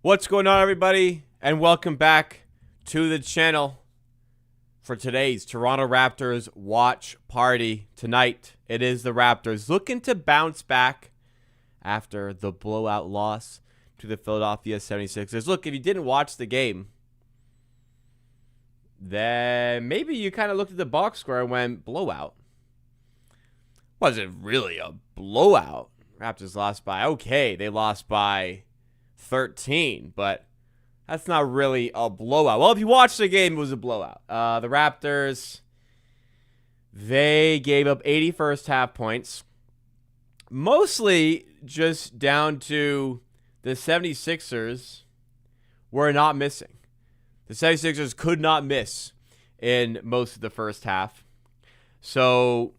What's going on, everybody? And welcome back to the channel for today's Toronto Raptors watch party. Tonight, it is the Raptors looking to bounce back after the blowout loss to the Philadelphia 76ers. Look, if you didn't watch the game, then maybe you kind of looked at the box score and went, blowout. Was it really a blowout? Raptors lost by, okay, they lost by 13, but that's not really a blowout. Well, if you watched the game, it was a blowout. The Raptors, they gave up 80 first half points, mostly just down to the 76ers were not missing. The 76ers could not miss in most of the first half. So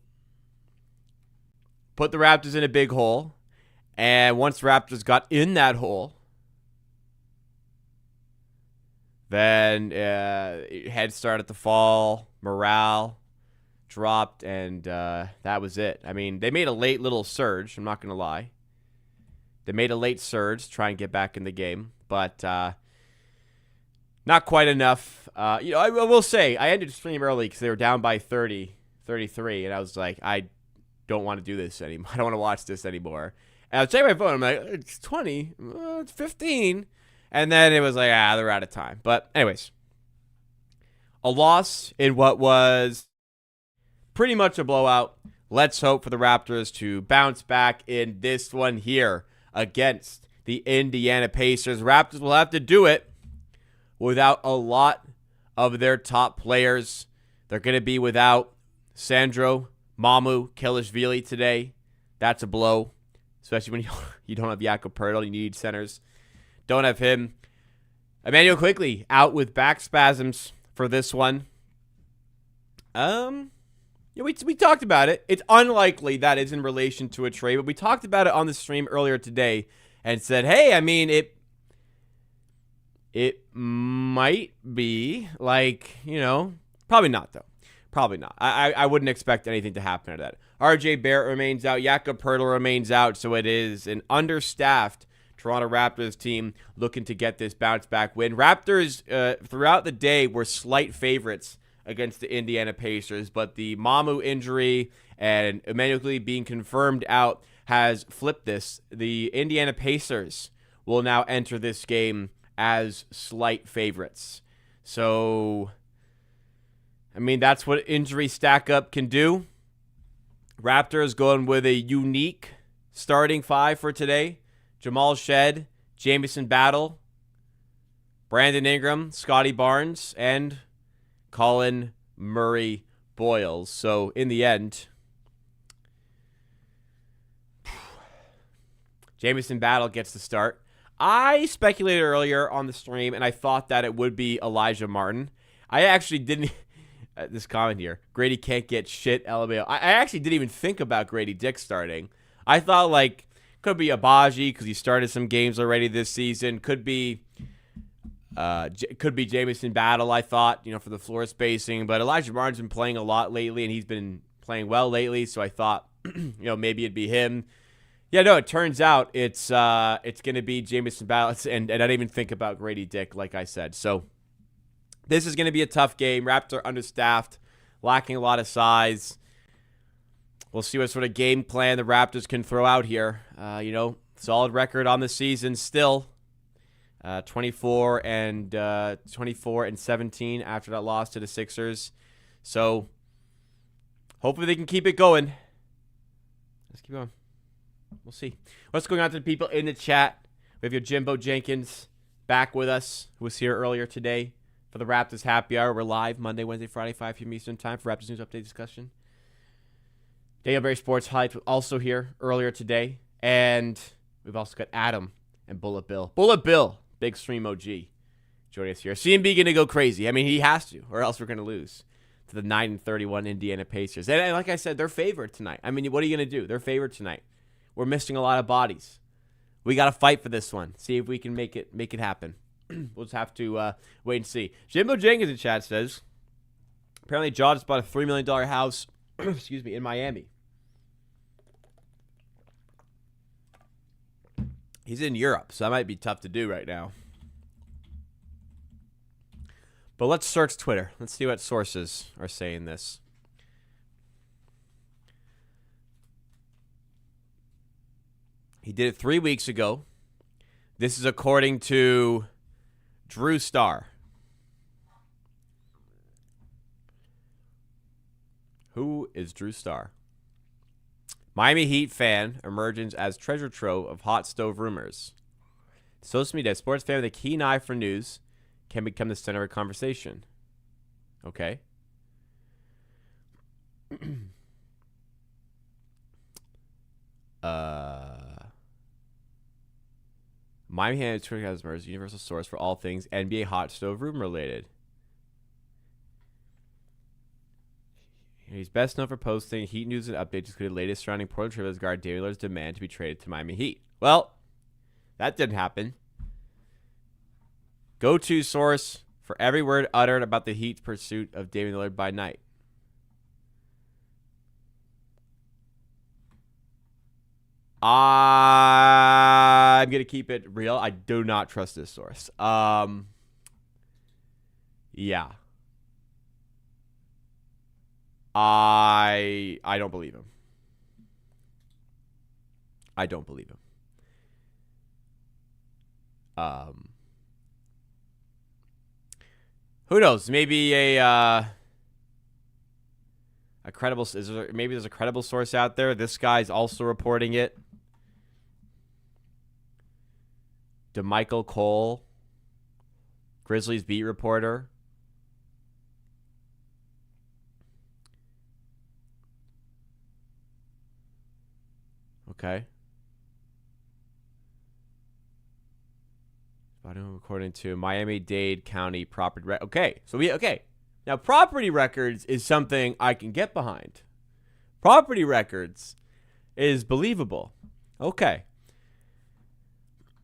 put the Raptors in a big hole. And once the Raptors got in that hole, then head started to fall, morale dropped, and that was it. I mean, they made a late little surge, I'm not going to lie. They made a late surge to try and get back in the game, but not quite enough. I will say, I ended the stream early because they were down by 33, and I was like, I don't want to do this anymore. I don't want to watch this anymore. And I was checking my phone, I'm like, it's 20, it's 15. And then it was like, they're out of time. But anyways, a loss in what was pretty much a blowout. Let's hope for the Raptors to bounce back in this one here against the Indiana Pacers. Raptors will have to do it without a lot of their top players. They're going to be without Sandro, Mamu, Kelishvili today. That's a blow, especially when you don't have Jakob Poeltl. You need centers. Don't have him. Emmanuel Quickly out with back spasms for this one. We talked about it. It's unlikely that is in relation to a trade, but we talked about it on the stream earlier today and said, hey, I mean, it might be like, probably not though. Probably not. I wouldn't expect anything to happen to that. RJ Barrett remains out. Jakob Poeltl remains out, so it is an understaffed Toronto Raptors team looking to get this bounce back win. Raptors throughout the day were slight favorites against the Indiana Pacers, but the Mamu injury and Emmanuel Quickly being confirmed out has flipped this. The Indiana Pacers will now enter this game as slight favorites. So, I mean, that's what injury stack up can do. Raptors going with a unique starting five for today. Jamal Shed, Jamison Battle, Brandon Ingram, Scotty Barnes, and Colin Murray Boyles. So, in the end, Jamison Battle gets the start. I speculated earlier on the stream, and I thought that it would be Elijah Martin. I actually didn't... this comment here, Grady can't get shit, LMAO. I actually didn't even think about Grady Dick starting. I thought, like, could be Abaji because he started some games already this season. Could be Jamison Battle, I thought, for the floor spacing. But Elijah Martin's been playing a lot lately, and he's been playing well lately. So I thought, maybe it'd be him. Yeah, no, it turns out it's going to be Jamison Battle. And I didn't even think about Grady Dick, like I said. So this is going to be a tough game. Raptors understaffed, lacking a lot of size. We'll see what sort of game plan the Raptors can throw out here. Solid record on the season still. 24 and 17 after that loss to the Sixers. So hopefully they can keep it going. Let's keep going. We'll see. What's going on to the people in the chat? We have your Jimbo Jenkins back with us, who was here earlier today for the Raptors Happy Hour. We're live Monday, Wednesday, Friday, 5 p.m. Eastern Time for Raptors News Update discussion. Daniel Berry Sports Highlights also here earlier today. And we've also got Adam and Bullet Bill. Bullet Bill, big stream OG, joining us here. CMB going to go crazy. I mean, he has to, or else we're going to lose to the 9-31 Indiana Pacers. And like I said, they're favored tonight. I mean, what are you going to do? They're favored tonight. We're missing a lot of bodies. We got to fight for this one. See if we can make it happen. We'll just have to wait and see. Jimbo Jenkins in chat says, apparently Jaw just bought a $3 million house excuse me, in Miami. He's in Europe, so that might be tough to do right now. But let's search Twitter. Let's see what sources are saying this. He did it 3 weeks ago. This is according to Drew Starr. Who is Drew Starr? Miami Heat fan emerges as treasure trove of hot stove rumors. Social media, sports fan with a keen eye for news can become the center of a conversation. Okay. Miami Heat Twitter has emerged universal source for all things NBA hot stove room related. He's best known for posting Heat news and updates, including the latest surrounding Portland Trailblazers guard Damian Lillard's demand to be traded to Miami Heat. Well, that didn't happen. Go-to source for every word uttered about the Heat's pursuit of Damian Lillard by night. I'm going to keep it real. I do not trust this source. Yeah. I don't believe him. I don't believe him. Who knows? Maybe maybe there's a credible source out there. This guy's also reporting it. DeMichael Cole, Grizzlies beat reporter. Okay. According to Miami-Dade County property record. Okay. Okay. Now, property records is something I can get behind. Property records is believable. Okay.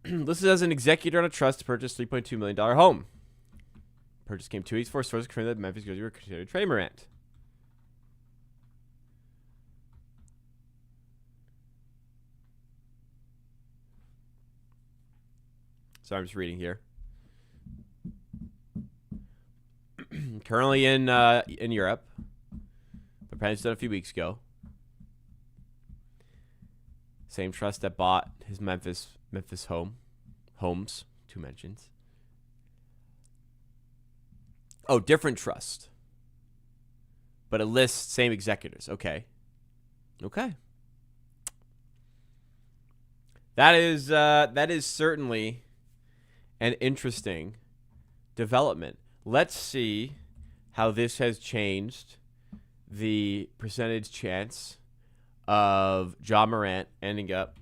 Listed as an executor on a trust to purchase $3.2 million home. Purchase came 2 weeks before sources confirmed that Memphis Grizzlies were considering Trey Morant. So I'm just reading here. Currently in Europe, but Penny's done a few weeks ago. Same trust that bought his Memphis homes, 2 mentions. Oh, different trust, but it lists same executors. Okay. That is certainly an interesting development. Let's see how this has changed the percentage chance of Ja Morant ending up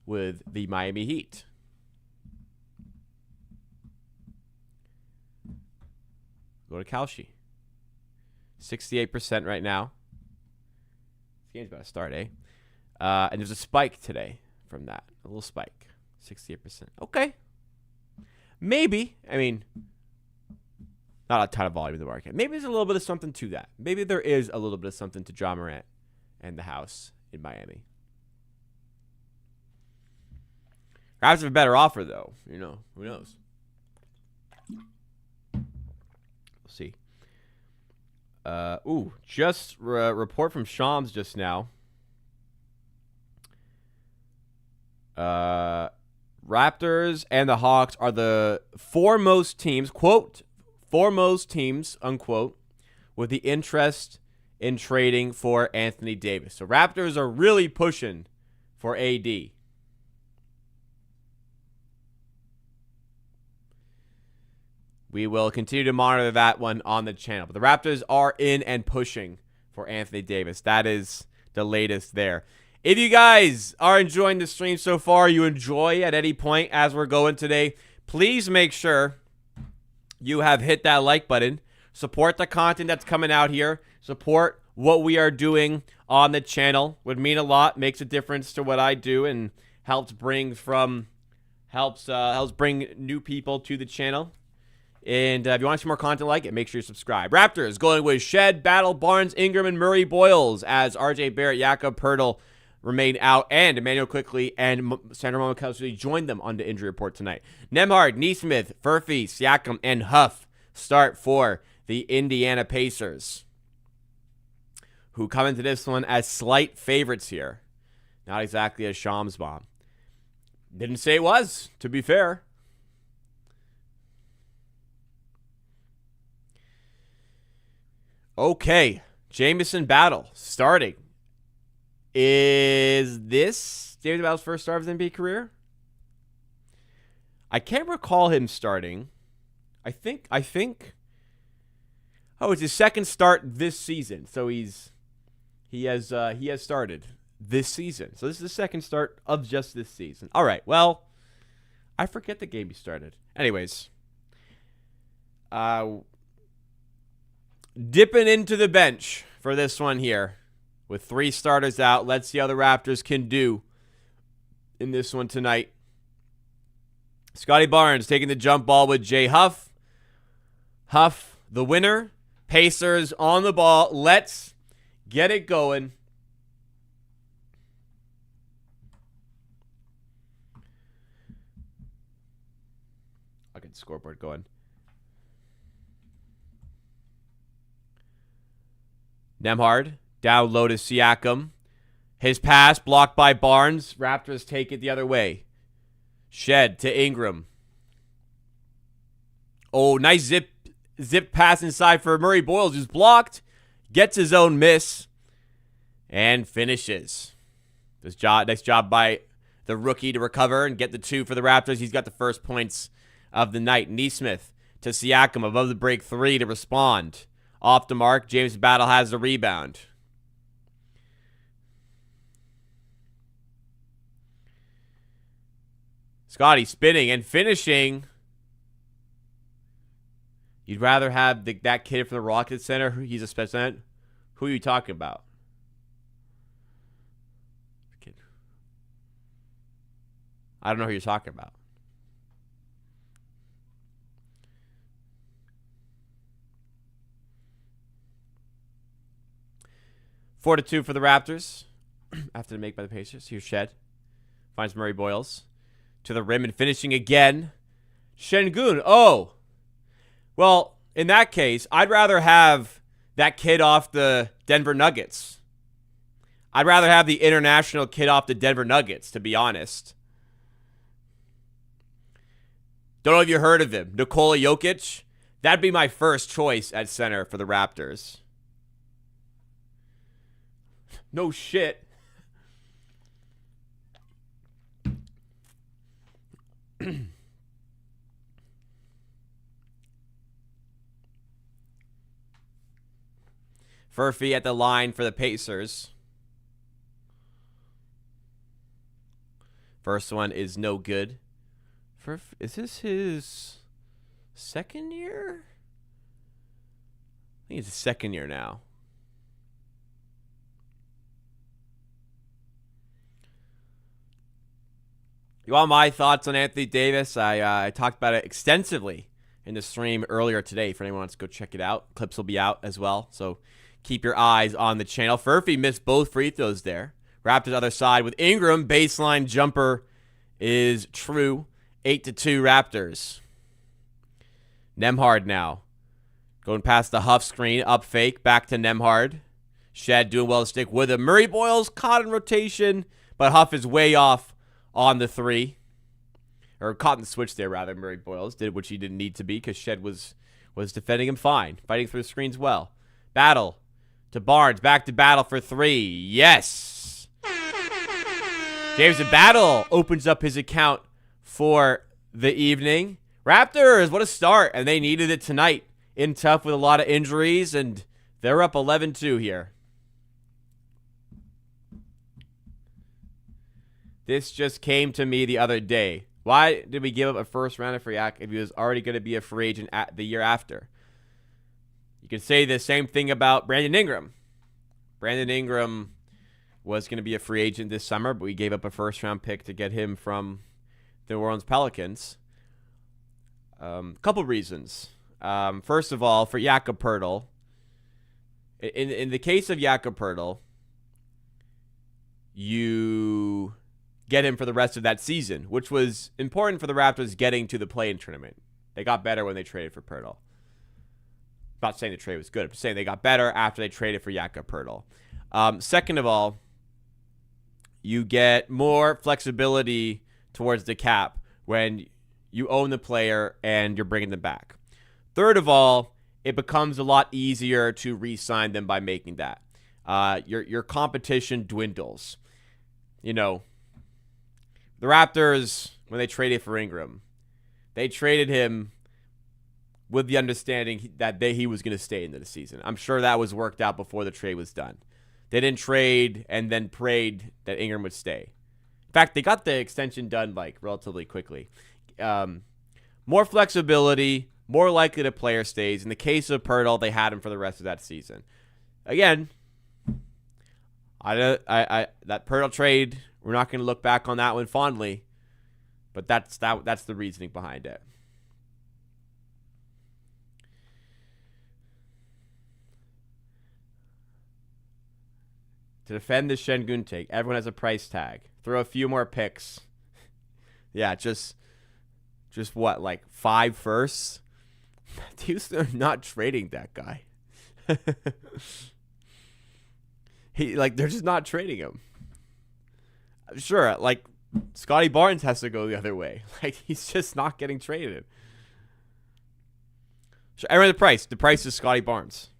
with the Miami Heat. Go to Kalshi. 68% right now. This game's about to start, eh? And there's a spike today from that. A little spike. 68%. Okay. Maybe. I mean, not a ton of volume in the market. Maybe there's a little bit of something to that. Maybe there is a little bit of something to Ja Morant and the house in Miami. Perhaps a better offer, though. You know, who knows? We'll see. Just report from Shams just now. Raptors and the Hawks are the foremost teams, quote, foremost teams, unquote, with the interest in trading for Anthony Davis. So Raptors are really pushing for AD. We will continue to monitor that one on the channel. But the Raptors are in and pushing for Anthony Davis. That is the latest there. If you guys are enjoying the stream so far, you enjoy at any point as we're going today, please make sure you have hit that like button. Support the content that's coming out here. Support what we are doing on the channel. Would mean a lot. Makes a difference to what I do and helps bring new people to the channel. And if you want to see more content like it, make sure you subscribe. Raptors going with Shed, Battle, Barnes, Ingram, and Murray Boyles as RJ Barrett, Jakob Poeltl remain out, and Emmanuel Quickley and Sandro Mamukelli joined them on the injury report tonight. Nembhard, Neesmith, Furphy, Siakam, and Huff start for the Indiana Pacers, who come into this one as slight favorites here. Not exactly a Shams bomb. Didn't say it was, to be fair. Okay, Jamison Battle starting. Is this Jamison Battle's first start of his NBA career? I can't recall him starting. I think. Oh, it's his second start this season. So he has started this season. So this is the second start of just this season. All right. Well, I forget the game he started. Anyways, dipping into the bench for this one here with 3 starters out. Let's see how the Raptors can do in this one tonight. Scotty Barnes taking the jump ball with Jay Huff. Huff, the winner. Pacers on the ball. Let's get it going. I'll get the scoreboard going. Nembhard, down low to Siakam. His pass blocked by Barnes. Raptors take it the other way. Shed to Ingram. Oh, nice zip pass inside for Murray Boyles, who's blocked. Gets his own miss. And finishes. Nice job by the rookie to recover and get the 2 for the Raptors. He's got the first points of the night. Nesmith to Siakam above the break 3 to respond. Off the mark, James Battle has the rebound. Scotty spinning and finishing. You'd rather have that kid from the Rockets Center. He's a special ed. Who are you talking about? I don't know who you're talking about. Four to 2 for the Raptors. After the make by the Pacers. Here's Shed. Finds Murray Boyles. To the rim and finishing again. Şengün. Oh. Well, in that case, I'd rather have that kid off the Denver Nuggets. I'd rather have the international kid off the Denver Nuggets, to be honest. Don't know if you heard of him. Nikola Jokic. That'd be my first choice at center for the Raptors. No shit. Furphy at the line for the Pacers. First one is no good. Is this his second year? I think it's his second year now. You want my thoughts on Anthony Davis? I talked about it extensively in the stream earlier today. For anyone who wants to go check it out, clips will be out as well. So keep your eyes on the channel. Furphy missed both free throws there. Raptors other side with Ingram. Baseline jumper is true. 8-2 Raptors. Nembhard now. Going past the Huff screen. Up fake. Back to Nembhard. Shed doing well to stick with him. Murray Boyles caught in rotation, but Huff is way off on the 3. Or caught in the switch there, rather. Murray Boyles did what he didn't need to be because Shed was defending him fine. Fighting through the screens well. Battle to Barnes. Back to Battle for 3. Yes! James Battle opens up his account for the evening. Raptors, what a start. And they needed it tonight. In tough with a lot of injuries. And they're up 11-2 here. This just came to me the other day. Why did we give up a first rounder for Yak if he was already going to be a free agent at the year after? You could say the same thing about Brandon Ingram. Brandon Ingram was going to be a free agent this summer, but we gave up a first round pick to get him from the New Orleans Pelicans. Couple reasons. First of all, for Jakob Poeltl, in the case of Jakob Poeltl, you get him for the rest of that season, which was important for the Raptors getting to the play-in tournament. They got better when they traded for Poeltl. not saying the trade was good. I'm just saying they got better after they traded for Jakob Poeltl. Second of all, you get more flexibility towards the cap when you own the player and you're bringing them back. Third of all, it becomes a lot easier to re-sign them by making that. Your competition dwindles. The Raptors, when they traded for Ingram, they traded him with the understanding that he was going to stay into the season. I'm sure that was worked out before the trade was done. They didn't trade and then prayed that Ingram would stay. In fact, they got the extension done relatively quickly. More flexibility, more likely the player stays. In the case of Poeltl, they had him for the rest of that season. Again, that Poeltl trade, we're not going to look back on that one fondly, but that's the reasoning behind it. To defend the Şengün take, everyone has a price tag. Throw a few more picks. Yeah, just what, like 5 firsts? Houston are not trading that guy. They're just not trading him. Sure, Scotty Barnes has to go the other way. He's just not getting traded. Sure, I read the price. The price is Scotty Barnes.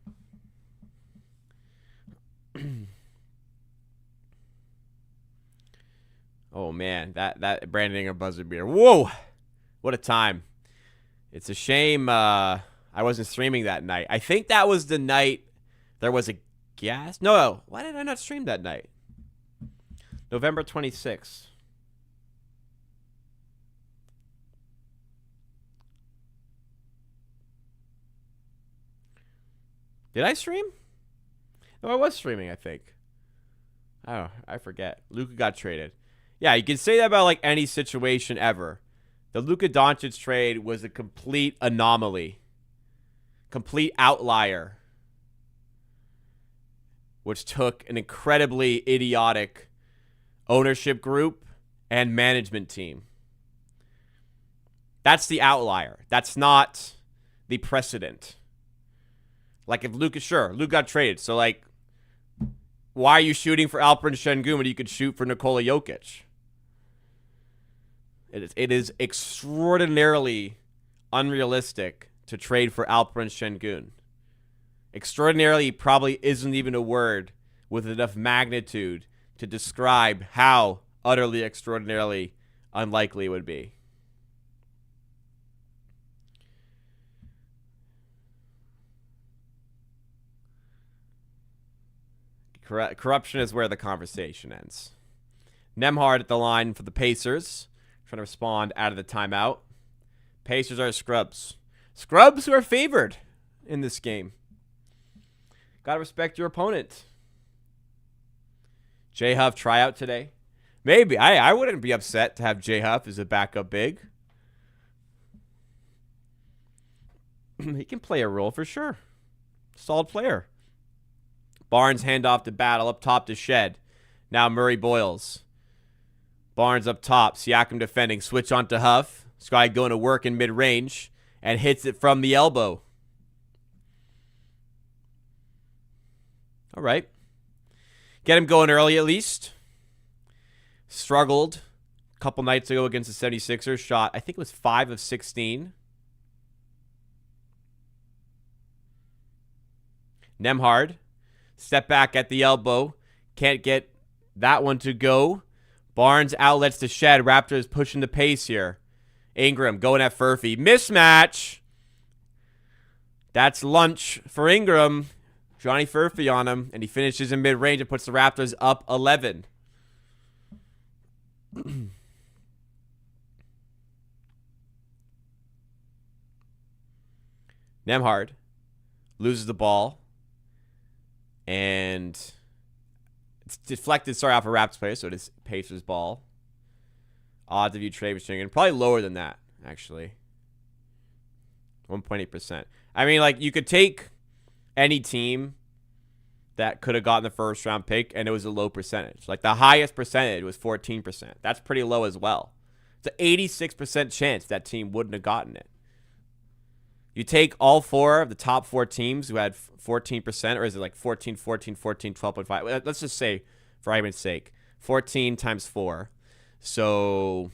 Oh man, that Brandon Ingram buzzer beater. Whoa, what a time! It's a shame I wasn't streaming that night. I think that was the night there was a gas. No, why did I not stream that night? November 26th. Did I stream? No, I was streaming, I think. Oh, I forget. Luka got traded. Yeah, you can say that about any situation ever. The Luka Doncic trade was a complete anomaly. Complete outlier. Which took an incredibly idiotic ownership group and management team. That's the outlier. That's not the precedent. If Luka got traded. So, why are you shooting for Alperen Şengün when you could shoot for Nikola Jokic? It is extraordinarily unrealistic to trade for Alperen Şengün. Extraordinarily probably isn't even a word with enough magnitude to describe how utterly extraordinarily unlikely it would be. Corruption is where the conversation ends. Nembhard at the line for the Pacers, trying to respond out of the timeout. Pacers are scrubs. Scrubs who are favored in this game. Gotta respect your opponent. J Huff tryout today. Maybe. I wouldn't be upset to have J Huff as a backup big. He can play a role for sure. Solid player. Barnes handoff to Battle up top to Shed. Now Murray Boyles. Barnes up top. Siakam defending. Switch on to Huff. Sky going to work in mid-range. And hits it from the elbow. All right. Get him going early at least. Struggled a couple nights ago against the 76ers. Shot, I think it was 5 of 16. Nembhard. Step back at the elbow. Can't get that one to go. Barnes outlets to Shed. Raptors pushing the pace here. Ingram going at Furphy. Mismatch. That's lunch for Ingram. Johnny Furphy on him. And he finishes in mid-range and puts the Raptors up 11. Nembhard loses the ball. And it's deflected, off a Raptors player, so it is Pacers ball. Odds of you trade with Şengün. Probably lower than that, actually. 1.8%. I mean, you could take any team that could have gotten the first round pick, and it was a low percentage. The highest percentage was 14%. That's pretty low as well. It's an 86% chance that team wouldn't have gotten it. You take all four of the top four teams who had 14%, or is it like 14, 14, 14, 12.5? Let's just say, for argument's sake, 14 times 4. So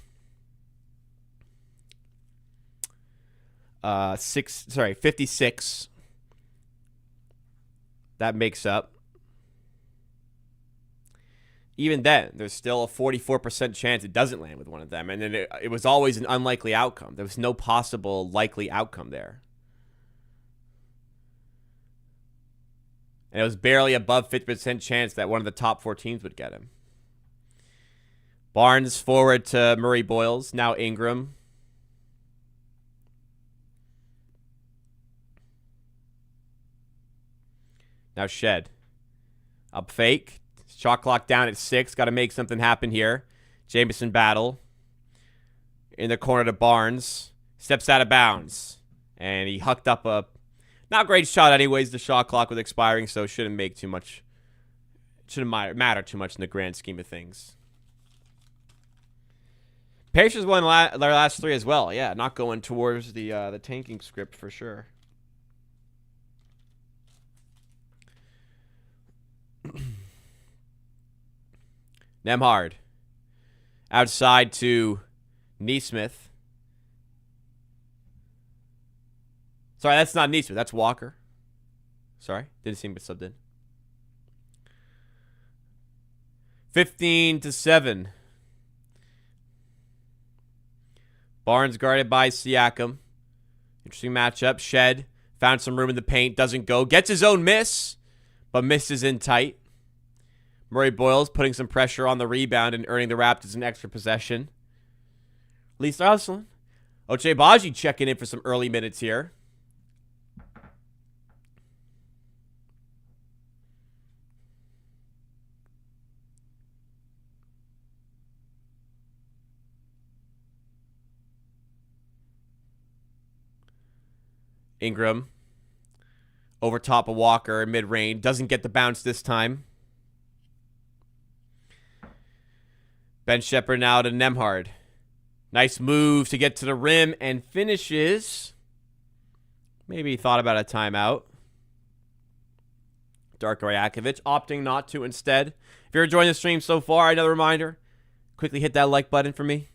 56. That makes up. Even then, there's still a 44% chance it doesn't land with one of them. And then it was always an unlikely outcome. There was no possible likely outcome there. And it was barely above 50% chance that one of the top four teams would get him. Barnes forward to Murray Boyles. Now Ingram. Now Shed. Up fake. Shot clock down at 6. Got to make something happen here. Jamison battle. In the corner to Barnes. Steps out of bounds. And he hucked up a not great shot anyways. The shot clock was expiring, so it shouldn't make too much. Shouldn't matter too much in the grand scheme of things. Pacers won their last 3 as well. Yeah, not going towards the tanking script for sure. Nembhard. Outside to Nesmith. Sorry, that's not Nesmith. That's Walker. Sorry, didn't see him get subbed in. 15-7. Barnes guarded by Siakam. Interesting matchup. Shed found some room in the paint. Doesn't go. Gets his own miss, but misses in tight. Murray Boyles putting some pressure on the rebound and earning the Raptors an extra possession. Lee Starlson. Ochai Agbaji checking in for some early minutes here. Ingram over top of Walker in mid-range. Doesn't get the bounce this time. Ben Shepherd now to Nembhard. Nice move to get to the rim and finishes. Maybe thought about a timeout. Darko Rajakovic opting not to instead. If you're enjoying the stream so far, another reminder. Quickly hit that like button for me.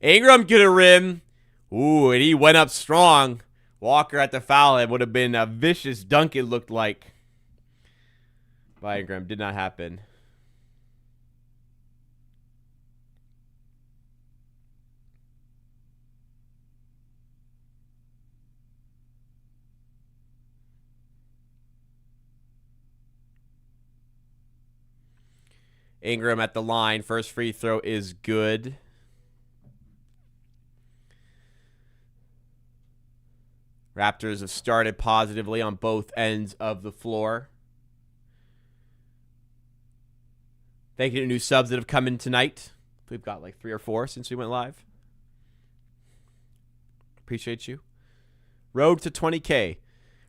Ingram get a rim. Ooh, and he went up strong. Walker at the foul. It would have been a vicious dunk, it looked like. By Ingram. Did not happen. Ingram at the line. First free throw is good. Raptors have started positively on both ends of the floor. Thank you to new subs that have come in tonight. We've got like 3 or 4 since we went live. Appreciate you. Road to 20K.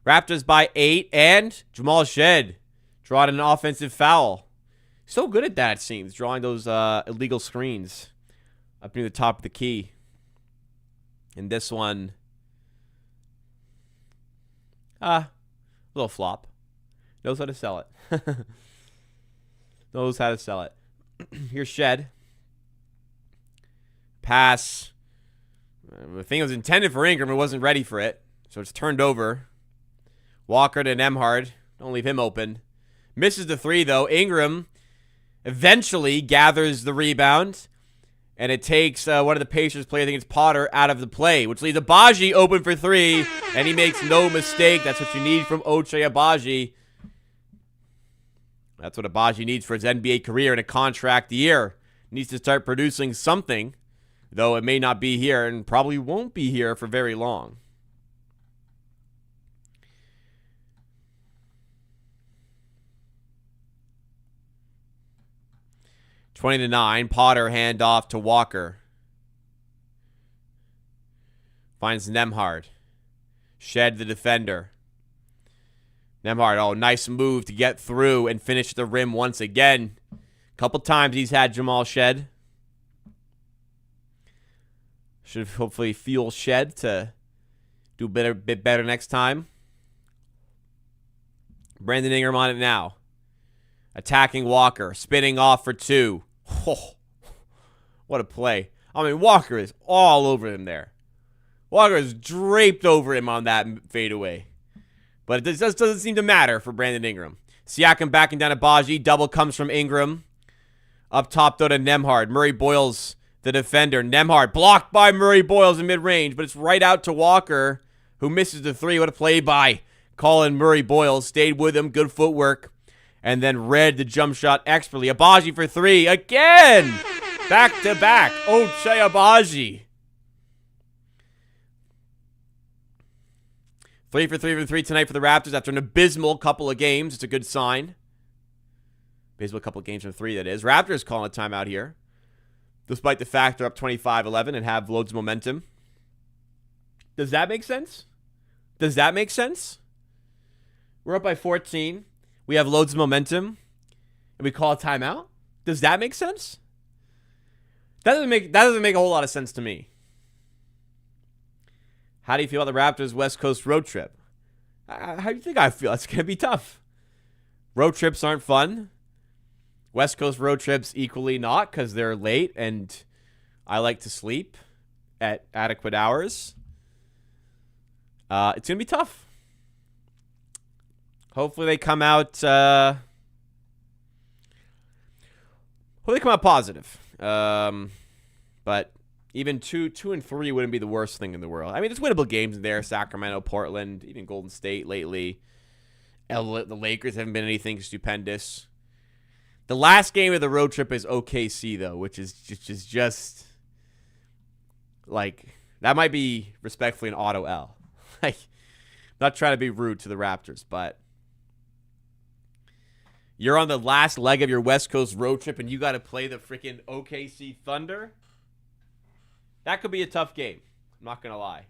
Raptors by 8, and Jamal Shed drawing an offensive foul. So good at that, it seems, drawing those illegal screens up near the top of the key. And this one, little flop. Knows how to sell it. Knows how to sell it. Here's Shed. Pass. The thing was intended for Ingram. It wasn't ready for it. So it's turned over. Walker to Nembhard. Don't leave him open. Misses the 3, though. Ingram eventually gathers the rebound. And it takes one of the Pacers players, I think it's Potter, out of the play, which leaves Agbaji open for 3, and he makes no mistake. That's what you need from Ochai Agbaji. That's what Agbaji needs for his NBA career and a contract year. Needs to start producing something, though it may not be here and probably won't be here for very long. (20-9). Potter handoff to Walker. Finds Nembhard. Shed the defender. Nembhard, oh, nice move to get through and finish the rim once again. A couple times he's had Jamal Shed. Should hopefully fuel Shed to Do a bit better next time. Brandon Ingram on it now. Attacking Walker. Spinning off for 2. Oh, what a play. I mean, Walker is all over him there. Walker is draped over him on that fadeaway. But it just doesn't seem to matter for Brandon Ingram. Siakam backing down at Baji. Double comes from Ingram. Up top, though, to Nembhard. Murray Boyles, the defender. Nembhard blocked by Murray Boyles in mid-range, but it's right out to Walker, who misses the 3. What a play by Colin Murray Boyles. Stayed with him. Good footwork. And then read the jump shot expertly. Abaji for 3. Again! Back-to-back. Ochai Abaji. 3 for 3 tonight for the Raptors after an abysmal couple of games. It's a good sign. Abysmal couple of games from 3, that is. Raptors calling a timeout here, despite the fact they're up 25-11 and have loads of momentum. Does that make sense? Does that make sense? We're up by 14. We have loads of momentum, and we call a timeout? Does that make sense? That doesn't make a whole lot of sense to me. How do you feel about the Raptors' West Coast road trip? How do you think I feel? It's going to be tough. Road trips aren't fun. West Coast road trips equally not, because they're late, and I like to sleep at adequate hours. It's going to be tough. Hopefully they come out positive. But even 2 and 3 wouldn't be the worst thing in the world. I mean, there's winnable games in there. Sacramento, Portland, even Golden State lately. The Lakers haven't been anything stupendous. The last game of the road trip is OKC, though, which is just like, that might be respectfully an auto L. Like, I'm not trying to be rude to the Raptors, but you're on the last leg of your West Coast road trip and you got to play the freaking OKC Thunder? That could be a tough game. I'm not going to lie.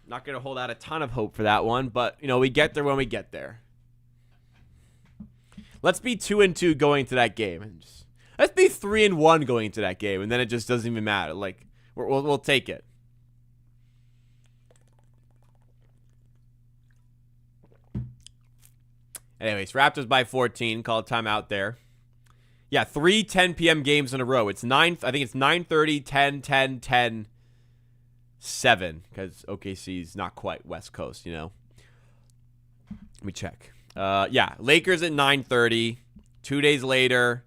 Not going to hold out a ton of hope for that one, but, we get there when we get there. Let's be 2-2 going to that game. Let's be 3-1 going into that game, and then it just doesn't even matter. Like, we'll take it. Anyways, Raptors by 14. Call a timeout there. Yeah, 3 10 p.m. games in a row. It's 9. I think it's 9:30, 10, 10, 10, 7. Because OKC's not quite West Coast, Let me check. Yeah, Lakers at 9:30. 2 days later,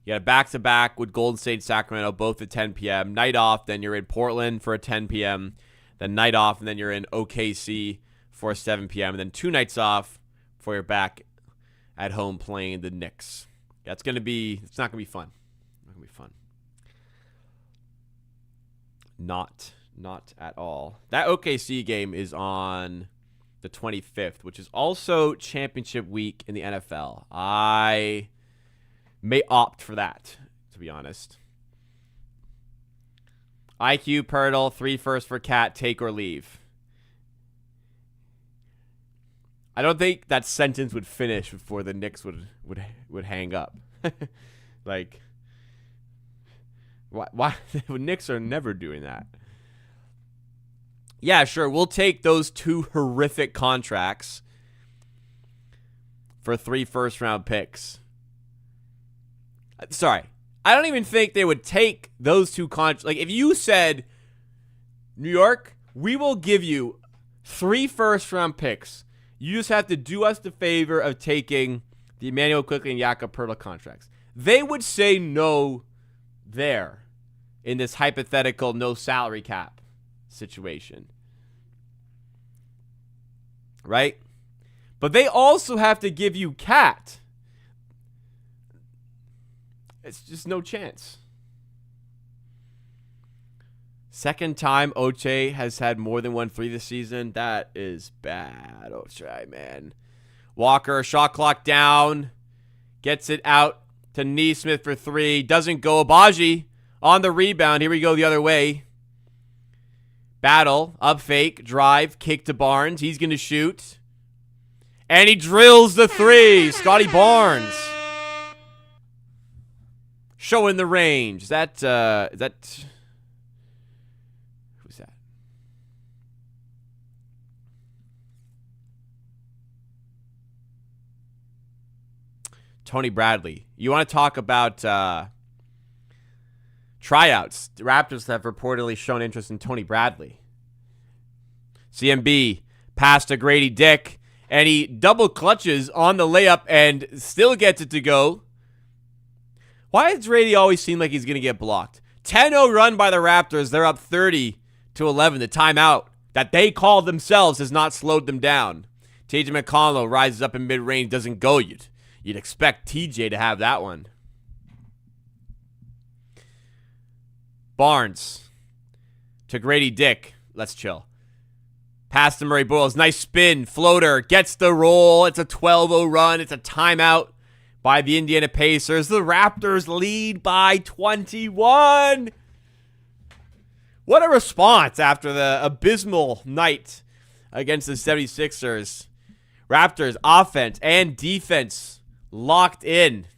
you got a back-to-back with Golden State and Sacramento, both at 10 p.m. Night off, then you're in Portland for a 10 p.m. Then night off, and then you're in OKC for a 7 p.m. And then 2 nights off before you're back at home playing the Knicks. Yeah, it's not going to be fun. Not going to be fun. Not at all. That OKC game is on the 25th, which is also championship week in the NFL. I may opt for that, to be honest. IQ, Pirtle, 3 first for Cat, take or leave. I don't think that sentence would finish before the Knicks would hang up. Like, why? The Knicks are never doing that. Yeah, sure. We'll take those 2 horrific contracts for 3 first-round picks. Sorry. I don't even think they would take those 2 contracts. Like, if you said, New York, we will give you 3 first-round picks. You just have to do us the favor of taking the Emmanuel Quickley and Jakob Poeltl contracts. They would say no there in this hypothetical no salary cap situation. Right? But they also have to give you Cat. It's just no chance. Second time Ochai has had more than 1 3 this season. That is bad, Ochai, man. Walker, shot clock down. Gets it out to Neesmith for 3. Doesn't go. Abaji on the rebound. Here we go the other way. Battle, up fake, drive, kick to Barnes. He's going to shoot. And he drills the 3. Scotty Barnes. Showing the range. Is that Tony Bradley. You want to talk about tryouts? The Raptors have reportedly shown interest in Tony Bradley. CMB pass to Grady Dick, and he double clutches on the layup and still gets it to go. Why does Grady always seem like he's going to get blocked? 10-0 run by the Raptors. They're up 30-11. The timeout that they called themselves has not slowed them down. TJ McConnell rises up in mid-range, doesn't go. You'd expect TJ to have that one. Barnes to Grady Dick. Let's chill. Pass to Murray Boyles. Nice spin. Floater. Gets the roll. It's a 12-0 run. It's a timeout by the Indiana Pacers. The Raptors lead by 21. What a response after the abysmal night against the 76ers. Raptors offense and defense locked in.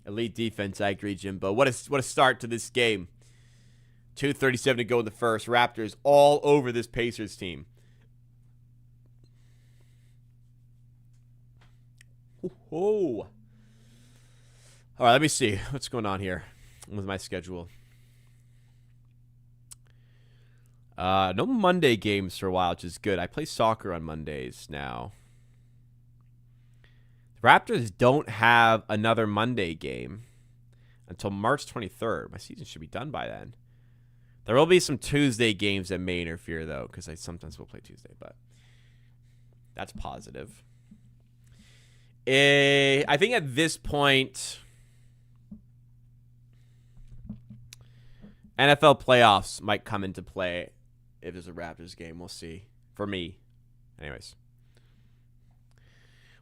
Elite defense, I agree, Jimbo. What a start to this game. 2:37 to go in the first. Raptors all over this Pacers team. All right, let me see what's going on here with my schedule. No Monday games for a while, which is good. I play soccer on Mondays now. The Raptors don't have another Monday game until March 23rd. My season should be done by then. There will be some Tuesday games that may interfere, though, because I sometimes will play Tuesday, but that's positive. I think at this point, NFL playoffs might come into play if there's a Raptors game. We'll see. For me. Anyways.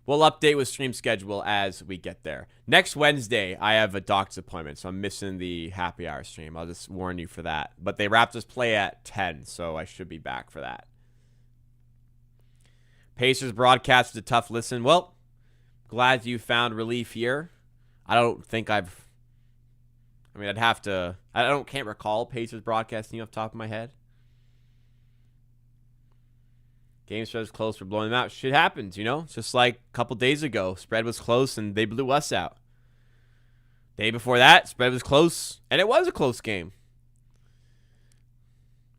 We'll update with stream schedule as we get there. Next Wednesday, I have a doctor's appointment, so I'm missing the happy hour stream. I'll just warn you for that. But the Raptors play at 10, so I should be back for that. Pacers broadcast is a tough listen. Well, glad you found relief here. I can't recall Pacers broadcasting off the top of my head. Game spread was close. We're blowing them out. Shit happens, It's just like a couple days ago. Spread was close, and they blew us out. Day before that, spread was close, and it was a close game.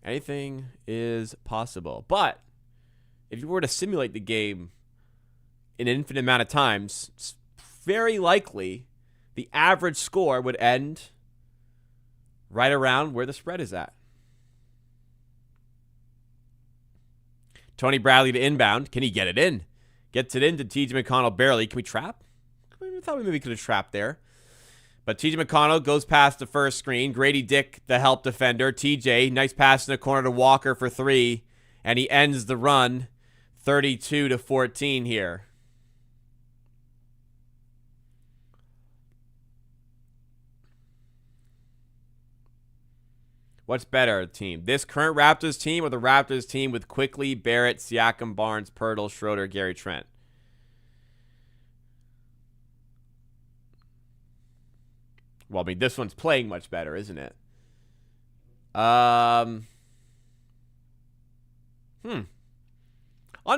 Anything is possible. But if you were to simulate the game in an infinite amount of times, it's very likely the average score would end right around where the spread is at. Tony Bradley to inbound. Can he get it in? Gets it into TJ McConnell barely. Can we trap? I thought we maybe could have trapped there. But TJ McConnell goes past the first screen. Grady Dick, the help defender. TJ, nice pass in the corner to Walker for three. And he ends the run 32-14 here. What's better team? This current Raptors team or the Raptors team with Quickly, Barrett, Siakam, Barnes, Pirtle, Schroeder, Gary Trent? Well, I mean, this one's playing much better, isn't it? On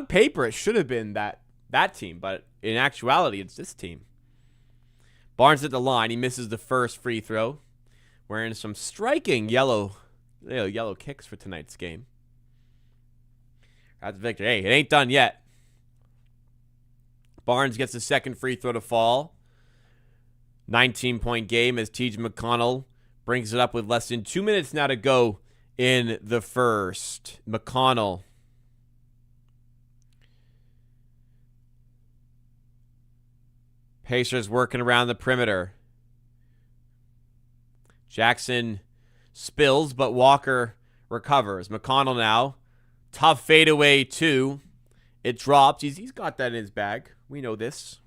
paper, it should have been that team, but in actuality, it's this team. Barnes at the line. He misses the first free throw. Wearing some striking yellow kicks for tonight's game. That's victory. Hey, it ain't done yet. Barnes gets the second free throw to fall. 19-point game as TJ McConnell brings it up with less than 2 minutes now to go in the first. McConnell. Pacers working around the perimeter. Jackson spills, but Walker recovers. McConnell now. Tough fadeaway, too. It drops. He's got that in his bag. We know this.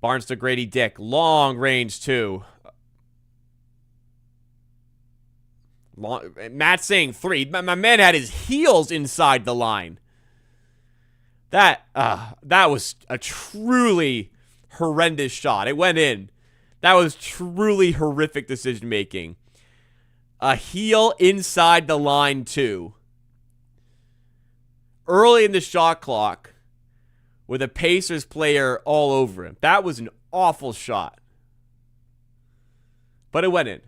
Barnes to Grady Dick. Long range, too. Matt Singh, three. My man had his heels inside the line. That was a truly horrendous shot. It went in. That was truly horrific decision-making. A heel inside the line, too. Early in the shot clock, with a Pacers player all over him. That was an awful shot. But it went in.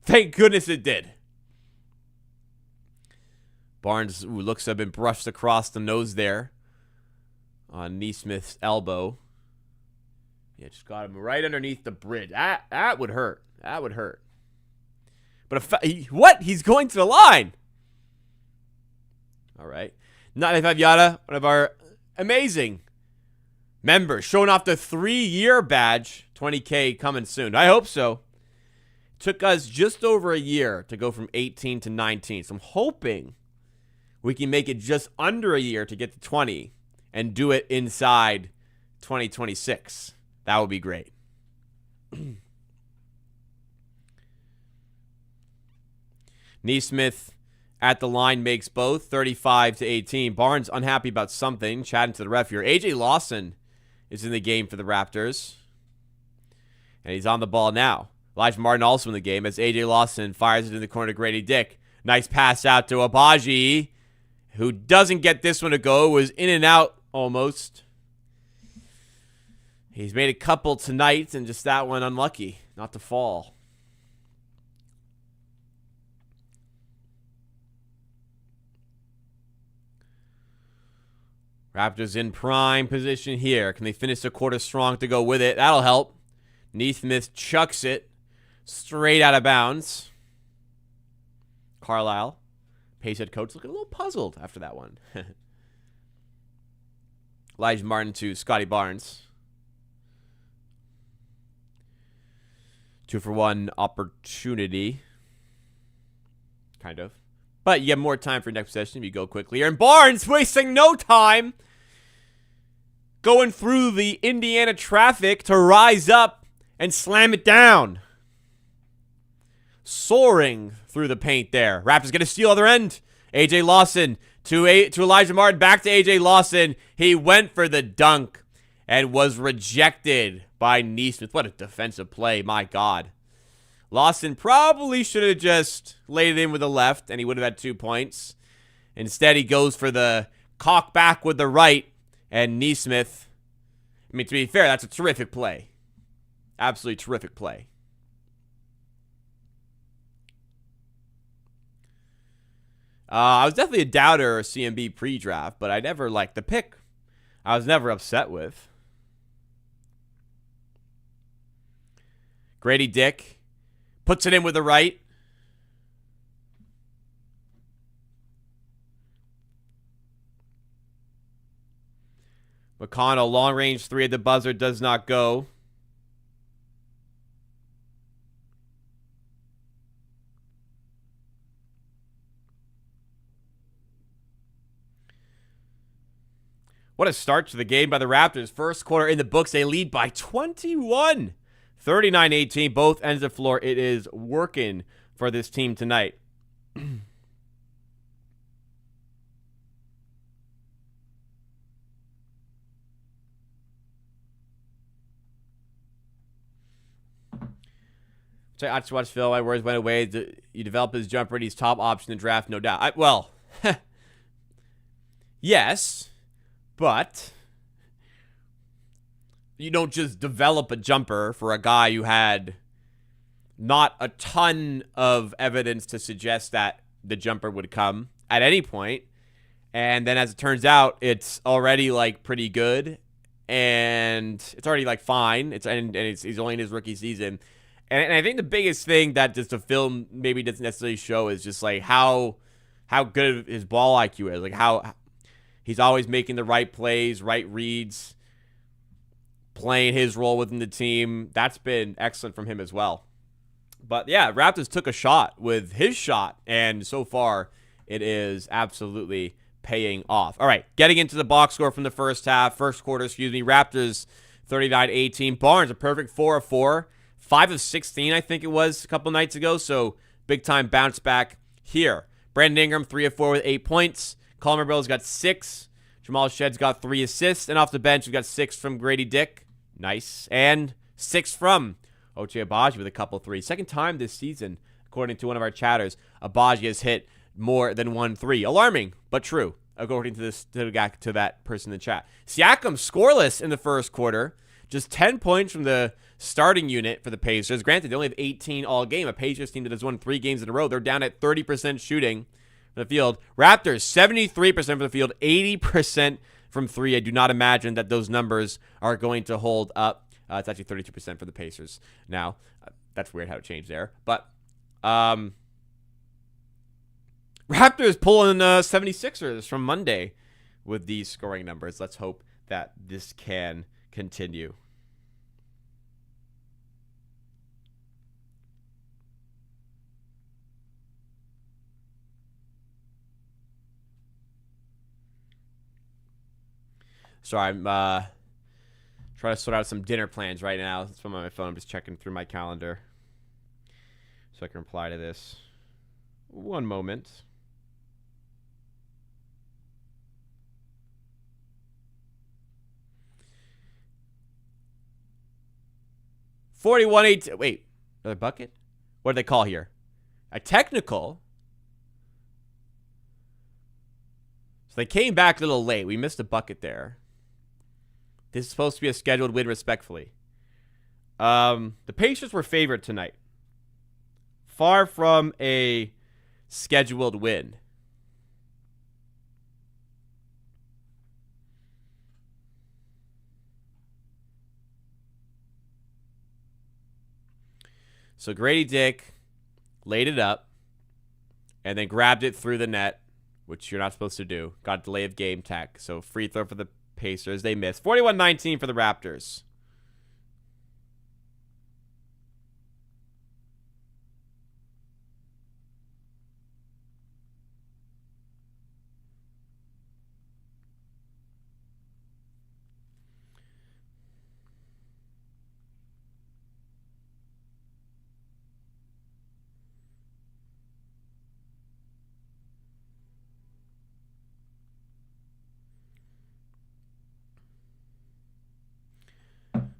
Thank goodness it did. Barnes looks to have been brushed across the nose there on Neesmith's elbow. Yeah, just got him right underneath the bridge. That would hurt. That would hurt. But what? He's going to the line. All right. 95 Yada, one of our amazing members, showing off the 3-year badge. 20K coming soon. I hope so. Took us just over a year to go from 18 to 19. So I'm hoping we can make it just under a year to get to 20 and do it inside 2026. That would be great. Neesmith at the line makes both 35-18. Barnes unhappy about something, chatting to the ref here. AJ Lawson is in the game for the Raptors, and he's on the ball now. Elijah Martin also in the game as AJ Lawson fires it in the corner to Grady Dick. Nice pass out to Agbaji, who doesn't get this one to go. Was in and out almost. He's made a couple tonight, and just that one unlucky not to fall. Raptors in prime position here. Can they finish the quarter strong to go with it? That'll help. Neesmith chucks it straight out of bounds. Carlisle, Pace head coach, looking a little puzzled after that one. Elijah Martin to Scotty Barnes. 2-for-1 opportunity. Kind of. But you have more time for next possession if you go quickly here. And Barnes wasting no time. Going through the Indiana traffic to rise up and slam it down. Soaring through the paint there. Raptors going to steal other end. AJ Lawson to Elijah Martin. Back to AJ Lawson. He went for the dunk and was rejected by Neesmith. What a defensive play. My God. Lawson probably should have just laid it in with the left, and he would have had 2 points. Instead, he goes for the cock back with the right, and Neesmith, I mean, to be fair, that's a terrific play. Absolutely terrific play. I was definitely a doubter of CMB pre-draft, but I never liked the pick. I was never upset with. Grady Dick puts it in with the right. McConnell, long range 3 at the buzzer, does not go. What a start to the game by the Raptors. First quarter in the books, they lead by 21. 39-18, both ends of the floor. It is working for this team tonight. So I just watched Phil. My words went away. You develop his jumper, and he's top option in the draft, no doubt. Yes, but you don't just develop a jumper for a guy who had not a ton of evidence to suggest that the jumper would come at any point. And then as it turns out, it's already like pretty good and it's already like fine. He's only in his rookie season. And I think the biggest thing that just the film maybe doesn't necessarily show is just like how good his ball IQ is. Like how he's always making the right plays, right reads, playing his role within the team. That's been excellent from him as well. But yeah, Raptors took a shot with his shot, and so far it is absolutely paying off. All right, getting into the box score from the first quarter, Raptors 39-18. Barnes, a perfect 4 of 4. 5 of 16, I think it was, a couple nights ago. So big-time bounce back here. Brandon Ingram, 3 of 4 with 8 points. Colin Bill's got 6. Jamal Shedd's got 3 assists. And off the bench, we've got 6 from Grady Dick. Nice. And 6 from Ochai Agbaji with a couple 3s. Second time this season, according to one of our chatters, Agbaji has hit more than 1 3. Alarming, but true. according to that person in the chat. Siakam scoreless in the first quarter. Just 10 points from the starting unit for the Pacers. Granted, they only have 18 all game. A Pacers team that has won 3 games in a row. They're down at 30% shooting from the field. Raptors, 73% from the field, 80% from 3. I do not imagine that those numbers are going to hold up. It's actually 32% for the Pacers now. That's weird how it changed there. But Raptors pulling 76ers from Monday with these scoring numbers. Let's hope that this can continue. Sorry, I'm trying to sort out some dinner plans right now. That's why I'm on my phone. I'm just checking through my calendar so I can reply to this. One moment. $41.8. Wait, another bucket? What did they call here? A technical? So they came back a little late. We missed a bucket there. This is supposed to be a scheduled win, respectfully. The Pacers were favored tonight. Far from a scheduled win. So Grady Dick laid it up and then grabbed it through the net, which you're not supposed to do. Got delay of game tech. So free throw for the Pacers. They missed. 41-19 for the Raptors.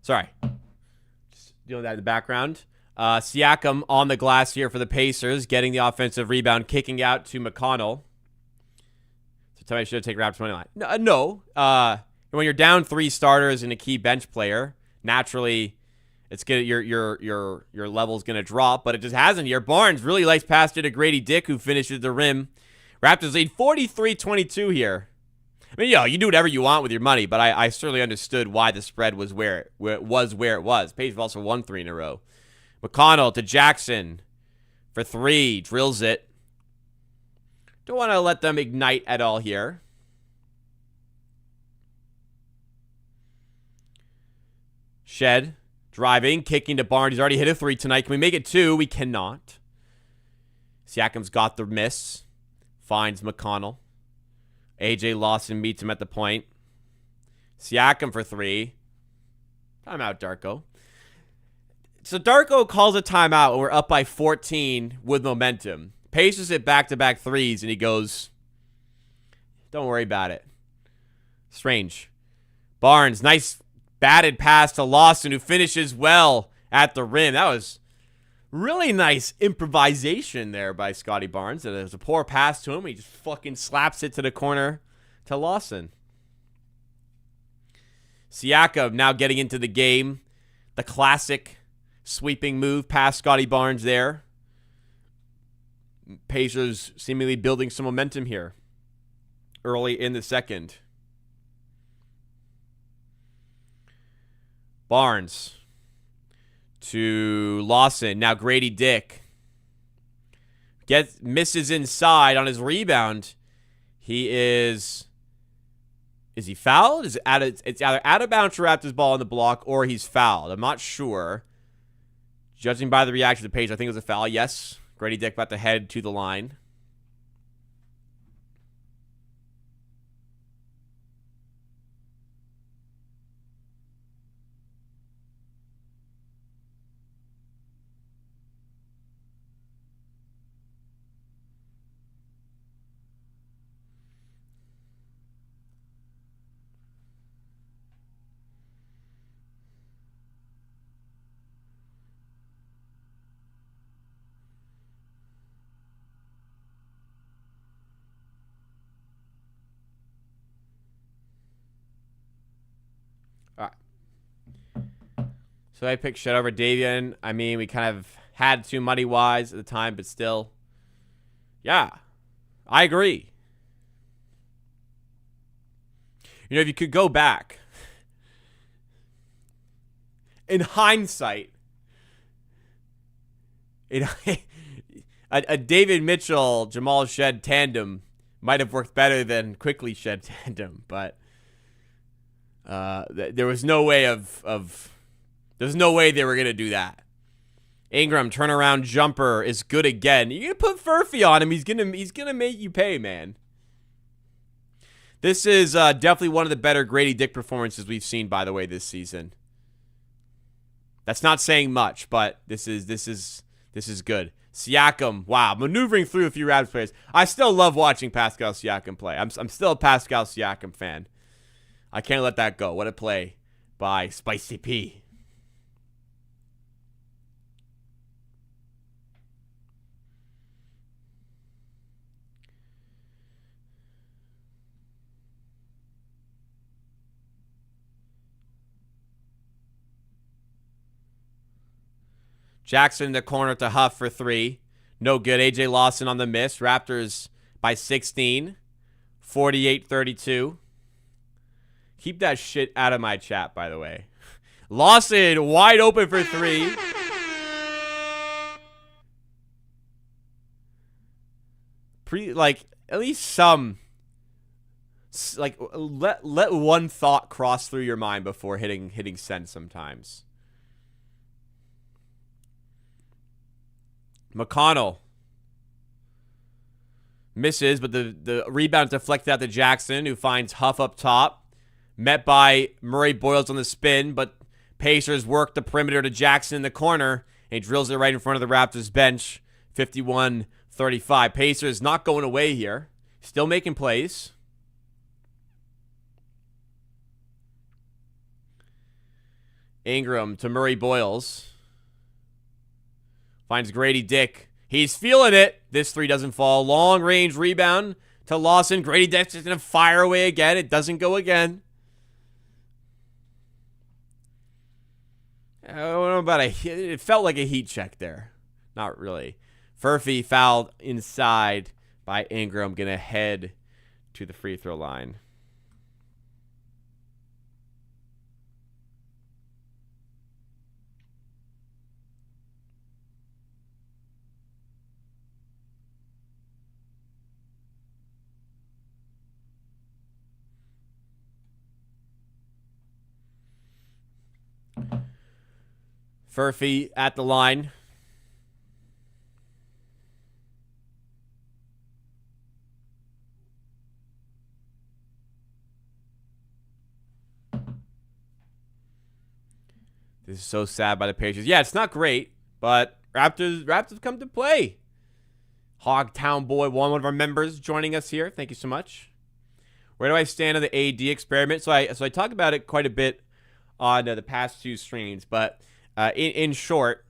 Sorry. Just dealing with that in the background. Siakam on the glass here for the Pacers, getting the offensive rebound, kicking out to McConnell. So tell me I should have taken Raptors money line. No. When you're down 3 starters and a key bench player, naturally it's gonna your level's gonna drop, but it just hasn't here. Barnes really likes past it to Grady Dick, who finishes the rim. Raptors lead 43-22 here. I mean, you do whatever you want with your money, but I certainly understood why the spread was where it was. Pacers have also won 3 in a row. McConnell to Jackson for 3. Drills it. Don't want to let them ignite at all here. Shed. Driving. Kicking to Barnes. He's already hit a 3 tonight. Can we make it 2? We cannot. Siakam's got the miss. Finds McConnell. A.J. Lawson meets him at the point. Siakam for 3. Timeout, Darko. So Darko calls a timeout, and we're up by 14 with momentum. Pacers hit back-to-back threes, and he goes, don't worry about it. Strange. Barnes, nice batted pass to Lawson, who finishes well at the rim. That was really nice improvisation there by Scotty Barnes. It was a poor pass to him. He just fucking slaps it to the corner to Lawson. Siakam now getting into the game. The classic sweeping move past Scotty Barnes there. Pacers seemingly building some momentum here early in the second. Barnes to Lawson. Now Grady Dick misses inside on his rebound. Is he fouled? It's either out of bounds for Raptors ball on the block or he's fouled. I'm not sure. Judging by the reaction of the page, I think it was a foul. Yes, Grady Dick about to head to the line. So I picked Shed over Davian. I mean, we kind of had to money-wise at the time, but still. Yeah, I agree. You know, if you could go back, in hindsight, a David Mitchell, Jamal Shed tandem might have worked better than Quickly Shed tandem, but there was no way there's no way they were going to do that. Ingram, turnaround jumper is good again. You're going to put Furphy on him. He's gonna make you pay, man. This is definitely one of the better Grady Dick performances we've seen, by the way, this season. That's not saying much, but this is good. Siakam, wow, maneuvering through a few Raptors players. I still love watching Pascal Siakam play. I'm still a Pascal Siakam fan. I can't let that go. What a play by Spicy P. Jackson in the corner to Huff for 3. No good. AJ Lawson on the miss. Raptors by 16. 48-32. Keep that shit out of my chat, by the way. Lawson wide open for 3. At least some. Let one thought cross through your mind before hitting send sometimes. McConnell misses, but the rebound deflected out to Jackson, who finds Huff up top. Met by Murray Boyles on the spin, but Pacers work the perimeter to Jackson in the corner, and he drills it right in front of the Raptors bench. 51-35. Pacers not going away here. Still making plays. Ingram to Murray Boyles. Finds Grady Dick. He's feeling it. This 3 doesn't fall. Long range rebound to Lawson. Grady Dick's just going to fire away again. It doesn't go again. I don't know about it felt like a heat check there. Not really. Furphy fouled inside by Ingram. Going to head to the free throw line. Furphy at the line. This is so sad by the Pacers. Yeah, it's not great, but Raptors come to play. Hogtown Boy, one of our members joining us here. Thank you so much. Where do I stand on the AD experiment? So I talk about it quite a bit on the past 2 streams, but in short,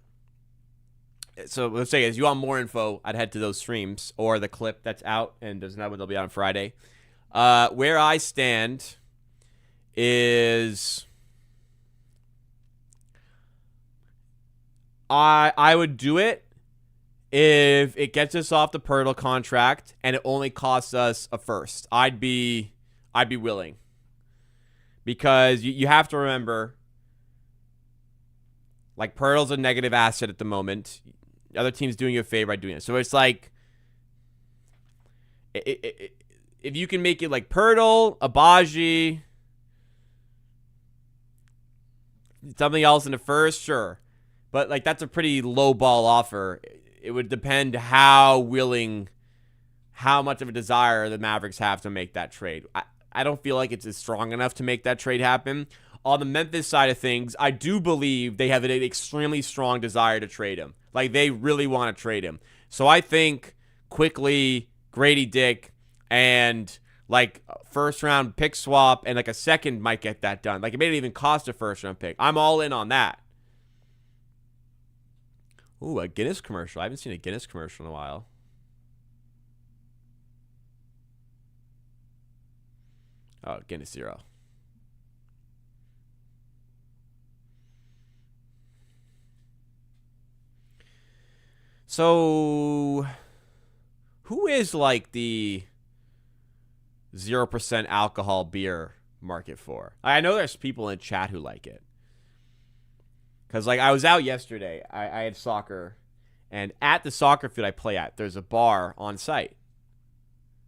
so let's say if you want more info, I'd head to those streams or the clip that's out, and there's another one that'll be on Friday. Where I stand is I would do it if it gets us off the Pirtle contract and it only costs us a first. I'd be willing, because you have to remember, like, Pirtle's a negative asset at the moment. The other team's doing you a favor by doing it. So it's like, if you can make it like Pirtle, Abaji, something else in the first, sure. But, like, that's a pretty low ball offer. It would depend how much of a desire the Mavericks have to make that trade. I don't feel like it's strong enough to make that trade happen. On the Memphis side of things, I do believe they have an extremely strong desire to trade him. Like, they really want to trade him. So I think quickly Grady Dick and, like, a first-round pick swap and, like, a second might get that done. Like, it may even cost a first-round pick. I'm all in on that. Ooh, a Guinness commercial. I haven't seen a Guinness commercial in a while. Oh, Guinness Zero. So, who is like the 0% alcohol beer market for? I know there's people in chat who like it. Because, like, I was out yesterday. I had soccer. And at the soccer field I play at, there's a bar on site.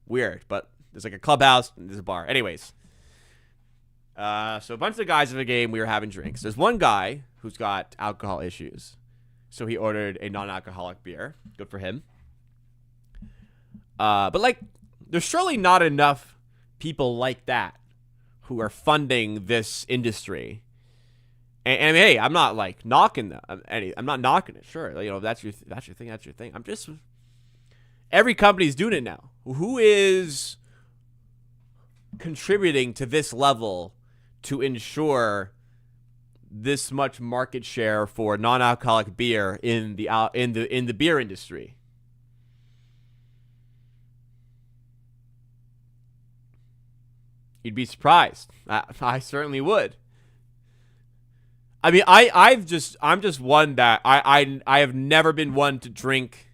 Weird, but there's like a clubhouse and there's a bar. Anyways. So a bunch of guys in the game, we were having drinks. There's one guy who's got alcohol issues. So he ordered a non-alcoholic beer. Good for him. But, like, there's surely not enough people like that who are funding this industry. And hey, I'm not like knocking them. I'm not knocking it. Sure, you know, if that's your thing. That's your thing. I'm just, every company's doing it now. Who is contributing to this level to ensure this much market share for non-alcoholic beer in the beer industry? You'd be surprised. I certainly would. I mean, I'm just one that I have never been one to drink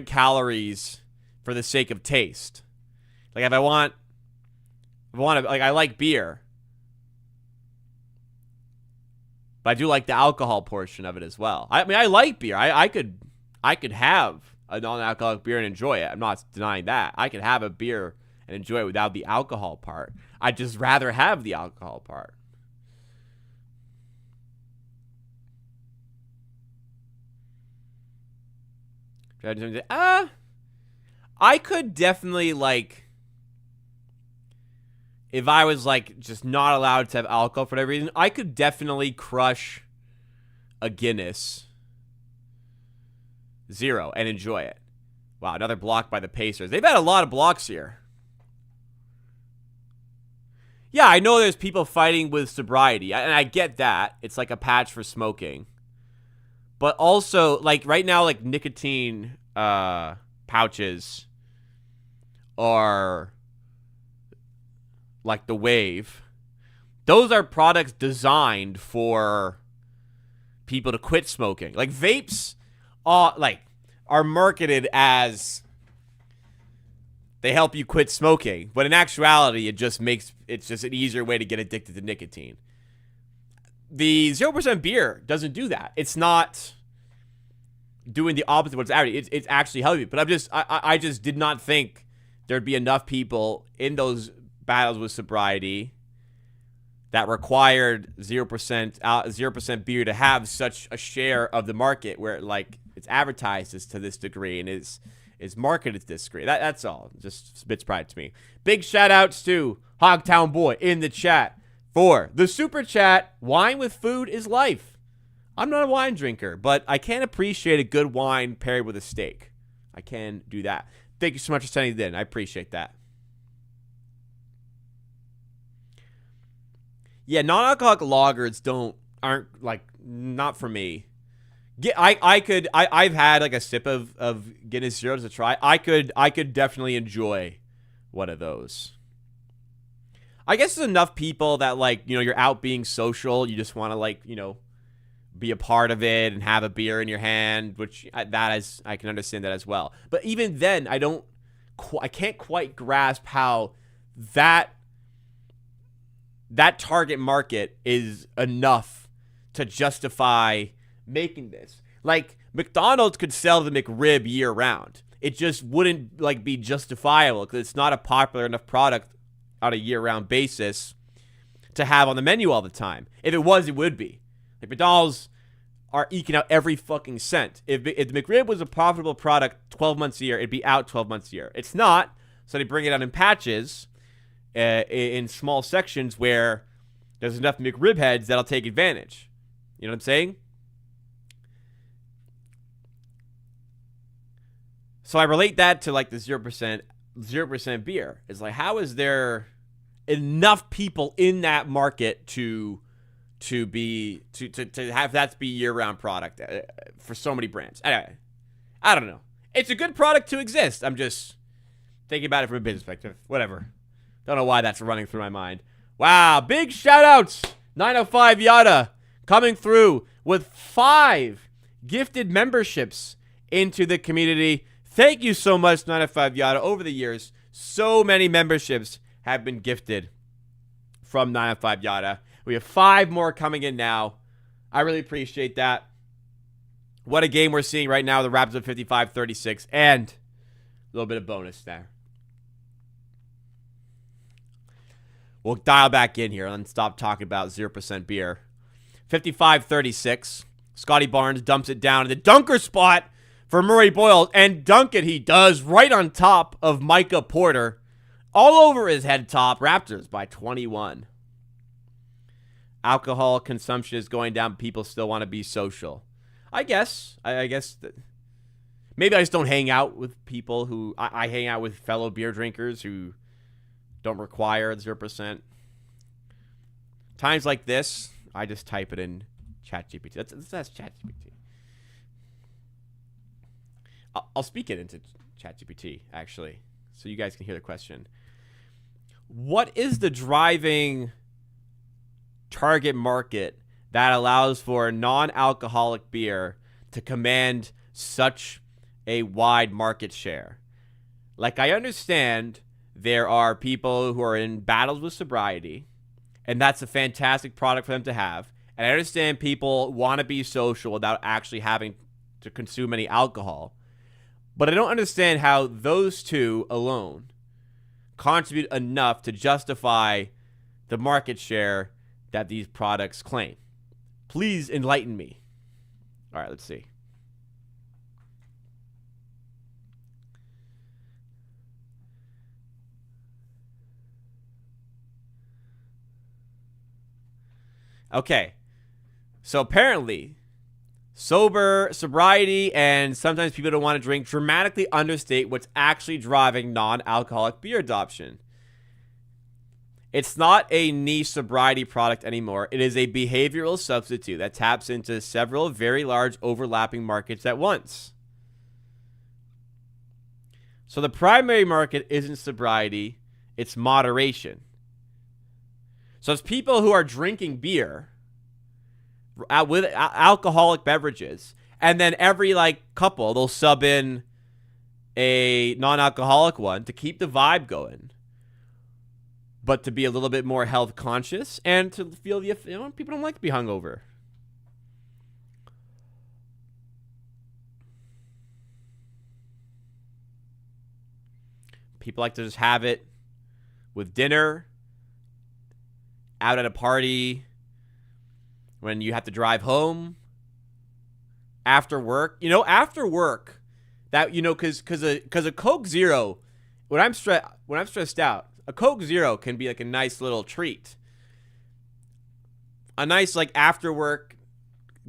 calories for the sake of taste. Like if I want to, like, I like beer, but I do like the alcohol portion of it as well. I mean, I like beer. I could have a non-alcoholic beer and enjoy it. I'm not denying that. I could have a beer and enjoy it without the alcohol part. I'd just rather have the alcohol part. I could definitely, like, if I was, like, just not allowed to have alcohol for whatever reason, I could definitely crush a Guinness 0 and enjoy it. Wow, another block by the Pacers. They've had a lot of blocks here. Yeah, I know there's people fighting with sobriety, and I get that. It's like a patch for smoking. But also, like, right now, like, nicotine pouches are like the wave. Those are products designed for people to quit smoking. Like, vapes are marketed as they help you quit smoking, but in actuality, it's just an easier way to get addicted to nicotine. The 0% beer doesn't do that. It's not doing the opposite of what's average. It's actually healthy. But I just did not think there'd be enough people in those battles with sobriety that required 0% beer to have such a share of the market where it's advertised to this degree and is marketed to this degree. That's all. Just spits pride to me. Big shout outs to Hogtown Boy in the chat for the super chat. Wine with food is life. I'm not a wine drinker, but I can appreciate a good wine paired with a steak. I can do that. Thank you so much for sending it in. I appreciate that. Yeah, non-alcoholic lagers aren't not for me. I've had like a sip of Guinness 0 to try. I could definitely enjoy one of those. I guess there's enough people that, like, you know, you're out being social. You just want to, like, you know, be a part of it and have a beer in your hand, which I can understand that as well. But even then, I can't quite grasp how that target market is enough to justify making this. Like, McDonald's could sell the McRib year round. It just wouldn't, like, be justifiable because it's not a popular enough product on a year-round basis to have on the menu all the time. If it was, it would be. Like, McDonald's are eking out every fucking cent. If the McRib was a profitable product 12 months a year, it'd be out 12 months a year. It's not, so they bring it out in patches, in small sections where there's enough McRib heads that'll take advantage. You know what I'm saying? So I relate that to, like, the 0% beer. It's like, how is there enough people in that market to have that be year-round product for so many brands? Anyway, I don't know. It's a good product to exist. I'm just thinking about it from a business perspective. Whatever. Don't know why that's running through my mind. Wow, big shout-outs. 905 Yada coming through with 5 gifted memberships into the community. Thank you so much, 905 Yada. Over the years, so many memberships have been gifted from 905 Yada. We have 5 more coming in now. I really appreciate that. What a game we're seeing right now. The Raptors at 55-36 and a little bit of bonus there. We'll dial back in here and stop talking about 0% beer. 55-36. Scotty Barnes dumps it down in the dunker spot for Murray Boyle. And dunk it he does right on top of Micah Porter. All over his head top. Raptors by 21. Alcohol consumption is going down. People still want to be social. I guess that maybe I just don't hang out with people who... I hang out with fellow beer drinkers who don't require 0%. Times like this, I just type it in ChatGPT. That's ChatGPT. I'll speak it into ChatGPT, actually, so you guys can hear the question. What is the driving target market that allows for non-alcoholic beer to command such a wide market share? Like, I understand there are people who are in battles with sobriety, and that's a fantastic product for them to have. And I understand people want to be social without actually having to consume any alcohol. But I don't understand how those two alone contribute enough to justify the market share that these products claim. Please enlighten me. All right, let's see. Okay, so apparently, sobriety, and sometimes people don't want to drink dramatically understate what's actually driving non-alcoholic beer adoption. It's not a niche sobriety product anymore. It is a behavioral substitute that taps into several very large overlapping markets at once. So the primary market isn't sobriety, it's moderation. So it's people who are drinking beer with alcoholic beverages, and then every couple, they'll sub in a non-alcoholic one to keep the vibe going, but to be a little bit more health conscious and to feel people don't like to be hungover. People like to just have it with dinner, out at a party, when you have to drive home, after work. After work, that because a Coke Zero, when I'm stressed out, a Coke Zero can be like a nice little treat. A nice after work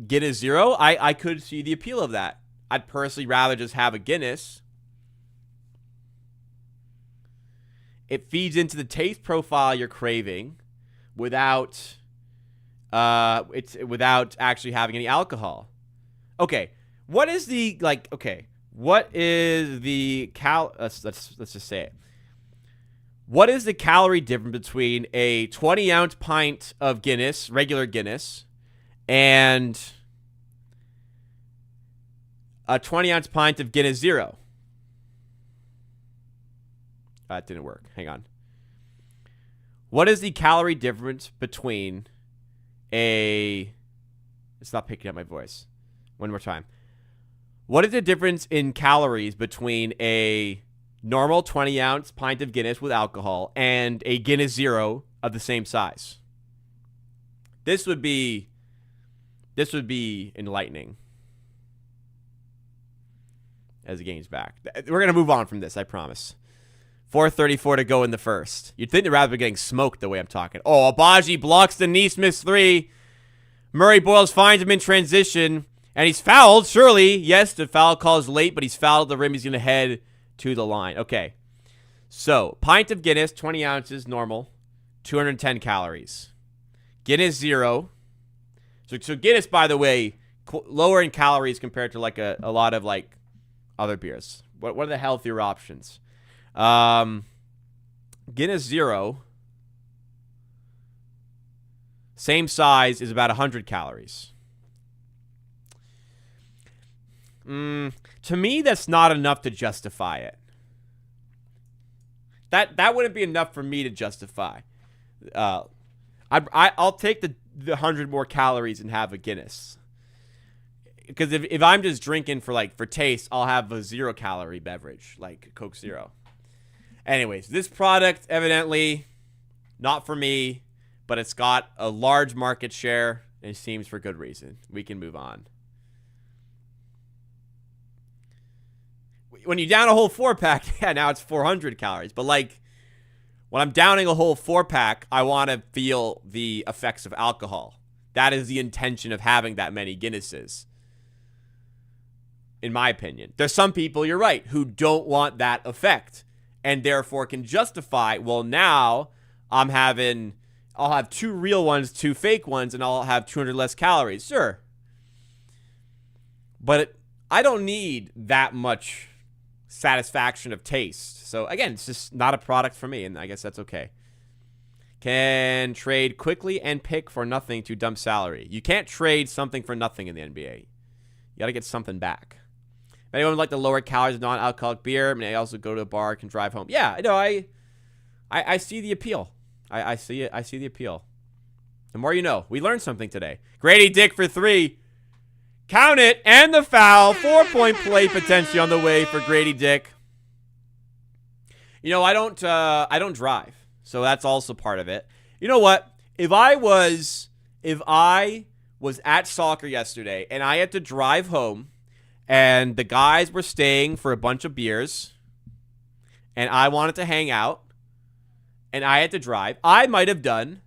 Guinness Zero, I could see the appeal of that. I'd personally rather just have a Guinness. It feeds into the taste profile you're craving without actually having any alcohol. Okay, what is the let's just say it. What is the calorie difference between a 20-ounce pint of Guinness, regular Guinness, and a 20-ounce pint of Guinness Zero? That didn't work. Hang on. What is the calorie difference between It's not picking up my voice. One more time. What is the difference in calories between a normal 20-ounce pint of Guinness with alcohol and a Guinness Zero of the same size? This would be enlightening as the game's back. We're going to move on from this, I promise. 4:34 to go in the first. You'd think the Raptors are getting smoked the way I'm talking. Oh, Abaji blocks the Neesmith three. Murray Boyles finds him in transition, and he's fouled, surely. Yes, the foul call is late, but he's fouled at the rim. He's going to head to the line. Okay. So, pint of Guinness, 20 ounces, normal, 210 calories. Guinness Zero. So Guinness, by the way, lower in calories compared to a lot of other beers. What are the healthier options? Guinness Zero, same size, is about 100 calories. To me, that's not enough to justify it. That wouldn't be enough for me to justify. I'll take the 100 more calories and have a Guinness. Because if I'm just drinking for taste, I'll have a 0-calorie beverage, like Coke Zero. Anyways, this product, evidently, not for me, but it's got a large market share, and it seems for good reason. We can move on. When you down a whole 4-pack, yeah, now it's 400 calories. But when I'm downing a whole 4-pack, I want to feel the effects of alcohol. That is the intention of having that many Guinnesses, in my opinion. There's some people, you're right, who don't want that effect and therefore can justify, well, now I'll have 2 real ones, 2 fake ones, and I'll have 200 less calories. Sure. But I don't need that much satisfaction of taste. So again, it's just not a product for me, and I guess that's okay. Can trade quickly and pick for nothing to dump salary. You can't trade something for nothing in the NBA. You got to get something back. If anyone would like the lower calories of non-alcoholic beer, I also go to a bar, can drive home. Yeah, no, I see the appeal. I see it. I see the appeal. The more you know. We learned something today. Grady Dick for 3. Count it, and the foul. 4-point play potentially on the way for Grady Dick. I don't drive, so that's also part of it. You know what? If I was at soccer yesterday and I had to drive home, and the guys were staying for a bunch of beers, and I wanted to hang out, and I had to drive, I might have done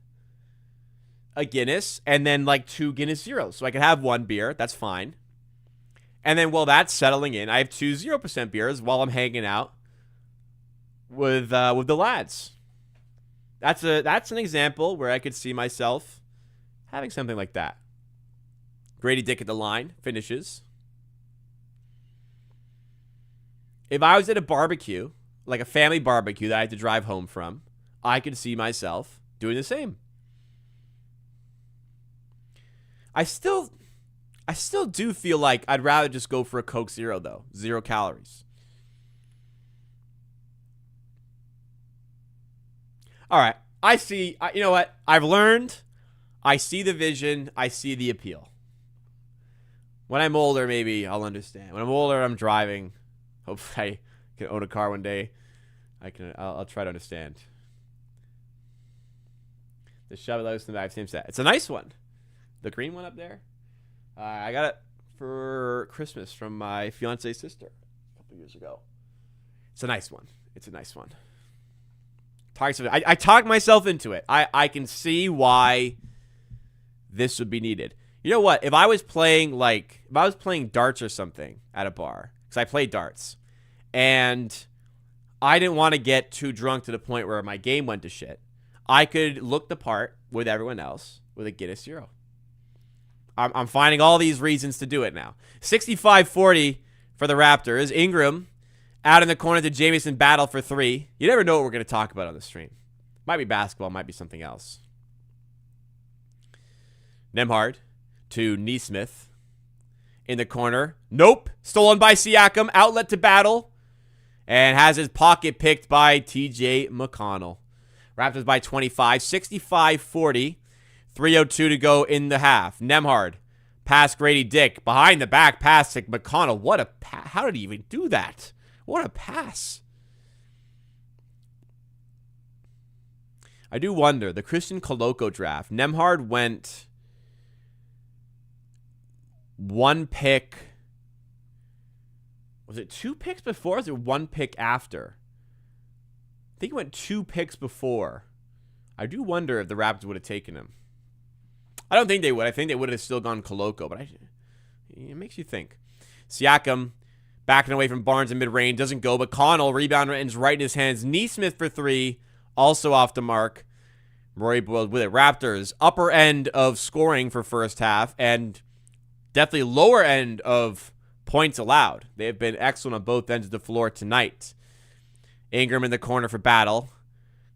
a Guinness and then 2 Guinness Zeros. So I could have 1 beer. That's fine. And then while that's settling in, I have 2 0% beers while I'm hanging out with the lads. That's an example where I could see myself having something like that. Grady Dick at the line, finishes. If I was at a barbecue, like a family barbecue that I had to drive home from, I could see myself doing the same. I still do feel like I'd rather just go for a Coke Zero, though. 0 calories. All right. I see. You know what? I've learned. I see the vision. I see the appeal. When I'm older, maybe I'll understand. When I'm older, I'm driving. Hopefully I can own a car one day. I'll try to understand. The Chevy Lotus in the back, same set. It's a nice one. The green one up there. I got it for Christmas from my fiance's sister a couple years ago. It's a nice one. I talked myself into it. I can see why this would be needed. You know what? If I was playing darts or something at a bar, because I play darts, and I didn't want to get too drunk to the point where my game went to shit, I could look the part with everyone else with a Guinness Zero. I'm finding all these reasons to do it now. 65-40 for the Raptors. Ingram out in the corner to Jamison Battle for 3. You never know what we're going to talk about on the stream. Might be basketball, might be something else. Nembhard to Nesmith in the corner. Nope. Stolen by Siakam. Outlet to Battle. And has his pocket picked by TJ McConnell. Raptors by 25. 65-40. 3:02 to go in the half. Nembhard past Grady Dick. Behind the back pass to McConnell. How did he even do that? What a pass. I do wonder, the Christian Koloko draft, Nembhard went 1 pick. Was it 2 picks before or was it 1 pick after? I think he went 2 picks before. I do wonder if the Raptors would have taken him. I don't think they would. I think they would have still gone Koloko, but it makes you think. Siakam backing away from Barnes in mid-range. Doesn't go, but Connell, rebound ends right in his hands. Nesmith for 3, also off the mark. Rory Boyle with it. Raptors, upper end of scoring for first half, and definitely lower end of points allowed. They have been excellent on both ends of the floor tonight. Ingram in the corner for Battle.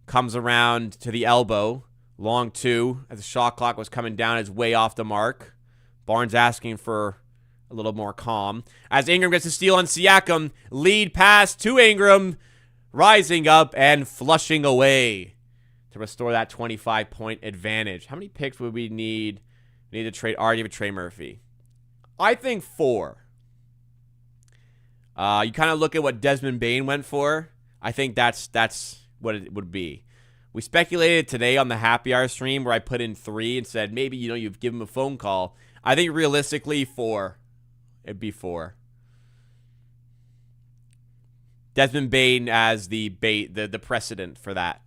Comes around to the elbow. Long 2 as the shot clock was coming down, is way off the mark. Barnes asking for a little more calm. As Ingram gets a steal on Siakam, lead pass to Ingram, rising up and flushing away to restore that 25-point advantage. How many picks would we need? We need to trade Artie with Trey Murphy. I think 4. You kind of look at what Desmond Bane went for. I think that's what it would be. We speculated today on the Happy Hour stream where I put in 3 and said maybe, you've given him a phone call. I think realistically 4. It'd be 4. Desmond Bane as the precedent for that.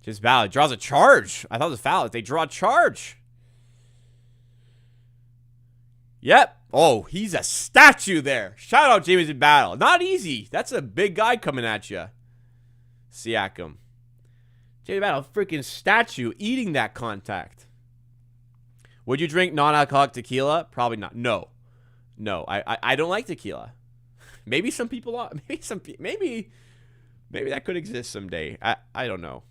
Just valid. Draws a charge. I thought it was foul. They draw a charge. Yep. Oh, he's a statue there. Shout out Jamieson Battle. Not easy. That's a big guy coming at you. Siakam. Jamie Battle, freaking statue eating that contact. Would you drink non-alcoholic tequila? Probably not. No. I don't like tequila. Maybe some people are. Maybe that could exist someday. I don't know.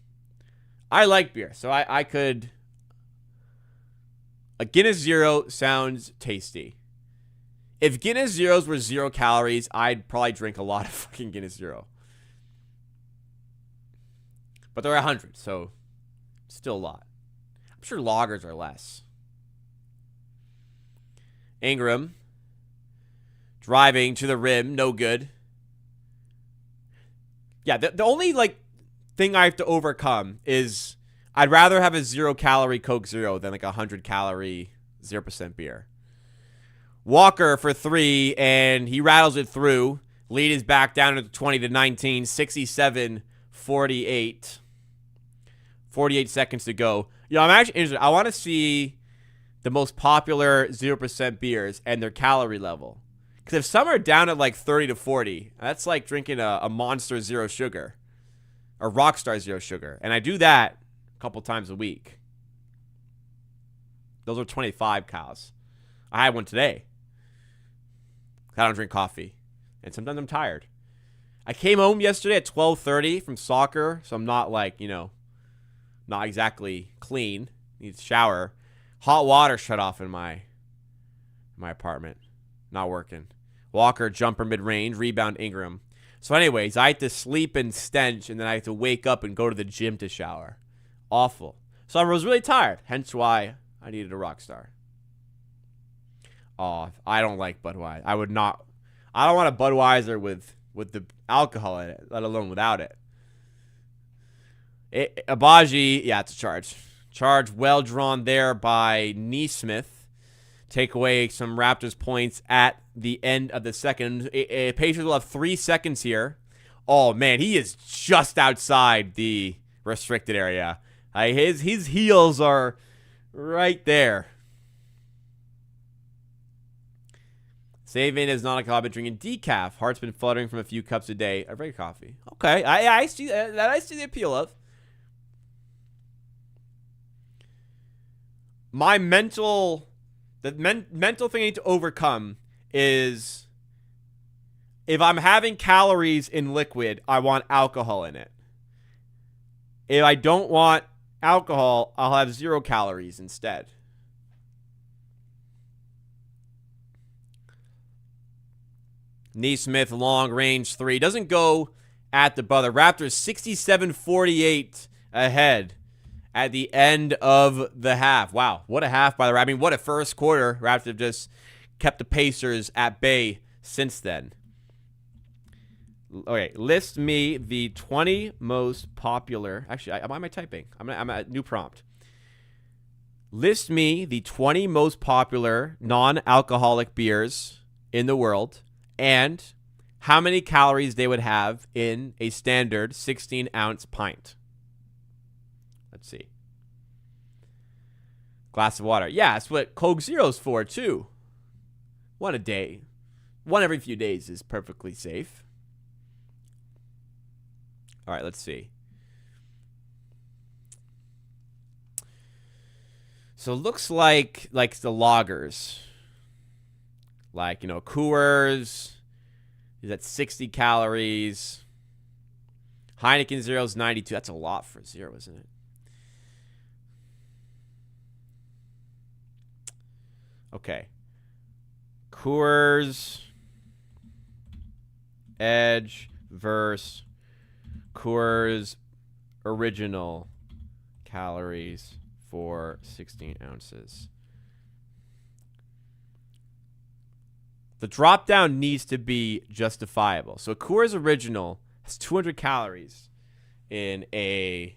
I like beer, so I could. A Guinness Zero sounds tasty. If Guinness Zeros were 0 calories, I'd probably drink a lot of fucking Guinness Zero. But they're 100, so still a lot. I'm sure lagers are less. Ingram driving to the rim, no good. Yeah, the only thing I have to overcome is I'd rather have a 0-calorie Coke Zero than a 100-calorie 0% beer. Walker for 3, and he rattles it through. Lead is back down to 20-19, 67-48. 48 seconds to go. I'm actually interested. I want to see the most popular 0% beers and their calorie level. Because if some are down at 30 to 40, that's like drinking a Monster Zero Sugar. Or Rockstar Zero Sugar. And I do that a couple times a week. Those are 25 calories. I had one today. I don't drink coffee. And sometimes I'm tired. I came home yesterday at 12:30 from soccer. So I'm not not exactly clean. Need to shower. Hot water shut off in my apartment. Not working. Walker, jumper mid-range. Rebound Ingram. So anyways, I had to sleep in stench. And then I had to wake up and go to the gym to shower. Awful. So I was really tired. Hence why I needed a Rockstar. Oh, I don't like Budweiser. I don't want a Budweiser with the alcohol in it, let alone without it. Abaji, yeah, it's a charge. Charge well drawn there by Nesmith. Take away some Raptors points at the end of the second. Pacers will have 3 seconds here. Oh, man, he is just outside the restricted area. His heels are right there. Saving is not a coffee, drinking decaf. Heart's been fluttering from a few cups a day. I drink coffee. Okay, I see that. I see the appeal of. My mental thing I need to overcome is if I'm having calories in liquid, I want alcohol in it. If I don't want alcohol, I'll have 0 calories instead. Nesmith, long range 3. Doesn't go at the buzzer. Raptors 67-48 ahead at the end of the half. Wow, what a half by the Raptors. I mean, what a first quarter. Raptors have just kept the Pacers at bay since then. Okay, list me the 20 most popular. Actually, why am I typing? I'm at new prompt. List me the 20 most popular non-alcoholic beers in the world. And how many calories they would have in a standard 16-ounce pint. Let's see. Glass of water. Yeah, that's what Coke Zero's for, too. One a day. One every few days is perfectly safe. All right, let's see. So it looks like the lagers. Coors is at 60 calories. Heineken Zero is 92. That's a lot for zero, isn't it? Okay. Coors Edge versus Coors Original calories for 16 ounces. The drop down needs to be justifiable. So Coors Original has 200 calories in a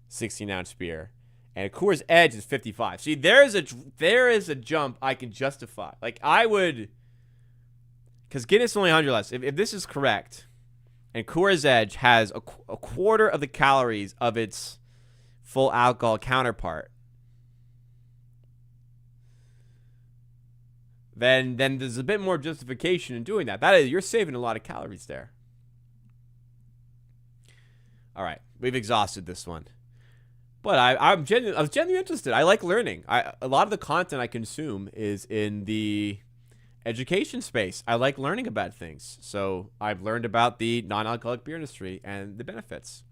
16-ounce beer, and Coors Edge is 55. See, there is a jump I can justify. Like I would, because Guinness is only 100 less. If this is correct, and Coors Edge has a quarter of the calories of its full alcohol counterpart, then there's a bit more justification in doing that. That is, you're saving a lot of calories there. All right, we've exhausted this one, but I was genuinely interested. I like learning. A lot of the content I consume is in the education space. I like learning about things, so I've learned about the non-alcoholic beer industry and the benefits,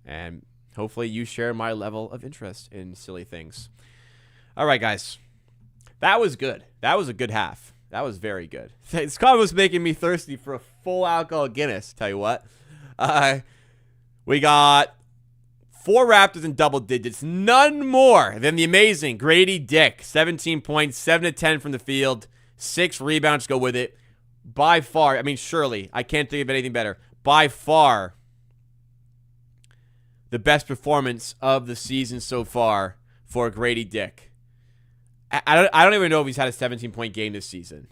and hopefully you share my level of interest in silly things. All right, guys. That was good. That was a good half. That was very good. This comment was making me thirsty for a full alcohol Guinness. Tell you what. We got 4 Raptors in double digits. None more than the amazing Grady Dick. 17 points, 7 to 10 from the field. 6 rebounds go with it. By far, I mean, surely, I can't think of anything better. By far, the best performance of the season so far for Grady Dick. I don't even know if he's had a 17-point game this season.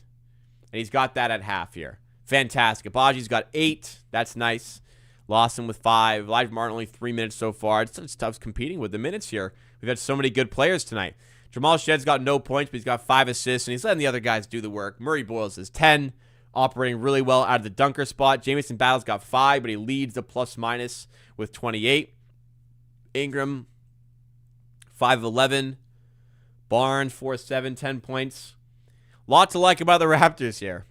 And he's got that at half here. Fantastic. Abaji's got 8. That's nice. Lawson with 5. Elijah Martin only 3 minutes so far. It's tough competing with the minutes here. We've had so many good players tonight. Jamal Shedd's got no points, but he's got 5 assists, and he's letting the other guys do the work. Murray Boyles is 10, operating really well out of the dunker spot. Jamison Battle's got 5, but he leads the plus-minus with 28. Ingram, 5 of 11. Barnes, 4-7, 10 points. Lot to like about the Raptors here.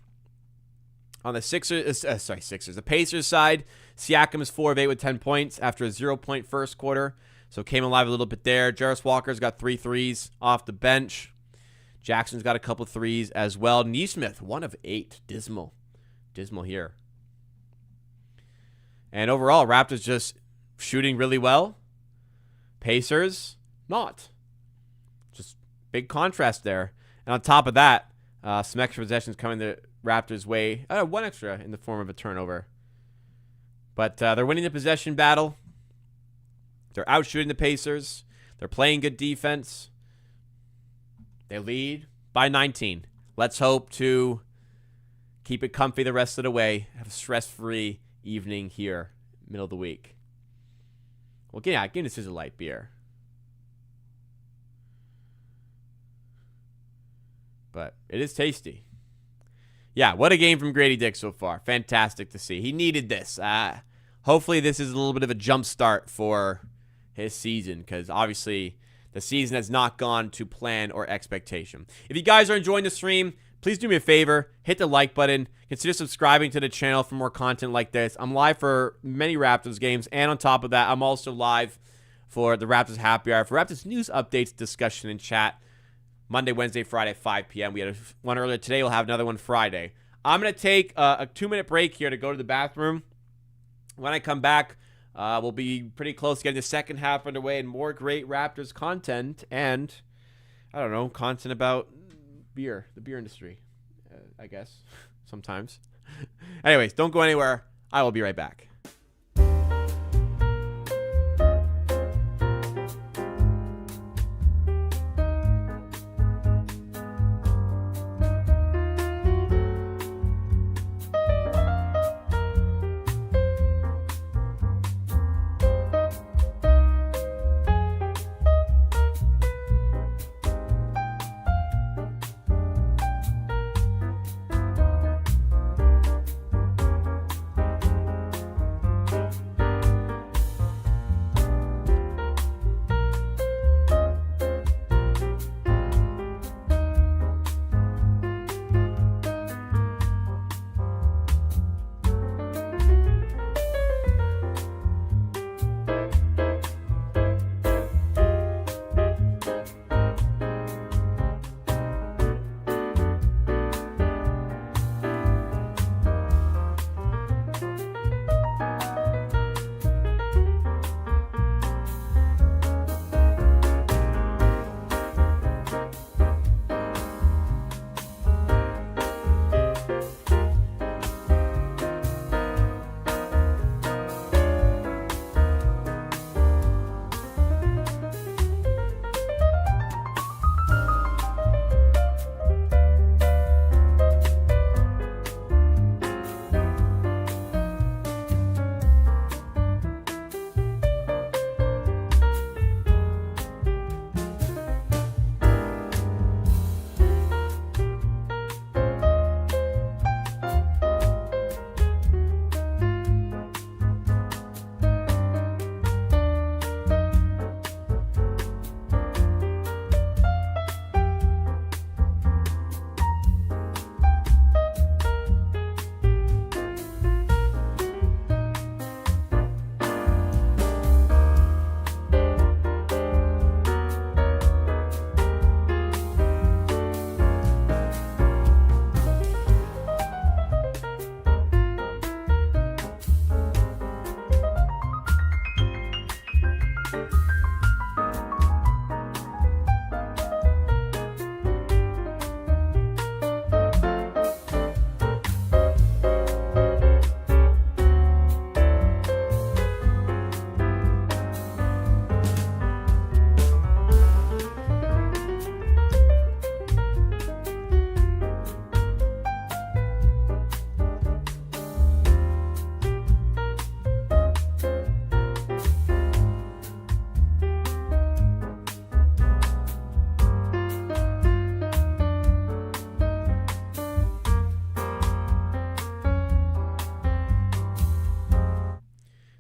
On the Sixers. The Pacers side, Siakam is 4 of 8 with 10 points after a 0-point first quarter. So came alive a little bit there. Jarris Walker's got 3 threes off the bench. Jackson's got a couple threes as well. Nesmith, 1 of 8. Dismal here. And overall, Raptors just shooting really well. Pacers, not. Just big contrast there. And on top of that, some extra possessions coming the Raptors' way. 1 extra in the form of a turnover. But they're winning the possession battle. They're out shooting the Pacers. They're playing good defense. They lead by 19. Let's hope to keep it comfy the rest of the way. Have a stress-free evening here, middle of the week. Well, yeah, Guinness is a light beer. But it is tasty. Yeah, what a game from Grady Dick so far. Fantastic to see. He needed this. Hopefully this is a little bit of a jump start for his season, because obviously the season has not gone to plan or expectation. If you guys are enjoying the stream, please do me a favor. Hit the like button. Consider subscribing to the channel for more content like this. I'm live for many Raptors games, and on top of that, I'm also live for the Raptors Happy Hour, for Raptors news updates, discussion, and chat. Monday, Wednesday, Friday, 5 p.m. We had one earlier today. We'll have another one Friday. I'm going to take a 2-minute break here to go to the bathroom. When I come back, we'll be pretty close to getting the second half underway and more great Raptors content and, I don't know, content about beer, the beer industry, I guess, sometimes. Anyways, don't go anywhere. I will be right back.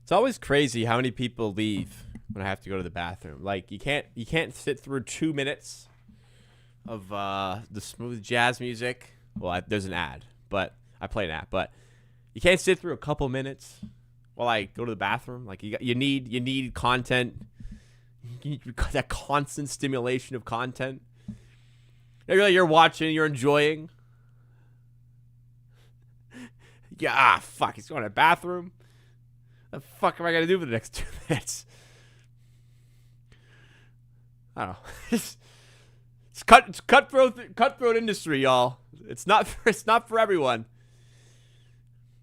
It's always crazy how many people leave when I have to go to the bathroom. Like you can't sit through 2 minutes of the smooth jazz music. Well, there's an ad, but I play an ad. But you can't sit through a couple minutes while I go to the bathroom. Like you need content. You need that constant stimulation of content. You're watching, you're enjoying. Yeah, fuck, he's going to the bathroom. The fuck am I gonna do for the next 2 minutes? I don't know. It's cutthroat industry, y'all. It's not for everyone.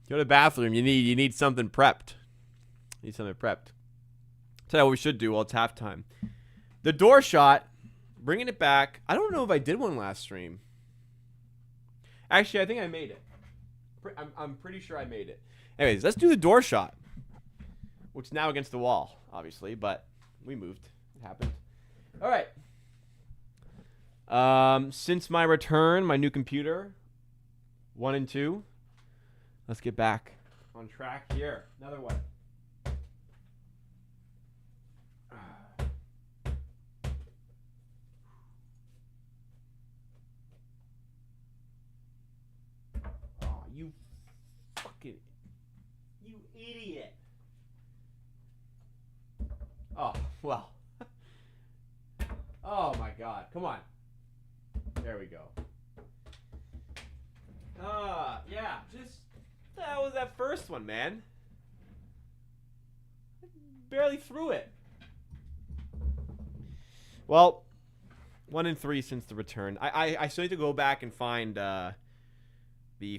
Go to the bathroom. You need something prepped. Tell you what we should do while it's halftime. The door shot, bringing it back. I don't know if I did one last stream. Actually, I think I made it. I'm pretty sure I made it. Anyways, let's do the door shot. Which is now against the wall, obviously, but we moved. It happened. All right. Since my return, my new computer, 1 and 2. Let's get back on track here. Another one. Oh, you idiot. Oh, well. Oh, my God. Come on. There we go. Yeah, that was that first one, man. Barely threw it. Well, 1 and 3 since the return. I still need to go back and find the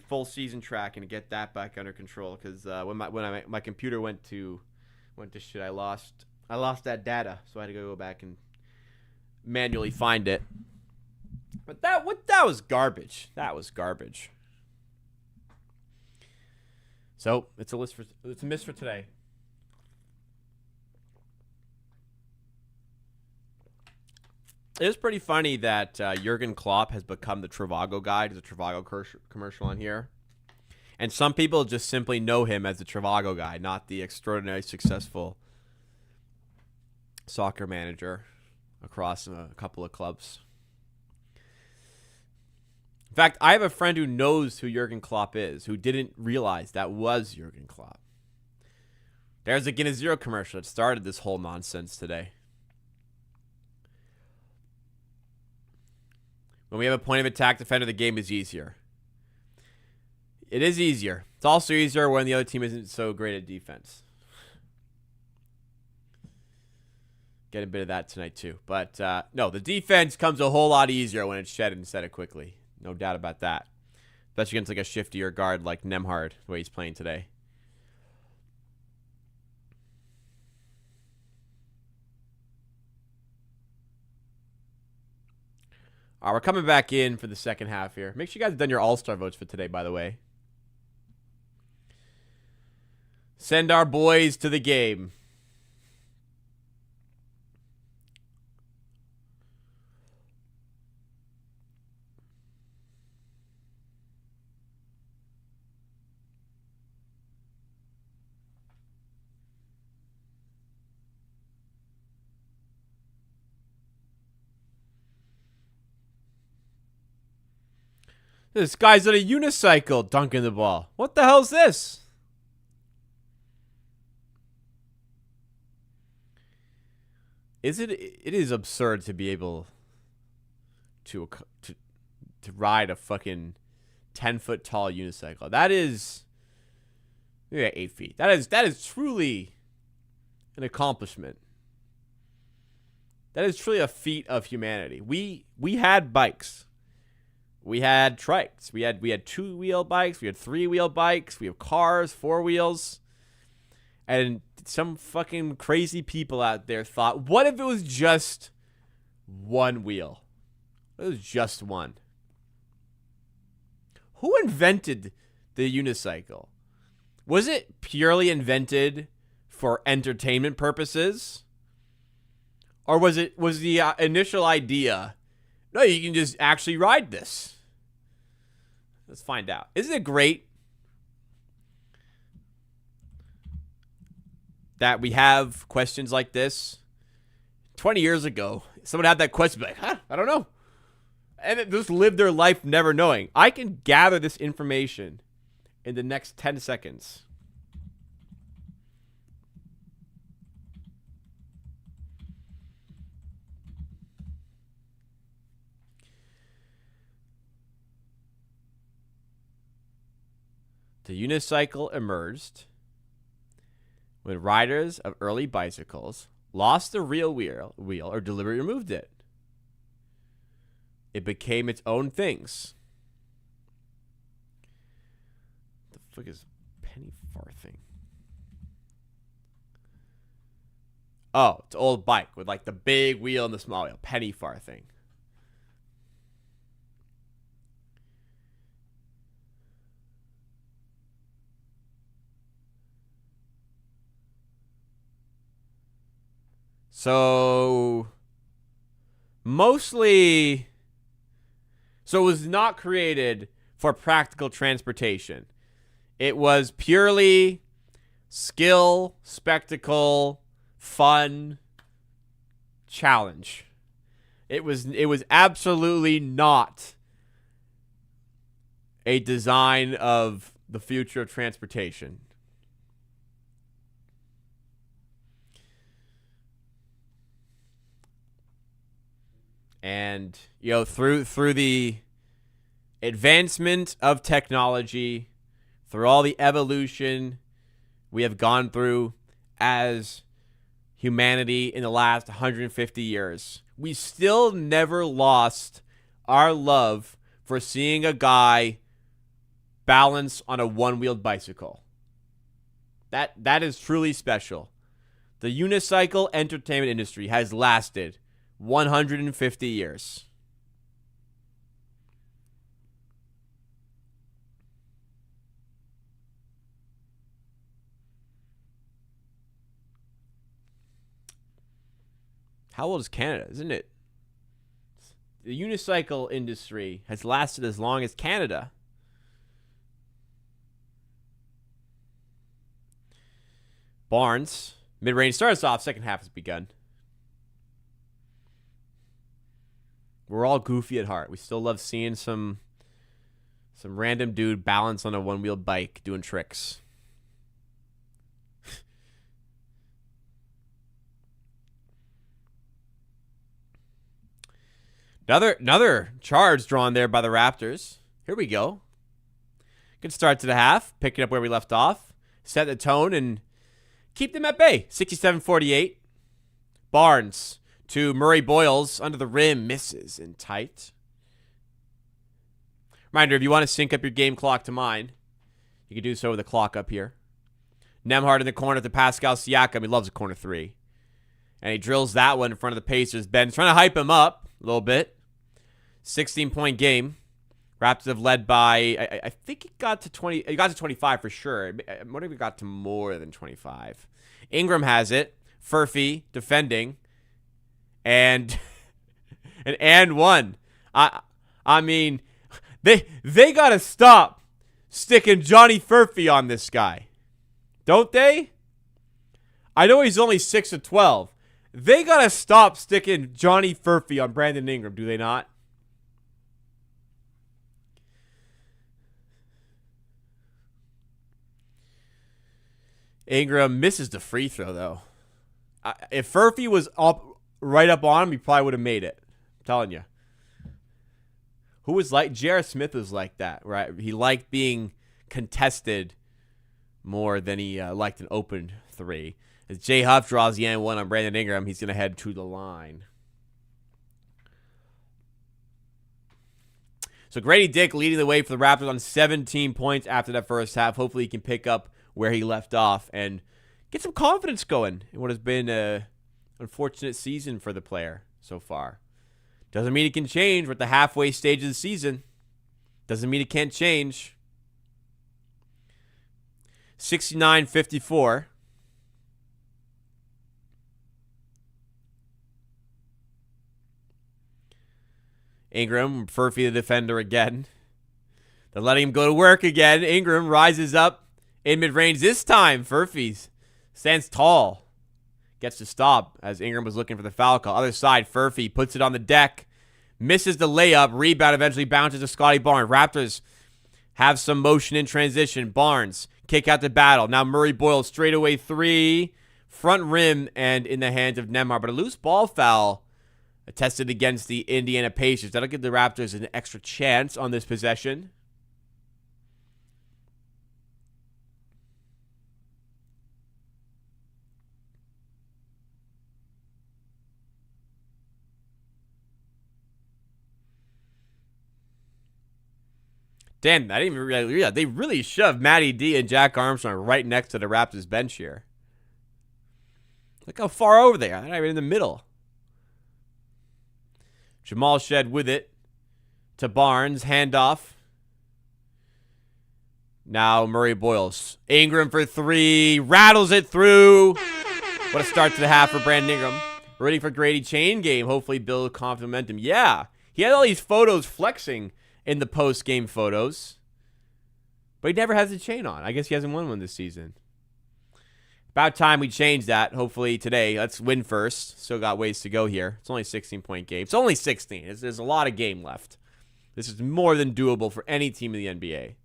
full season track and get that back under control because when my computer went to shit, I lost that data, so I had to go back and manually find it. But that was garbage. That was garbage. So it's a miss for today. It was pretty funny that Jurgen Klopp has become the Trivago guy. There's a Trivago commercial on here. And some people just simply know him as the Trivago guy, not the extraordinarily successful soccer manager across a couple of clubs. In fact, I have a friend who knows who Jurgen Klopp is, who didn't realize that was Jurgen Klopp. There's a Guinness Zero commercial that started this whole nonsense today. When we have a point of attack defender, the game is easier. It is easier. It's also easier when the other team isn't so great at defense. Get a bit of that tonight too. But no, the defense comes a whole lot easier when it's shed and set it quickly. No doubt about that. Especially against like a shiftier guard like Nemhard, the way he's playing today. All right, we're coming back in for the second half here. Make sure you guys have done your all-star votes for today, by the way. Send our boys to the game. This guy's on a unicycle dunking the ball. What the hell's this? It is absurd to be able to ride a fucking 10-foot tall unicycle. That is 8 feet. That is truly an accomplishment. That is truly a feat of humanity. We had bikes. We had trikes. We had 2-wheel bikes. We had 3-wheel bikes. We have cars, 4 wheels. And some fucking crazy people out there thought, what if it was just 1 wheel? It was just one. Who invented the unicycle? Was it purely invented for entertainment purposes? Or was the initial idea, no, you can just actually ride this? Let's find out. Isn't it great? that we have questions like this. 20 years ago, someone had that question, like, I don't know. And it just lived their life never knowing. I can gather this information in the next 10 seconds. The unicycle emerged when riders of early bicycles lost the real wheel or deliberately removed it. It became its own things. What the fuck is penny farthing? Oh, it's an old bike with like the big wheel and the small wheel. Penny farthing. So, mostly, so it was not created for practical transportation. It was purely skill, spectacle, fun, challenge. It was absolutely not a design of the future of transportation. And, you know, through the advancement of technology, through all the evolution we have gone through as humanity in the last 150 years, we still never lost our love for seeing a guy balance on a one-wheeled bicycle. That is truly special. The unicycle entertainment industry has lasted 150 years. How old is Canada, isn't it? The unicycle industry has lasted as long as Canada. Barnes, mid-range starts off, second half has begun. We're all goofy at heart. We still love seeing some random dude balance on a one-wheeled bike doing tricks. Another charge drawn there by the Raptors. Here we go. Good start to the half, picking up where we left off. Set the tone and keep them at bay. 67-48. Barnes to Murray Boyles under the rim, misses in tight. Reminder, if you want to sync up your game clock to mine, you can do so with the clock up here. Nembhard in the corner to Pascal Siakam. He loves a corner three. And he drills that one in front of the Pacers. Ben's trying to hype him up a little bit. 16-point game. Raptors have led by, I think it got to 20. It got to 25 for sure. I wonder if it got to more than 25. Ingram has it. Furphy defending. And one. I mean, they gotta stop sticking Johnny Furphy on this guy, don't they? I know he's only 6'12". They gotta stop sticking Johnny Furphy on Brandon Ingram, do they not? Ingram misses the free throw though. If Furphy was right up on him, he probably would have made it. I'm telling you. Who was like J.R. Smith was like that, right? He liked being contested more than he liked an open three. As Jay Huff draws the N1 on Brandon Ingram, he's going to head to the line. So Grady Dick leading the way for the Raptors on 17 points after that first half. Hopefully he can pick up where he left off and get some confidence going in what has been an unfortunate season for the player so far. Doesn't mean it can change. We're at the halfway stage of the season. Doesn't mean it can't change. 69-54. Ingram, Furphy the defender again. They're letting him go to work again. Ingram rises up in mid-range this time. Furphy's Stands tall. Gets to stop as Ingram was looking for the foul call. Other side, Furphy puts it on the deck. Misses the layup. Rebound eventually bounces to Scotty Barnes. Raptors have some motion in transition. Barnes kick out the battle. Now Murray Boyle straightaway three. Front rim and in the hands of Nembhard. But a loose ball foul attested against the Indiana Pacers. That'll give the Raptors an extra chance on this possession. Damn, I didn't even realize. Yeah, they really shoved Matty D and Jack Armstrong right next to the Raptors bench here. Look how far over they are. They're not even in the middle. Jamal Shed with it to Barnes. Handoff. Now Murray Boyles. Ingram for three. Rattles it through. What a start to the half for Brandon Ingram. Rooting for Grady chain game. Hopefully build confident momentum. Yeah. He had all these photos flexing in the post-game photos. But he never has a chain on. I guess he hasn't won one this season. About time we change that, hopefully today. Let's win first. Still got ways to go here. It's only a 16-point game. It's only 16. There's a lot of game left. This is more than doable for any team in the NBA.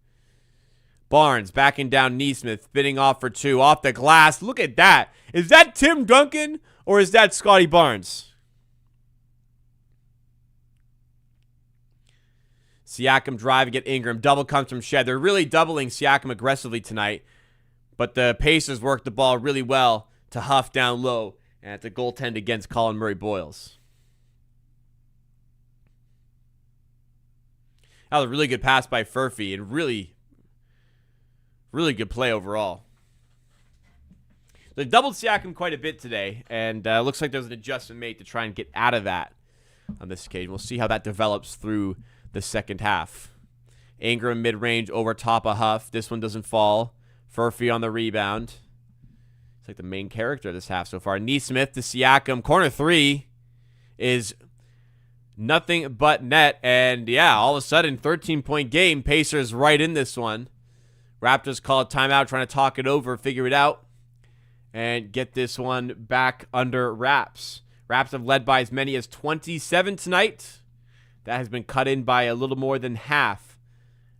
Barnes backing down Nesmith, spinning off for two. Off the glass. Look at that. Is that Tim Duncan or is that Scotty Barnes? Siakam driving at Ingram. Double comes from Shed. They're really doubling Siakam aggressively tonight. But the Pacers work the ball really well to Huff down low and at the goaltend against Colin Murray Boyles. That was a really good pass by Furphy and really, really good play overall. They doubled Siakam quite a bit today, and looks like there's an adjustment made to try and get out of that on this occasion. We'll see how that develops through the second half. Ingram mid-range over top of Huff. This one doesn't fall. Furphy on the rebound. It's like the main character of this half so far. Nesmith to Siakam. Corner three is nothing but net. And yeah, all of a sudden, 13-point game. Pacers right in this one. Raptors call a timeout, trying to talk it over, figure it out, and get this one back under wraps. Raps have led by as many as 27 tonight. That has been cut in by a little more than half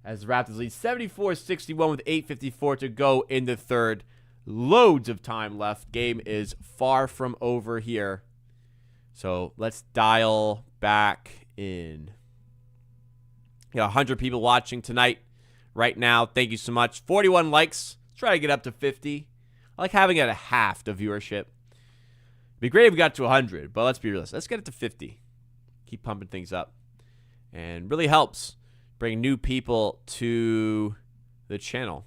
as the Raptors lead 74-61 with 8:54 to go in the third. Loads of time left. Game is far from over here. So let's dial back in. 100 people watching tonight right now. Thank you so much. 41 likes. Let's try to get up to 50. I like having it at half the viewership. It'd be great if we got to 100, but let's be realistic. Let's get it to 50. Keep pumping things up. And really helps bring new people to the channel.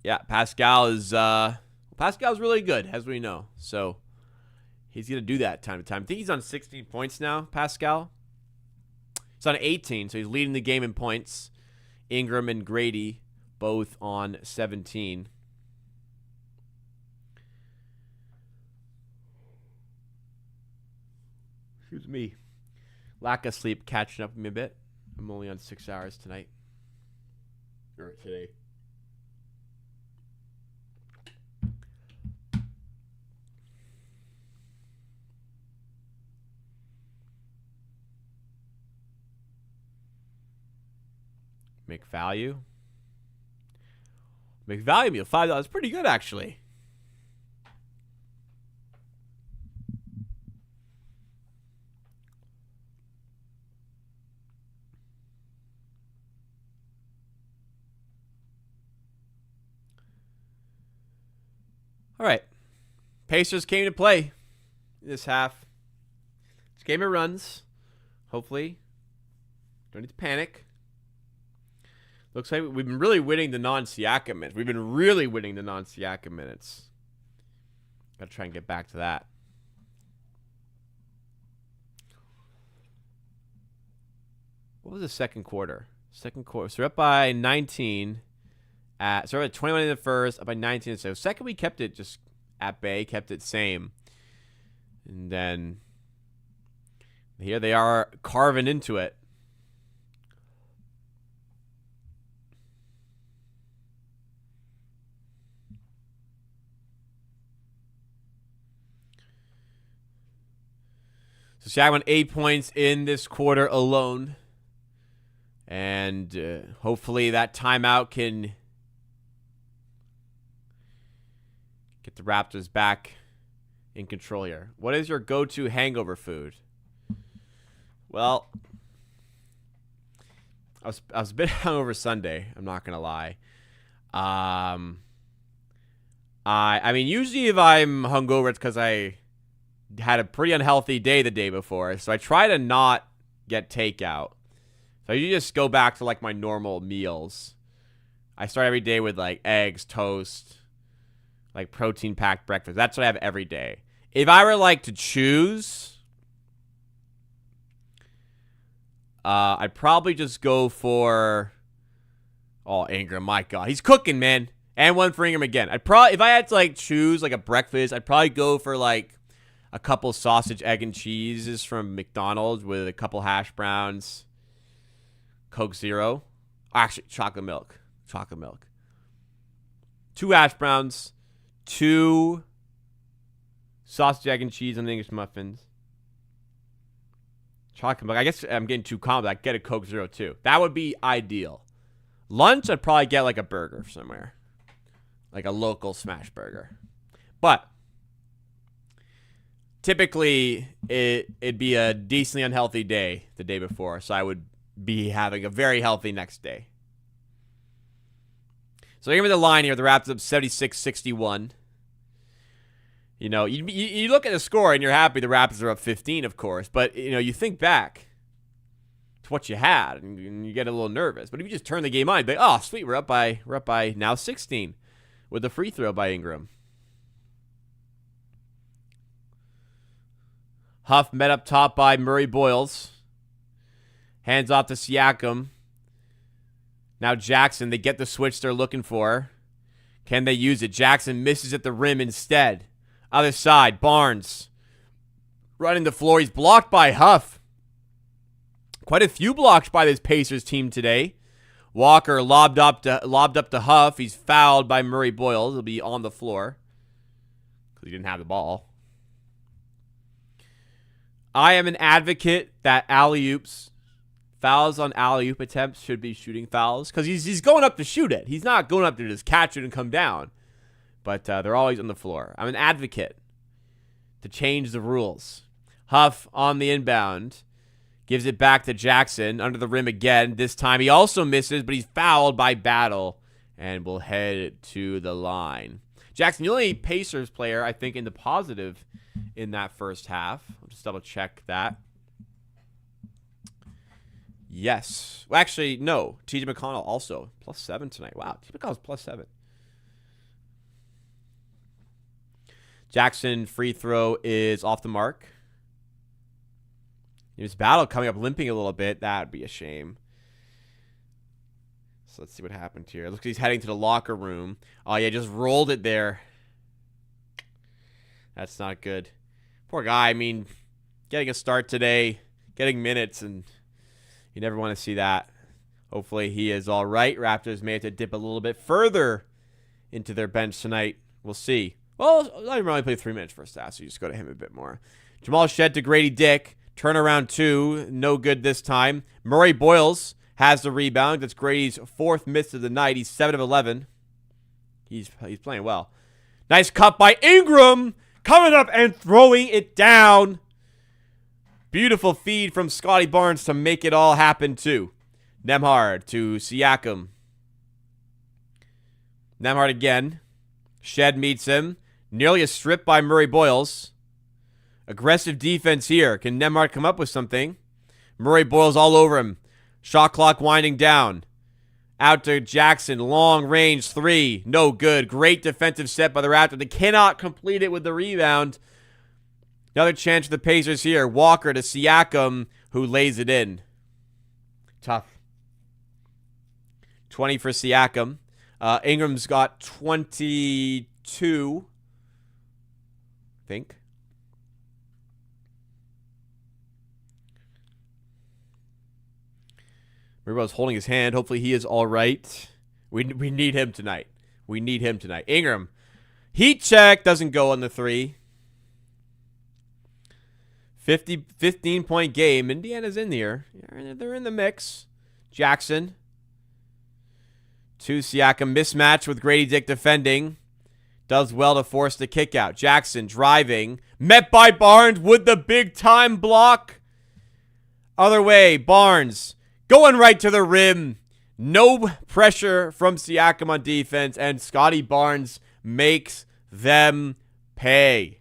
Yeah, Pascal is Pascal's really good, as we know. So he's gonna do that time to time. I think he's on 16 points now, Pascal. He's on 18, so he's leading the game in points. Ingram and Grady both on 17. Excuse me. Lack of sleep catching up with me a bit. I'm only on 6 hours tonight. Or today. McValue. McValue meal, $5. Pretty good, actually. All right. Pacers came to play this half. This game it runs. Hopefully. Don't need to panic. Looks like we've been really winning the non-Siakam minutes. We've been really winning the non-Siakam minutes. Got to try and get back to that. What was the second quarter? Second quarter. So we're up by 19. So we're at 21 in the first, up by 19. So second we kept it just at bay, kept it same. And then here they are carving into it. So Siakam on 8 points in this quarter alone. And hopefully that timeout can get the Raptors back in control here. What is your go-to hangover food? Well, I was a bit hungover Sunday. I'm not gonna lie. I mean, usually if I'm hungover, it's because I had a pretty unhealthy day the day before. So I try to not get takeout. So you just go back to like my normal meals. I start every day with like eggs, toast, like protein-packed breakfast. That's what I have every day. If I were like to choose, I'd probably just go for, oh, Ingram, my God. He's cooking, man. And one for Ingram again. If I had to like choose like a breakfast, I'd probably go for like a couple sausage, egg, and cheeses from McDonald's with a couple hash browns, Coke Zero. Actually, chocolate milk. Chocolate milk. 2 hash browns, 2 sausage, egg, and cheese on the English muffins. Chocolate milk. I guess I'm getting too common. I'd get a Coke Zero too. That would be ideal. Lunch, I'd probably get like a burger somewhere. Like a local smash burger. But typically, it'd be a decently unhealthy day the day before. So I would be having a very healthy next day. So give me the line here. The Raptors up 76-61. You know, you look at the score and you're happy the Raptors are up 15, of course. But, you know, you think back to what you had and you get a little nervous. But if you just turn the game on, you'd be like, oh, sweet, we're up by now 16 with a free throw by Ingram. Huff met up top by Murray Boyles. Hands off to Siakam. Now Jackson, they get the switch they're looking for. Can they use it? Jackson misses at the rim instead. Other side, Barnes. Running the floor. He's blocked by Huff. Quite a few blocks by this Pacers team today. Walker lobbed up to Huff. He's fouled by Murray Boyles. He'll be on the floor because he didn't have the ball. I am an advocate that alley-oops, fouls on alley-oop attempts should be shooting fouls because he's going up to shoot it. He's not going up to just catch it and come down. But they're always on the floor. I'm an advocate to change the rules. Huff on the inbound. Gives it back to Jackson under the rim again. This time he also misses, but he's fouled by Battle and will head to the line. Jackson, the only Pacers player, I think, in the positive in that first half. I'll just double check that. Yes. Well, actually, no. TJ McConnell also +7 tonight. Wow, TJ McConnell's +7. Jackson free throw is off the mark. His Battle coming up limping a little bit. That would be a shame. So let's see what happened here. It looks like he's heading to the locker room. Oh, yeah, just rolled it there. That's not good. Poor guy. I mean, getting a start today, getting minutes, and you never want to see that. Hopefully he is all right. Raptors may have to dip a little bit further into their bench tonight. We'll see. Well, I only played 3 minutes first half, so you just go to him a bit more. Jamal Shed to Grady Dick. Turnaround 2. No good this time. Murray Boyles has the rebound. That's Grady's 4th miss of the night. He's 7 of 11. He's playing well. Nice cut by Ingram. Coming up and throwing it down. Beautiful feed from Scotty Barnes to make it all happen too. Nembhard to Siakam. Nembhard again. Shed meets him. Nearly a strip by Murray Boyles. Aggressive defense here. Can Nembhard come up with something? Murray Boyles all over him. Shot clock winding down. Out to Jackson. Long range 3. No good. Great defensive set by the Raptors. They cannot complete it with the rebound. Another chance for the Pacers here. Walker to Siakam, who lays it in. Tough. 20 for Siakam. Ingram's got 22, I think. Everybody's holding his hand. Hopefully he is all right. We need him tonight. We need him tonight. Ingram. Heat check. Doesn't go on the 3. 15-point game. Indiana's in here. They're in the mix. Jackson to Siakam. Mismatch with Grady Dick defending. Does well to force the kick out. Jackson driving. Met by Barnes with the big time block. Other way. Barnes going right to the rim. No pressure from Siakam on defense. And Scotty Barnes makes them pay.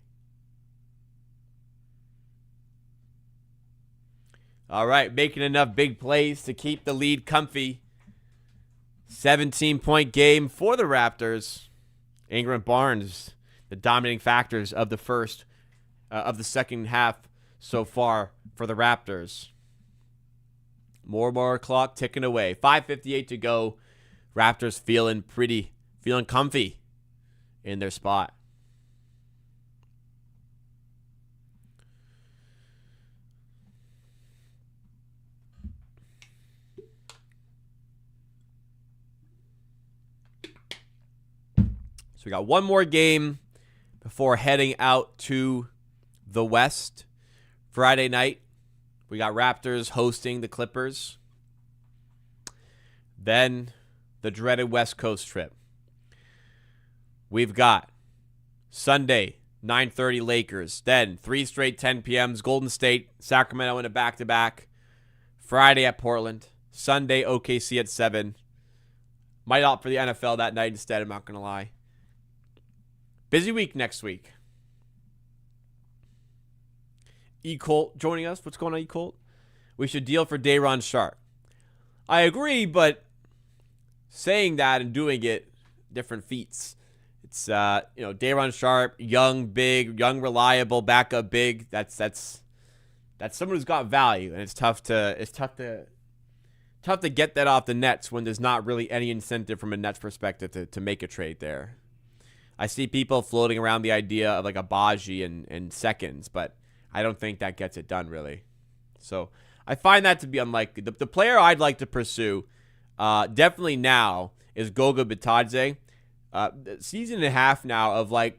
All right, making enough big plays to keep the lead comfy. 17-point game for the Raptors. Ingram, Barnes, the dominating factors of the second half so far for the Raptors. More clock ticking away. 5:58 to go. Raptors feeling comfy in their spot. So we got one more game before heading out to the West. Friday night, we got Raptors hosting the Clippers. Then the dreaded West Coast trip. We've got Sunday, 9:30 Lakers. Then 3 straight 10 p.m.s. Golden State, Sacramento in a back-to-back. Friday at Portland. Sunday, OKC at 7. Might opt for the NFL that night instead, I'm not going to lie. Busy week next week. E-Colt joining us. What's going on, E-Colt? We should deal for Day'Ron Sharpe. I agree, but saying that and doing it, different feats. It's Day'Ron Sharpe, young, big, young, reliable, backup big. That's someone who's got value, and it's tough to get that off the Nets when there's not really any incentive from a Nets perspective to make a trade there. I see people floating around the idea of like a Baji and seconds, but I don't think that gets it done really. So I find that to be unlikely. The player I'd like to pursue definitely now is Goga Bitadze. Season and a half now of like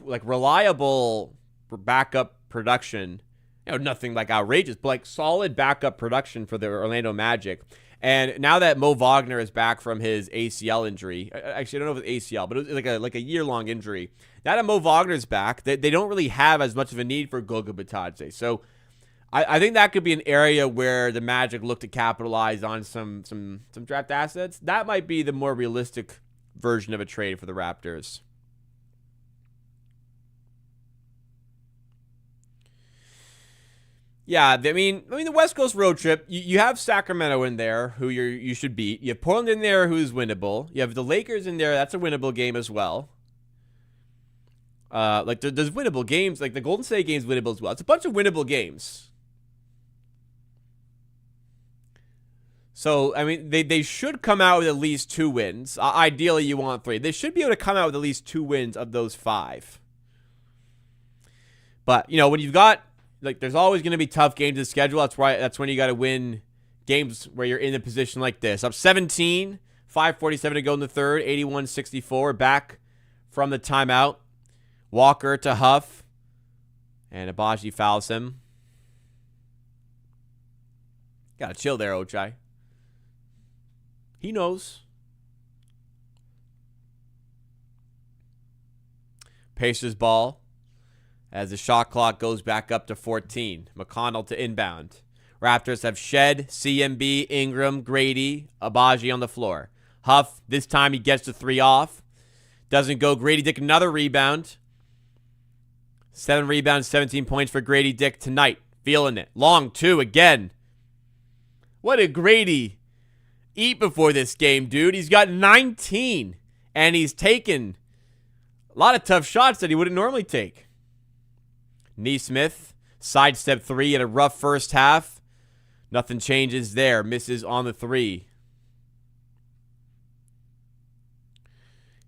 reliable backup production. Nothing like outrageous, but like solid backup production for the Orlando Magic. And now that Mo Wagner is back from his ACL injury, actually I don't know if it's ACL, but it was like a year-long injury. Now that Mo Wagner's back, they don't really have as much of a need for Goga Bitadze. So I think that could be an area where the Magic look to capitalize on some draft assets. That might be the more realistic version of a trade for the Raptors. Yeah, I mean the West Coast road trip, you have Sacramento in there, who you should beat. You have Portland in there, who's winnable. You have the Lakers in there, that's a winnable game as well. There's winnable games, like the Golden State game's winnable as well. It's a bunch of winnable games. So, I mean, they should come out with at least 2 wins. Ideally, you want 3. They should be able to come out with at least 2 wins of those 5. But, when you've got... there's always going to be tough games to schedule. That's when you got to win games where you're in a position like this. Up 17, 5:47 to go in the third, 81-64. Back from the timeout. Walker to Huff. And Abaji fouls him. Got to chill there, Ochai. He knows. Pacers ball. As the shot clock goes back up to 14. McConnell to inbound. Raptors have Shed, CMB, Ingram, Grady, Abaji on the floor. Huff, this time he gets the 3 off. Doesn't go. Grady Dick, another rebound. 7 rebounds, 17 points for Grady Dick tonight. Feeling it. Long 2 again. What did Grady eat before this game, dude? He's got 19. And he's taken a lot of tough shots that he wouldn't normally take. Neesmith, sidestep 3 in a rough first half. Nothing changes there. Misses on the 3.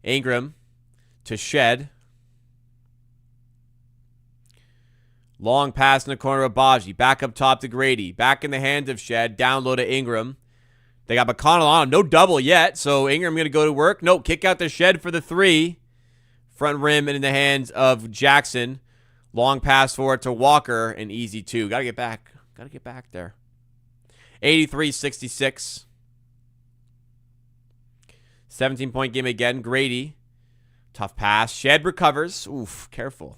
Ingram to Shed. Long pass in the corner of Baji. Back up top to Grady. Back in the hands of Shed. Down low to Ingram. They got McConnell on him. No double yet. So Ingram going to go to work. No, kick out to Shed for the 3. Front rim and in the hands of Jackson. Long pass forward to Walker, an easy 2. Got to get back. Got to get back there. 83-66. 17-point game again. Grady. Tough pass. Shed recovers. Oof, careful.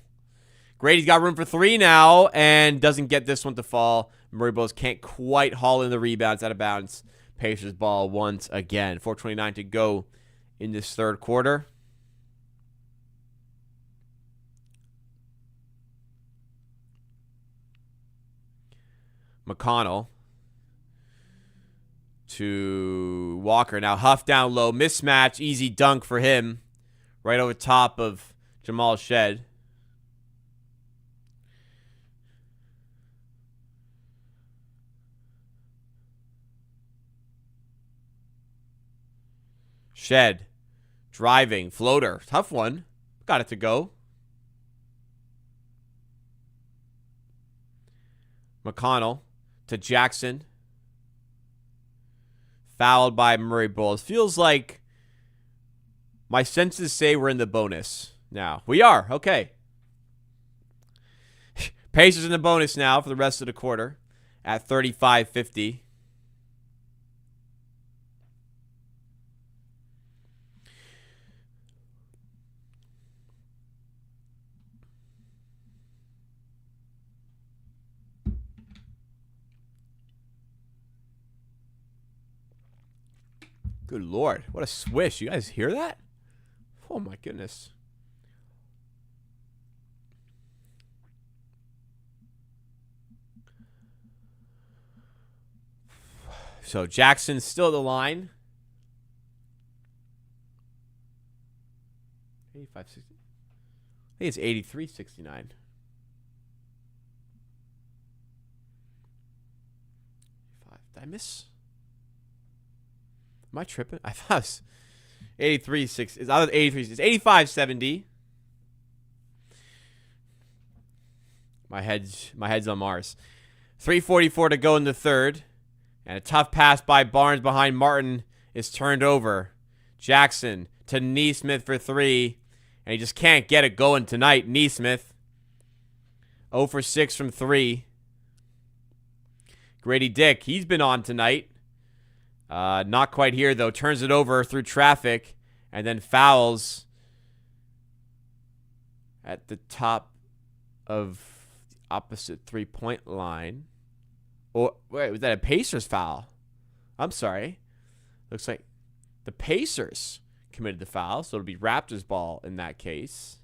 Grady's got room for 3 now and doesn't get this one to fall. Murray Bowles can't quite haul in the rebounds out of bounds. Pacers ball once again. 4:29 to go in this third quarter. McConnell to Walker. Now Huff down low. Mismatch. Easy dunk for him. Right over top of Jamal Shed. Shed. Driving. Floater. Tough one. Got it to go. McConnell to Jackson. Fouled by Murray Bowles. Feels like my senses say we're in the bonus now. We are. Okay. Pacers in the bonus now for the rest of the quarter at 35-50. Good Lord. What a swish. You guys hear that? Oh, my goodness. So, Jackson's still at the line. 85-60. I think it's 83-69. Did I miss? Am I tripping? I thought it was 83-6. It's 83. It's 85-70. My head's on Mars. 3:44 to go in the third. And a tough pass by Barnes behind Martin is turned over. Jackson to Neesmith for 3. And he just can't get it going tonight. Neesmith 0 for 6 from 3. Grady Dick, he's been on tonight. Not quite here, though. Turns it over through traffic and then fouls at the top of the opposite three-point line. Or, wait, was that a Pacers foul? I'm sorry. Looks like the Pacers committed the foul, so it'll be Raptors ball in that case.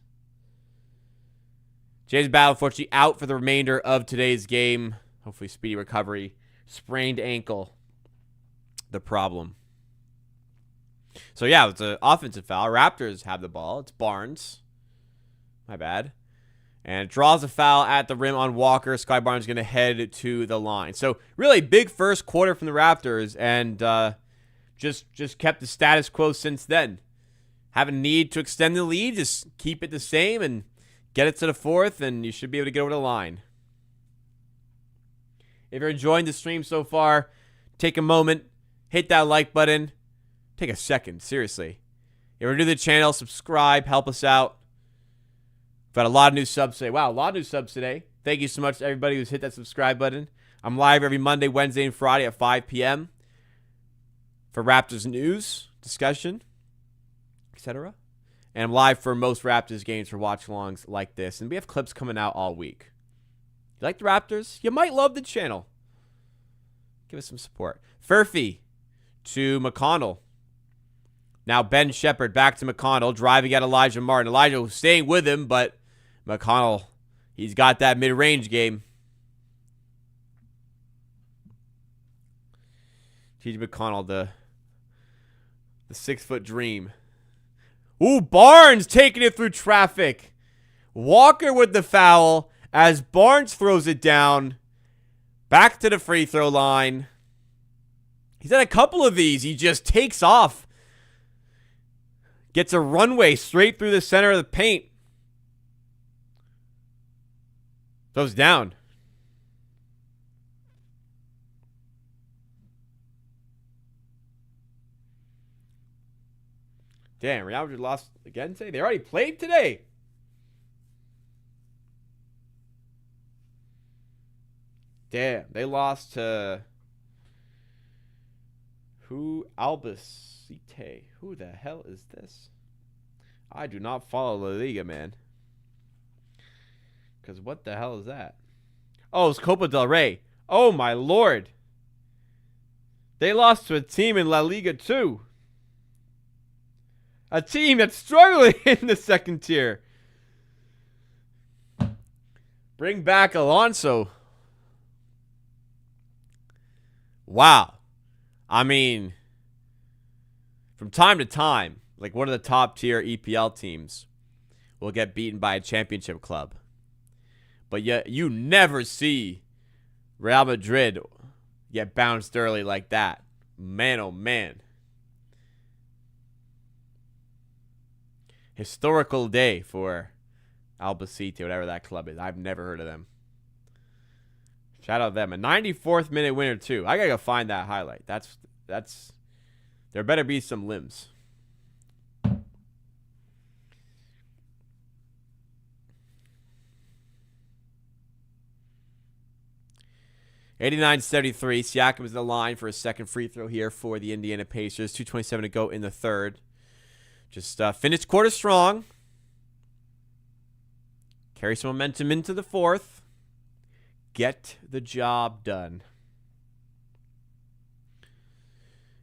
James Battle, unfortunately, out for the remainder of today's game. Hopefully speedy recovery. Sprained ankle. The problem. So, yeah, it's an offensive foul. Raptors have the ball. It's Barnes. My bad. And draws a foul at the rim on Walker. Sky Barnes going to head to the line. So, really big first quarter from the Raptors. And just kept the status quo since then. Have a need to extend the lead. Just keep it the same and get it to the fourth. And you should be able to get over the line. If you're enjoying the stream so far, take a moment. Hit that like button. Take a second, seriously. If you're new to the channel, subscribe, help us out. We've got a lot of new subs today. Wow, a lot of new subs today. Thank you so much to everybody who's hit that subscribe button. I'm live every Monday, Wednesday, and Friday at 5 p.m. for Raptors news, discussion, etc. And I'm live for most Raptors games for watch-alongs like this. And we have clips coming out all week. You like the Raptors? You might love the channel. Give us some support. Furphy to McConnell. Now Ben Shepherd back to McConnell, driving at Elijah Martin. Elijah staying with him, but McConnell, he's got that mid-range game. T.J. McConnell, the 6-foot dream. Ooh, Barnes taking it through traffic. Walker with the foul as Barnes throws it down. Back to the free throw line. He's had a couple of these. He just takes off. Gets a runway straight through the center of the paint. Goes down. Damn, Real Madrid lost again today? They already played today. Damn, they lost to who? Albacete. Who the hell is this? I do not follow La Liga, man. Because what the hell is that? Oh, it's Copa del Rey. Oh, my lord. They lost to a team in La Liga, too. A team that's struggling in the second tier. Bring back Alonso. Wow. I mean, from time to time, like one of the top tier EPL teams will get beaten by a championship club. But yet you never see Real Madrid get bounced early like that. Man, oh man. Historical day for Albacete, whatever that club is. I've never heard of them. Shout out them. A 94th minute winner, too. I gotta go find that highlight. That's there better be some limbs. $89-73. Siakam is the line for a second free throw here for the Indiana Pacers. 2:27 to go in the third. Just finished quarter strong. Carry some momentum into the fourth. Get the job done.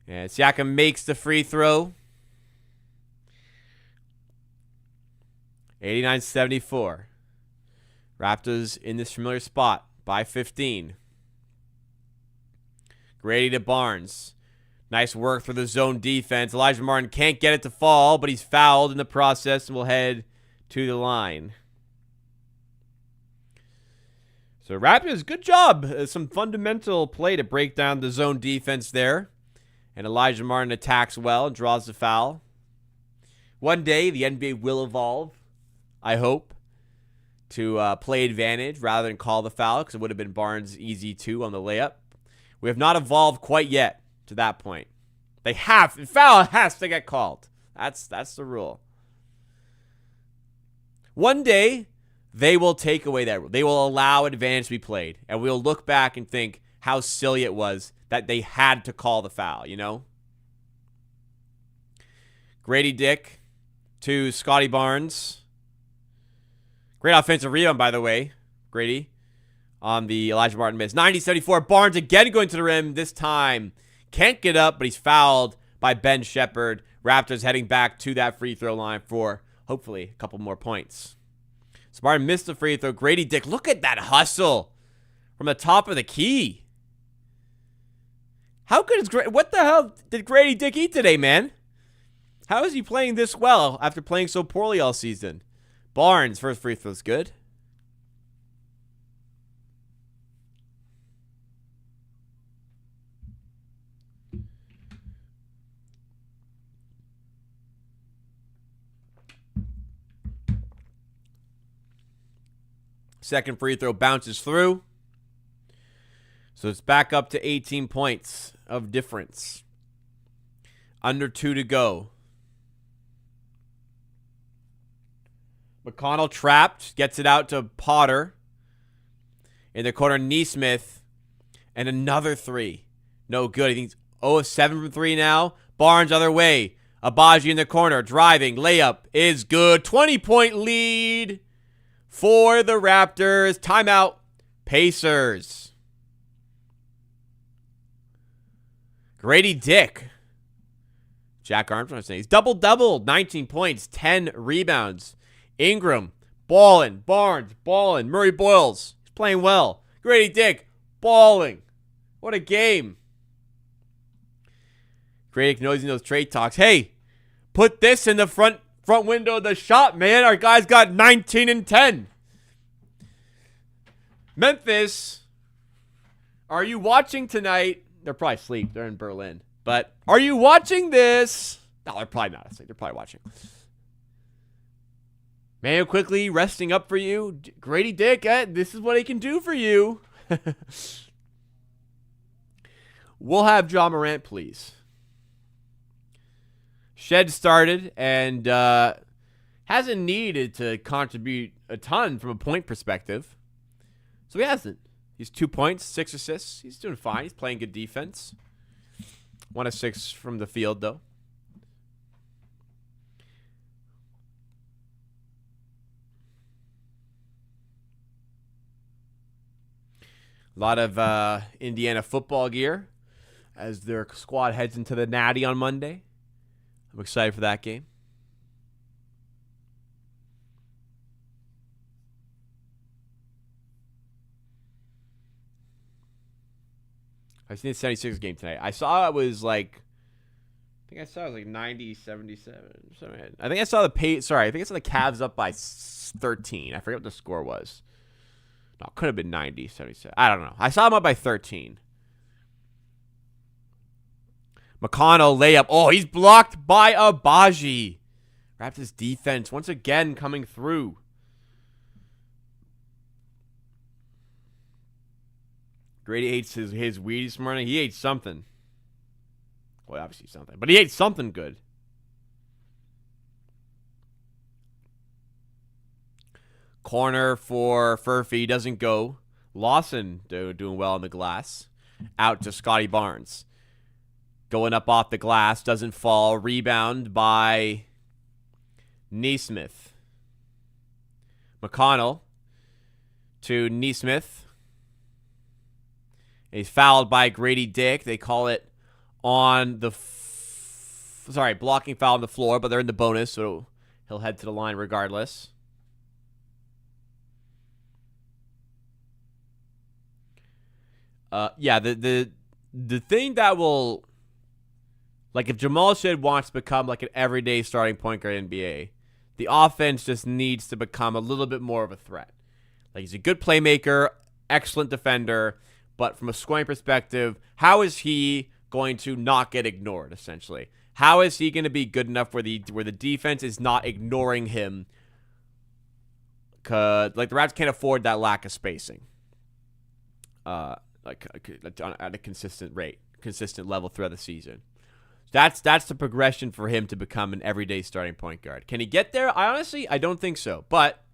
And Siakam makes the free throw. 89-74. Raptors in this familiar spot by 15. Grady to Barnes. Nice work for the zone defense. Elijah Martin can't get it to fall, but he's fouled in the process and will head to the line. So Raptors, good job. Some fundamental play to break down the zone defense there. And Elijah Martin attacks well and draws the foul. One day, the NBA will evolve, I hope, to play advantage rather than call the foul, because it would have been Barnes' easy two on the layup. We have not evolved quite yet to that point. The foul has to get called. That's the rule. One day, they will take away that rule. They will allow advantage to be played. And we'll look back and think how silly it was that they had to call the foul, you know? Grady Dick to Scotty Barnes. Great offensive rebound, by the way, Grady, on the Elijah Martin miss. 90-74. Barnes again going to the rim. This time can't get up, but he's fouled by Ben Shepherd. Raptors heading back to that free throw line for hopefully a couple more points. So Martin missed the free throw. Grady Dick, look at that hustle from the top of the key. How good is what the hell did Grady Dick eat today, man? How is he playing this well after playing so poorly all season? Barnes, first free throw's good. Second free throw bounces through. So it's back up to 18 points of difference. Under 2 to go. McConnell trapped. Gets it out to Potter. In the corner, Neesmith. And another three. No good. I think he's 7 from 3 now. Barnes other way. Abaji in the corner. Driving. Layup is good. 20-point lead for the Raptors. Timeout. Pacers. Grady Dick. Jack Armstrong saying he's double-double. 19 points, 10 rebounds. Ingram, balling. Barnes, balling. Murray Boyles, he's playing well. Grady Dick, balling. What a game. Grady Dick knows in those trade talks. Hey, put this in the front window of the shop, man. Our guys got 19 and 10. Memphis, are you watching tonight? They're probably asleep. They're in Berlin. But are you watching this? No, they're probably not asleep. They're probably watching. Manuel quickly resting up for you. Grady Dick, this is what he can do for you. We'll have Ja Morant, please. Shed started and hasn't needed to contribute a ton from a point perspective. So he hasn't. He's 2 points, 6 assists. He's doing fine. He's playing good defense. 1 of 6 from the field, though. A lot of Indiana football gear as their squad heads into the Natty on Monday. I'm excited for that game. I've seen the 76 game tonight. I saw it was like, I think I saw it was like 90, 77. I think I saw the Cavs up by 13. I forget what the score was. No, it could have been 90, 77. I don't know. I saw them up by 13. McConnell layup. Oh, he's blocked by Abaji. Raptors defense once again coming through. Grady ate his weed this morning. He ate something. Well, obviously something. But he ate something good. Corner for Furphy. Doesn't go. Lawson doing well on the glass. Out to Scotty Barnes. Going up off the glass. Doesn't fall. Rebound by Nesmith. McConnell to Nesmith. He's fouled by Grady Dick. They call it on the blocking foul on the floor, but they're in the bonus, so he'll head to the line regardless. The thing that will, like, if Jamal Shead wants to become like an everyday starting point guard in the NBA, the offense just needs to become a little bit more of a threat. Like, he's a good playmaker, excellent defender, but from a scoring perspective, how is he going to not get ignored, essentially? How is he going to be good enough where the defense is not ignoring him? Because, like, the Raptors can't afford that lack of spacing. At a consistent level throughout the season. That's the progression for him to become an everyday starting point guard. Can he get there? I don't think so. But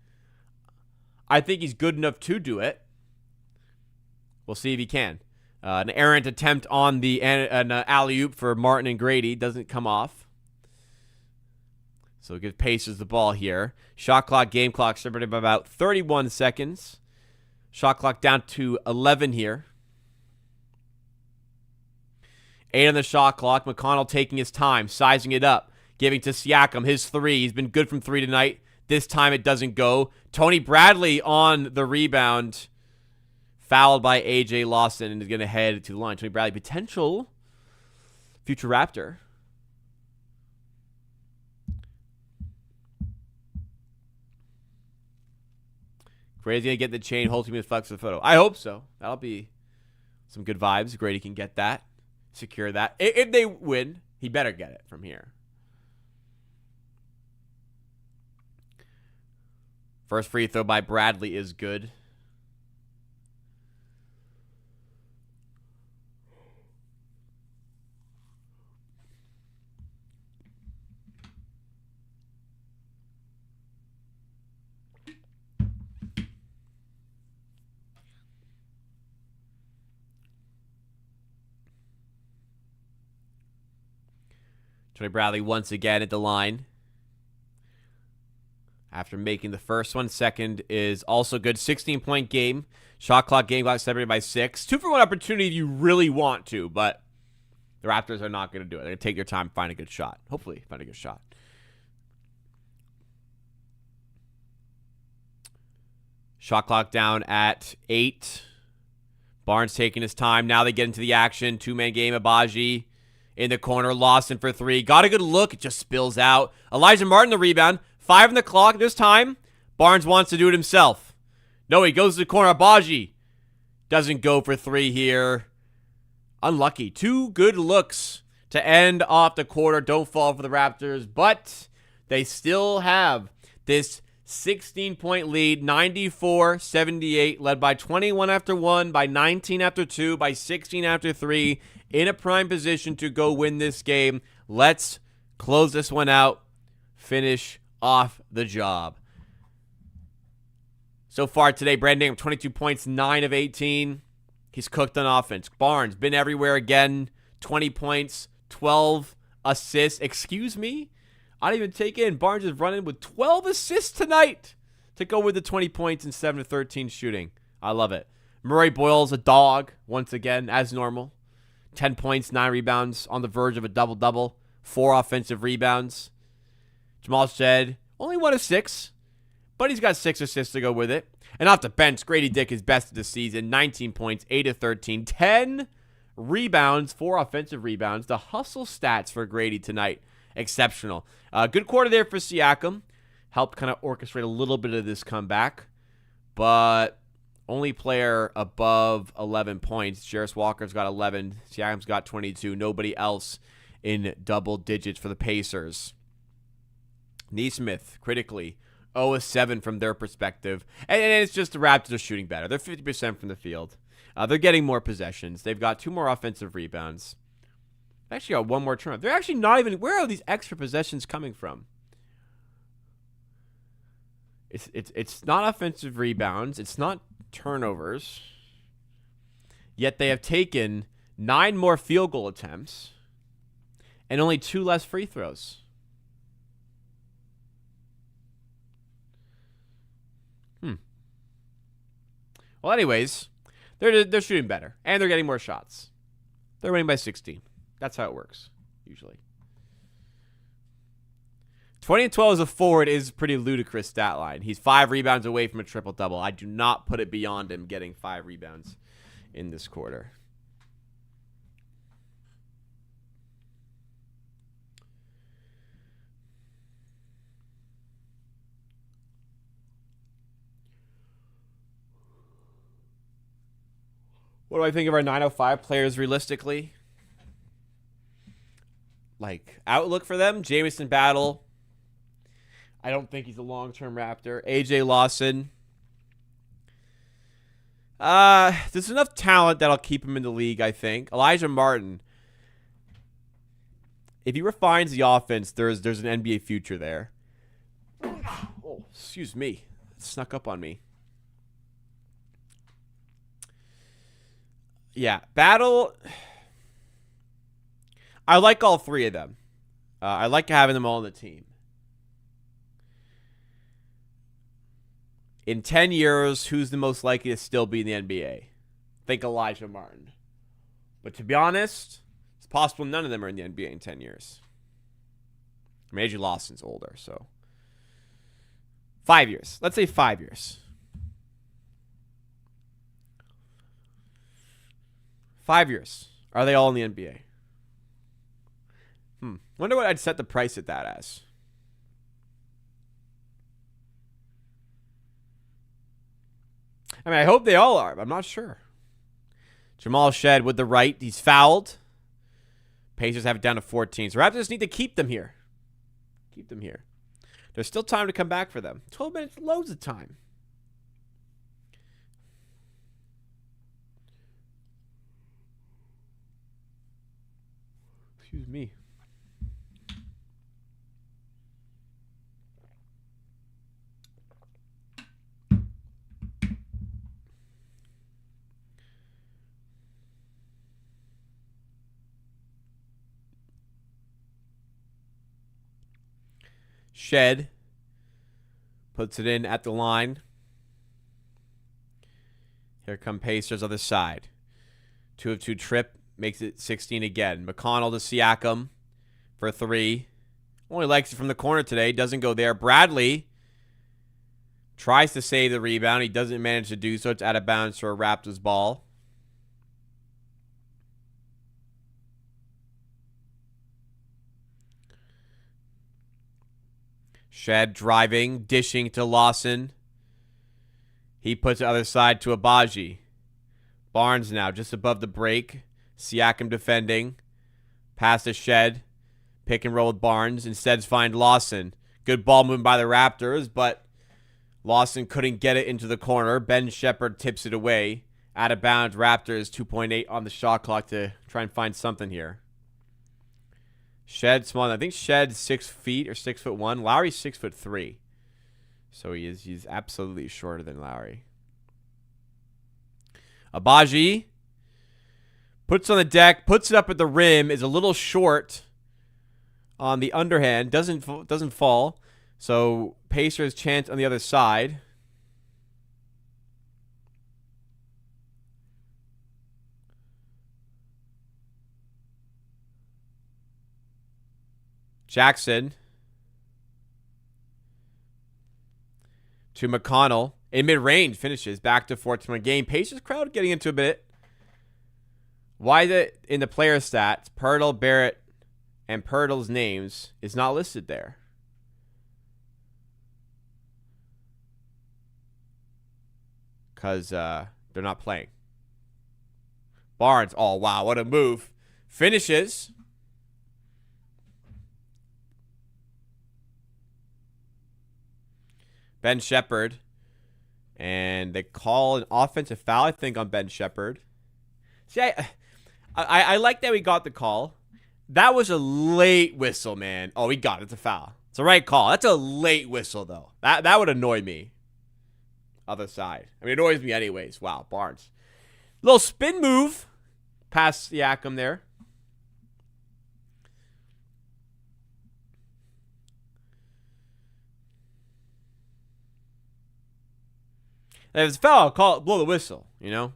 I think he's good enough to do it. We'll see if he can. An errant attempt on an alley-oop for Martin and Grady. Doesn't come off. So he gives Pacers the ball here. Shot clock, game clock separated by about 31 seconds. Shot clock down to 11 here. 8 on the shot clock. McConnell taking his time, sizing it up, giving to Siakam his 3. He's been good from 3 tonight. This time it doesn't go. Tony Bradley on the rebound. Fouled by A.J. Lawson and is going to head to the line. Tony Bradley, potential future Raptor. Grady's going to get the chain. Whole team is flex for the photo. I hope so. That'll be some good vibes. Grady can get that. Secure that. If they win, he better get it from here. First free throw by Bradley is good. Tony Bradley once again at the line. After making the first one, second is also good. 16-point game. Shot clock, game clock separated by 6. 2-for-1 opportunity if you really want to, but the Raptors are not going to do it. They're going to take their time, find a good shot. Hopefully, find a good shot. Shot clock down at 8. Barnes taking his time. Now they get into the action. 2-man game. Abaji in the corner. Lawson for 3. Got a good look. It just spills out. Elijah Martin the rebound. 5 on the clock this time. Barnes wants to do it himself. No, he goes to the corner. Abaji doesn't go for 3 here. Unlucky. 2 good looks to end off the quarter. Don't fall for the Raptors, but they still have this 16-point lead, 94-78, led by 21 after 1, by 19 after 2, by 16 after 3, in a prime position to go win this game. Let's close this one out, finish off the job. So far today, Brandon Ingram, 22 points, 9 of 18. He's cooked on offense. Barnes, been everywhere again. 20 points, 12 assists. Excuse me? I didn't even take in. Barnes is running with 12 assists tonight to go with the 20 points and 7 of 13 shooting. I love it. Murray Boyle's a dog, once again, as normal. 10 points, 9 rebounds, on the verge of a double-double. 4 offensive rebounds. Jamal Shed, only 1 of 6. But he's got 6 assists to go with it. And off the bench, Grady Dick is best of the season. 19 points, 8 of 13. 10 rebounds, 4 offensive rebounds. The hustle stats for Grady tonight, exceptional. Good quarter there for Siakam. Helped kind of orchestrate a little bit of this comeback. But only player above 11 points. Jarris Walker's got 11. Siakam's got 22. Nobody else in double digits for the Pacers. Nesmith, critically, 0-7 from their perspective. And it's just the Raptors are shooting better. They're 50% from the field. They're getting more possessions. They've got 2 more offensive rebounds. They actually got 1 more turnover. They're actually not even... Where are these extra possessions coming from? It's not offensive rebounds. It's not turnovers. Yet they have taken 9 more field goal attempts and only 2 less free throws. Well, anyways, they're shooting better, and they're getting more shots. They're winning by 16. That's how it works, usually. 20 and 12 as a forward is a pretty ludicrous stat line. He's 5 rebounds away from a triple-double. I do not put it beyond him getting 5 rebounds in this quarter. What do I think of our 905 players realistically? Like, outlook for them? Jamison Battle. I don't think he's a long-term Raptor. AJ Lawson. There's enough talent that'll keep him in the league, I think. Elijah Martin. If he refines the offense, there's an NBA future there. Oh, excuse me. It snuck up on me. Yeah, Battle. I like all 3 of them. I like having them all on the team. In 10 years, who's the most likely to still be in the NBA? Think Elijah Martin. But to be honest, it's possible none of them are in the NBA in 10 years. I mean, AJ Lawson's older, so. 5 years. Let's say 5 years. 5 years. Are they all in the NBA? Wonder what I'd set the price at that as. I mean, I hope they all are, but I'm not sure. Jamal Shed with the right. He's fouled. Pacers have it down to 14. So Raptors need to keep them here. Keep them here. There's still time to come back for them. 12 minutes, loads of time. Excuse me. Shed puts it in at the line. Here come Pacers other side. 2 of 2 trip. Makes it 16 again. McConnell to Siakam for 3. Only likes it from the corner today. Doesn't go there. Bradley tries to save the rebound. He doesn't manage to do so. It's out of bounds for a Raptors ball. Shed driving, dishing to Lawson. He puts the other side to Abaji. Barnes now just above the break. Siakam defending. Pass to Shed. Pick and roll with Barnes. Instead find Lawson. Good ball movement by the Raptors, but Lawson couldn't get it into the corner. Ben Shepherd tips it away. Out of bounds. Raptors 2.8 on the shot clock to try and find something here. Shed small. I think Shed's 6 feet or 6'1". Lowry's 6'3". So he's absolutely shorter than Lowry. Abaji puts on the deck, puts it up at the rim, is a little short on the underhand, doesn't fall. So Pacers chance on the other side. Jackson to McConnell. In mid-range, finishes back to 14-point game. Pacers crowd getting into a bit. Why in the player stats, Pirtle, Barrett, and Pirtle's names is not listed there? Because they're not playing. Barnes, oh, wow, what a move. Finishes. Ben Shepherd. And they call an offensive foul, I think, on Ben Shepherd. See, I like that we got the call. That was a late whistle, man. Oh, we got it. It's a foul. It's the right call. That's a late whistle, though. That would annoy me. Other side. I mean, it annoys me anyways. Wow, Barnes. Little spin move past Siakam there. If it's a foul, call it, blow the whistle, you know?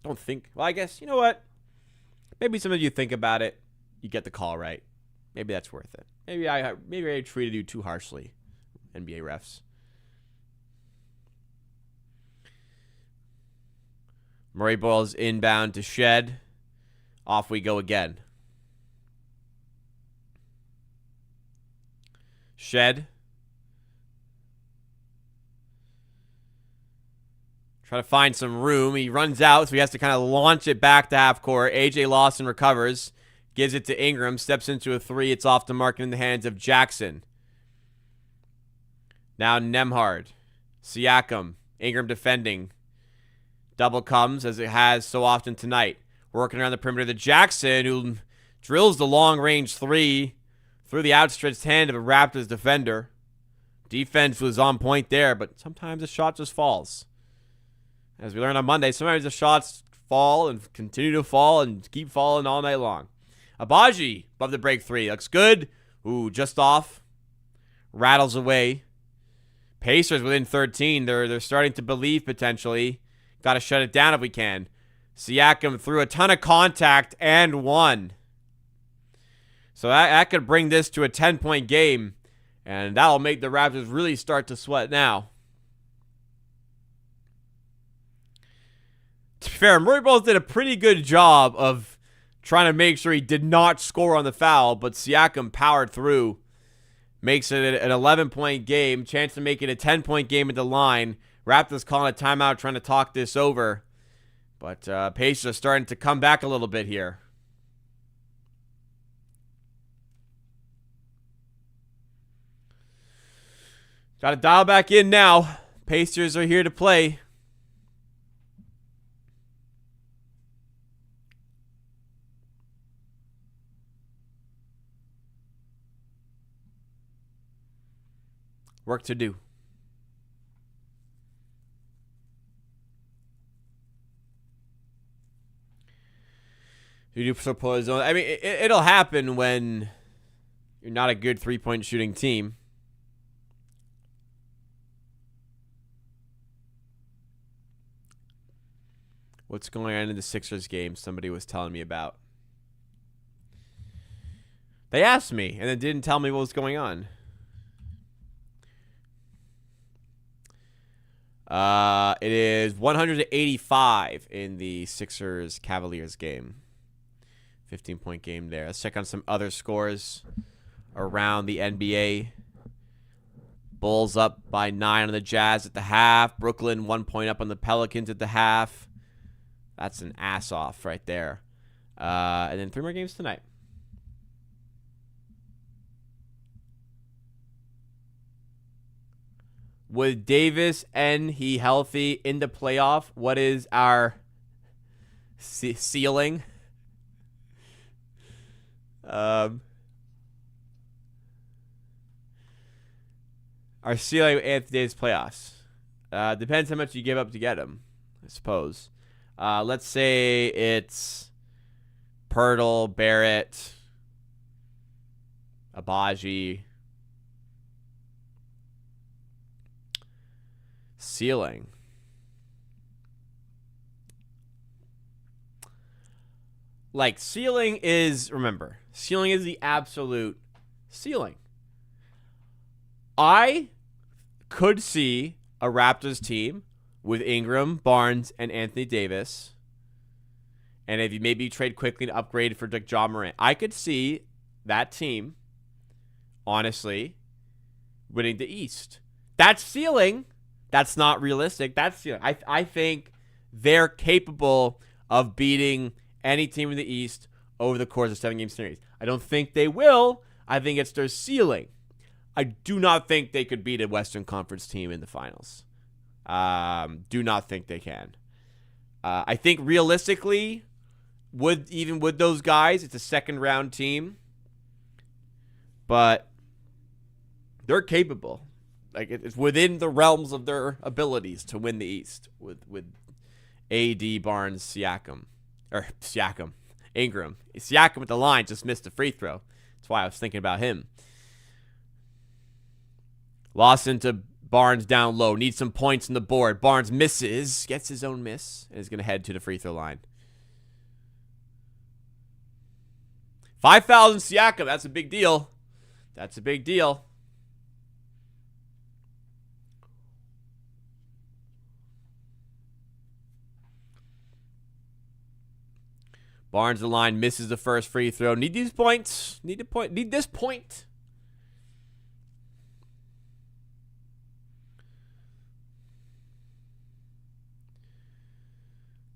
Don't think. Well, I guess, you know what? Maybe some of you think about it. You get the call right. Maybe that's worth it. Maybe I treated you too harshly, NBA refs. Murray Boyle's inbound to Shed. Off we go again. Shed. Trying to find some room. He runs out, so he has to kind of launch it back to half court. A.J. Lawson recovers. Gives it to Ingram. Steps into a three. It's off the mark in the hands of Jackson. Now Nembhard. Siakam. Ingram defending. Double comes, as it has so often tonight. Working around the perimeter to Jackson, who drills the long-range three through the outstretched hand of a Raptors defender. Defense was on point there, but sometimes the shot just falls. As we learned on Monday, sometimes the shots fall and continue to fall and keep falling all night long. Abaji above the break three. Looks good. Ooh, just off. Rattles away. Pacers within 13. They're starting to believe potentially. Got to shut it down if we can. Siakam threw a ton of contact and won. So that could bring this to a 10-point game. And that'll make the Raptors really start to sweat now. To be fair, Murray Bowles did a pretty good job of trying to make sure he did not score on the foul, but Siakam powered through. Makes it an 11-point game. Chance to make it a 10-point game at the line. Raptors calling a timeout, trying to talk this over. But Pacers are starting to come back a little bit here. Got to dial back in now. Pacers are here to play. Work to do. You do suppose. I mean, it'll happen when you're not a good three-point shooting team. What's going on in the Sixers game? Somebody was telling me about. They asked me and then didn't tell me what was going on. It is 185 in the Sixers-Cavaliers game. 15-point game there. Let's check on some other scores around the NBA. Bulls up by 9 on the Jazz at the half. Brooklyn 1 point up on the Pelicans at the half. That's an ass off right there. And then 3 more games tonight. With Davis and he healthy in the playoff, what is our ceiling? Our ceiling Anthony Davis playoffs. Depends how much you give up to get him, I suppose. Let's say it's Pirtle, Barrett, Abaji. Ceiling. Like, ceiling is, remember, ceiling is the absolute ceiling. I could see a Raptors team with Ingram, Barnes, and Anthony Davis. And if you maybe trade quickly to upgrade for Ja Morant, I could see that team, honestly, winning the East. That's ceiling. That's not realistic. That's ceiling. I think they're capable of beating any team in the East over the course of a 7-game series. I don't think they will. I think it's their ceiling. I do not think they could beat a Western Conference team in the finals. Do not think they can. I think realistically, with those guys, it's a second-round team. But they're capable. Like, it's within the realms of their abilities to win the East with AD, Barnes, Siakam. Or Siakam. Ingram. Siakam at the line just missed a free throw. That's why I was thinking about him. Lawson to Barnes down low. Needs some points on the board. Barnes misses. Gets his own miss. And is going to head to the free throw line. 5 fouls in Siakam. That's a big deal. That's a big deal. Barnes the line, misses the first free throw. Need these points. Need this point.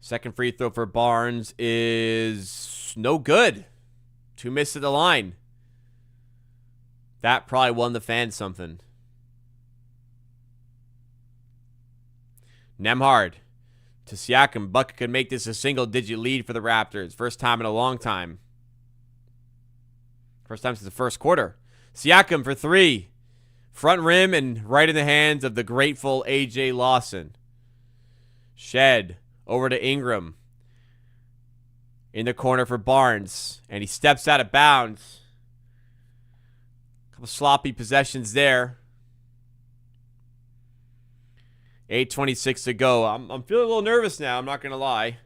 Second free throw for Barnes is no good. 2 missed at the line. That probably won the fans something. Nembhard to Siakam. Bucket could make this a single-digit lead for the Raptors. First time in a long time. First time since the first quarter. Siakam for 3. Front rim and right in the hands of the grateful A.J. Lawson. Shed over to Ingram. In the corner for Barnes. And he steps out of bounds. Couple sloppy possessions there. 8:26 to go. I'm feeling a little nervous now. I'm not going to lie.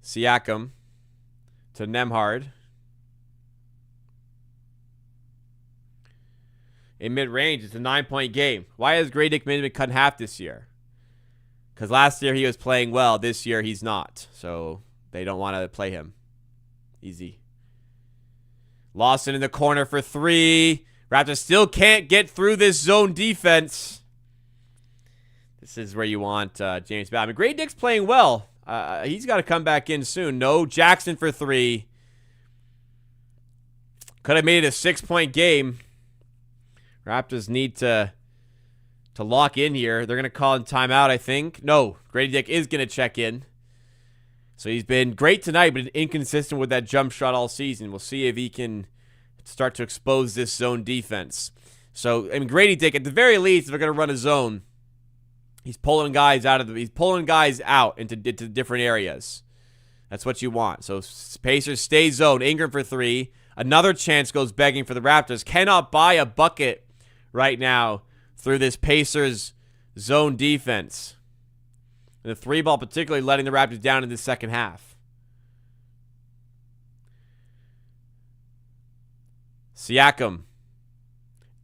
Siakam to Nembhard. In mid-range, it's a 9-point game. Why has Gradenick been cut in half this year? Because last year he was playing well. This year he's not. So they don't want to play him. Easy. Lawson in the corner for 3. Raptors still can't get through this zone defense. This is where you want James Bell. I mean, Gradenick's playing well. He's got to come back in soon. No, Jackson for 3. Could have made it a 6-point game. Raptors need to lock in here. They're going to call in timeout, I think. No, Gradenick is going to check in. So he's been great tonight, but inconsistent with that jump shot all season. We'll see if he can start to expose this zone defense. So, I mean, Gradenick, at the very least, if they're going to run a zone, he's pulling guys out into different areas. That's what you want. So Pacers stay zone. Ingram for 3. Another chance goes begging for the Raptors. Cannot buy a bucket right now through this Pacers zone defense. And the 3-ball particularly letting the Raptors down in the second half. Siakam.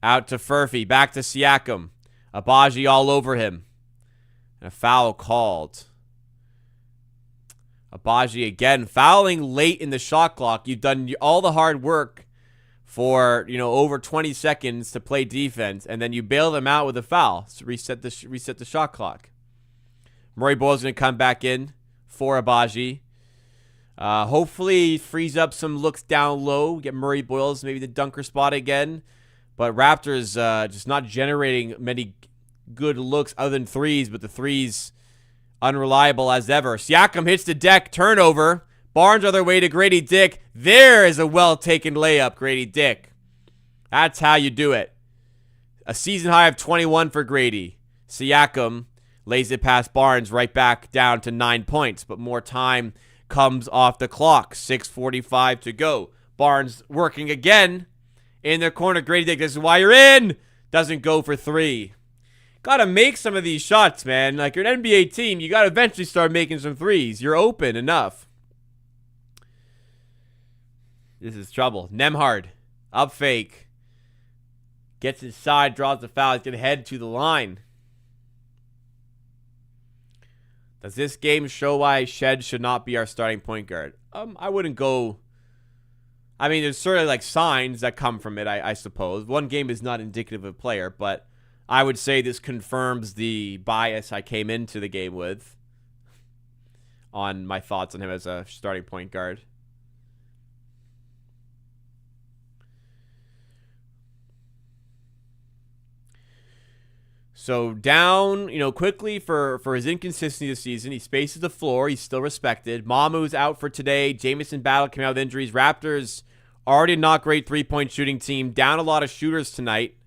Out to Furphy. Back to Siakam. Abaji all over him. And a foul called. Abaji again fouling late in the shot clock. You've done all the hard work for, over 20 seconds to play defense, and then you bail them out with a foul to reset the shot clock. Murray Boyle's going to come back in for Abaji. Hopefully frees up some looks down low. Get Murray Boyle's maybe the dunker spot again. But Raptors just not generating many good looks other than threes, but the threes unreliable as ever. Siakam hits the deck, turnover. Barnes on their way to Grady Dick. There is a well-taken layup, Grady Dick. That's how you do it. A season high of 21 for Grady. Siakam lays it past Barnes right back down to 9 points, but more time comes off the clock. 6:45 to go. Barnes working again in their corner. Grady Dick, this is why you're in. Doesn't go for three. Got to make some of these shots, man. Like, you're an NBA team. You got to eventually start making some threes. You're open enough. This is trouble. Nembhard, up fake. Gets inside, draws the foul. He's going to head to the line. Does this game show why Shed should not be our starting point guard? I wouldn't go... I mean, there's certainly like signs that come from it, I suppose. One game is not indicative of a player, but I would say this confirms the bias I came into the game with on my thoughts on him as a starting point guard. So down, quickly for his inconsistency this season. He spaces the floor. He's still respected. Mamu's out for today. Jamison Battle coming out with injuries. Raptors already not great three-point shooting team. Down a lot of shooters tonight.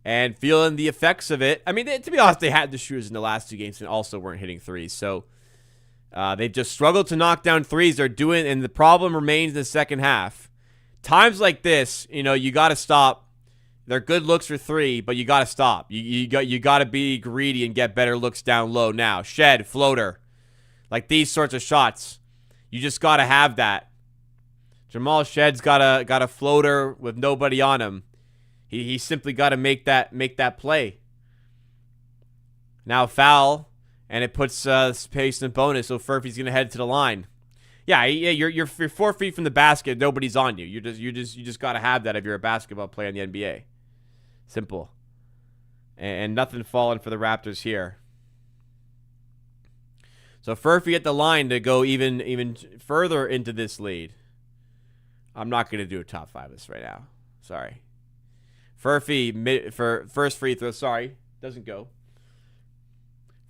And feeling the effects of it. I mean, to be honest, they had the shooters in the last two games and also weren't hitting threes. So they've just struggled to knock down threes. They're doing, and the problem remains in the second half. Times like this, you got to stop. They're good looks for three, but you got to stop. You got to be greedy and get better looks down low now. Shed, floater. Like these sorts of shots. You just got to have that. Jamal Shed's got a floater with nobody on him. He simply got to make that play. Now foul, and it puts space in the bonus, so Furphy's going to head to the line. Yeah, you're 4 feet from the basket. Nobody's on you. You just got to have that if you're a basketball player in the NBA. Simple. And nothing falling for the Raptors here. So Furphy at the line to go even further into this lead. I'm not going to do a top 5 list right now. Sorry. Furphy for first free throw. Sorry. Doesn't go.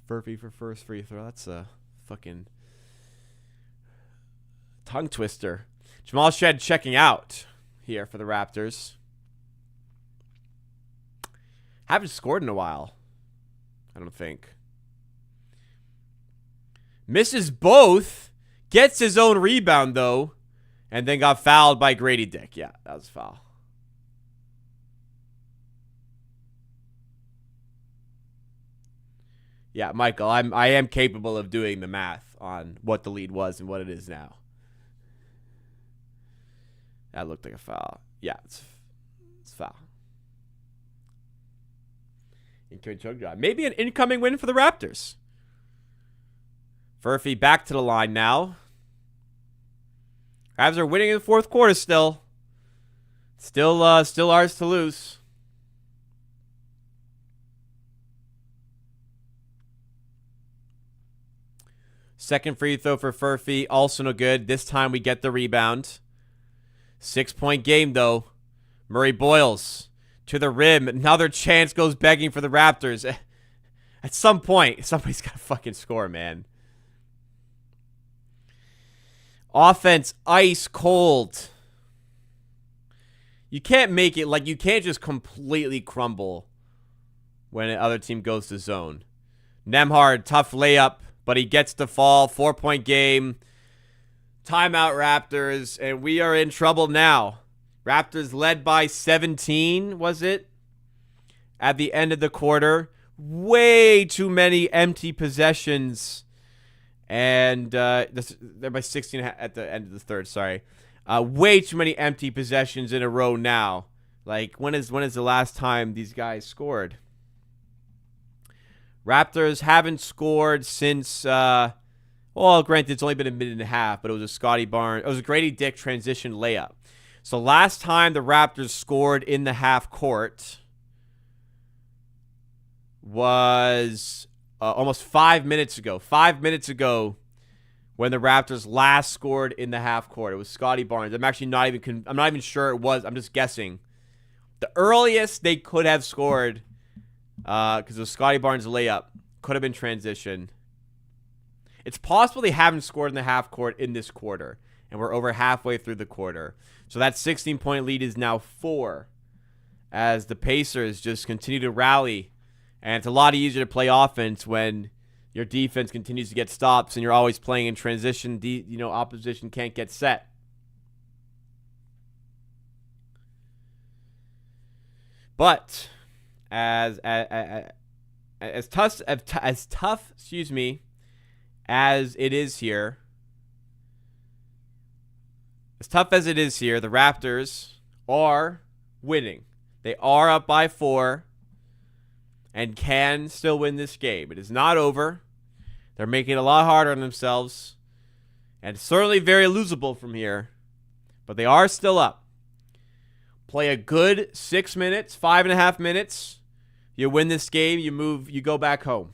Furphy for first free throw. That's a fucking tongue twister. Jamal Shed checking out here for the Raptors. Haven't scored in a while. I don't think. Misses both. Gets his own rebound, though. And then got fouled by Grady Dick. Yeah, that was a foul. Yeah, Michael, I am capable of doing the math on what the lead was and what it is now. That looked like a foul. Yeah, it's foul. Maybe an incoming win for the Raptors. Furphy back to the line now. Raptors are winning in the fourth quarter still. Still ours to lose. Second free throw for Furphy. Also no good. This time we get the rebound. 6-point game, though. Murray Boyles to the rim. Another chance goes begging for the Raptors. At some point, somebody's got to fucking score, man. Offense ice cold. You can't make it, you can't just completely crumble when the other team goes to zone. Nembhard, tough layup, but he gets the fall. 4-point game. Timeout Raptors, and we are in trouble now. Raptors led by 17, was it? At the end of the quarter. Way too many empty possessions. And they're by 16 at the end of the third, sorry. Way too many empty possessions in a row now. When is the last time these guys scored? Raptors haven't scored since... well, granted, it's only been a minute and a half, but it was a Scotty Barnes. It was a Grady Dick transition layup. So last time the Raptors scored in the half court was almost 5 minutes ago. 5 minutes ago, when the Raptors last scored in the half court, it was Scotty Barnes. I'm actually not even sure it was. I'm just guessing. The earliest they could have scored, because it was Scotty Barnes' layup, could have been transition. It's possible they haven't scored in the half court in this quarter, and we're over halfway through the quarter. So that 16-point lead is now 4 as the Pacers just continue to rally. And it's a lot easier to play offense when your defense continues to get stops and you're always playing in transition. Opposition can't get set. But as tough, as it is here, the Raptors are winning. They are up by 4 and can still win this game. It is not over. They're making it a lot harder on themselves and certainly very losable from here, but they are still up. Play a good 6 minutes, 5.5 minutes. You win this game, you go back home.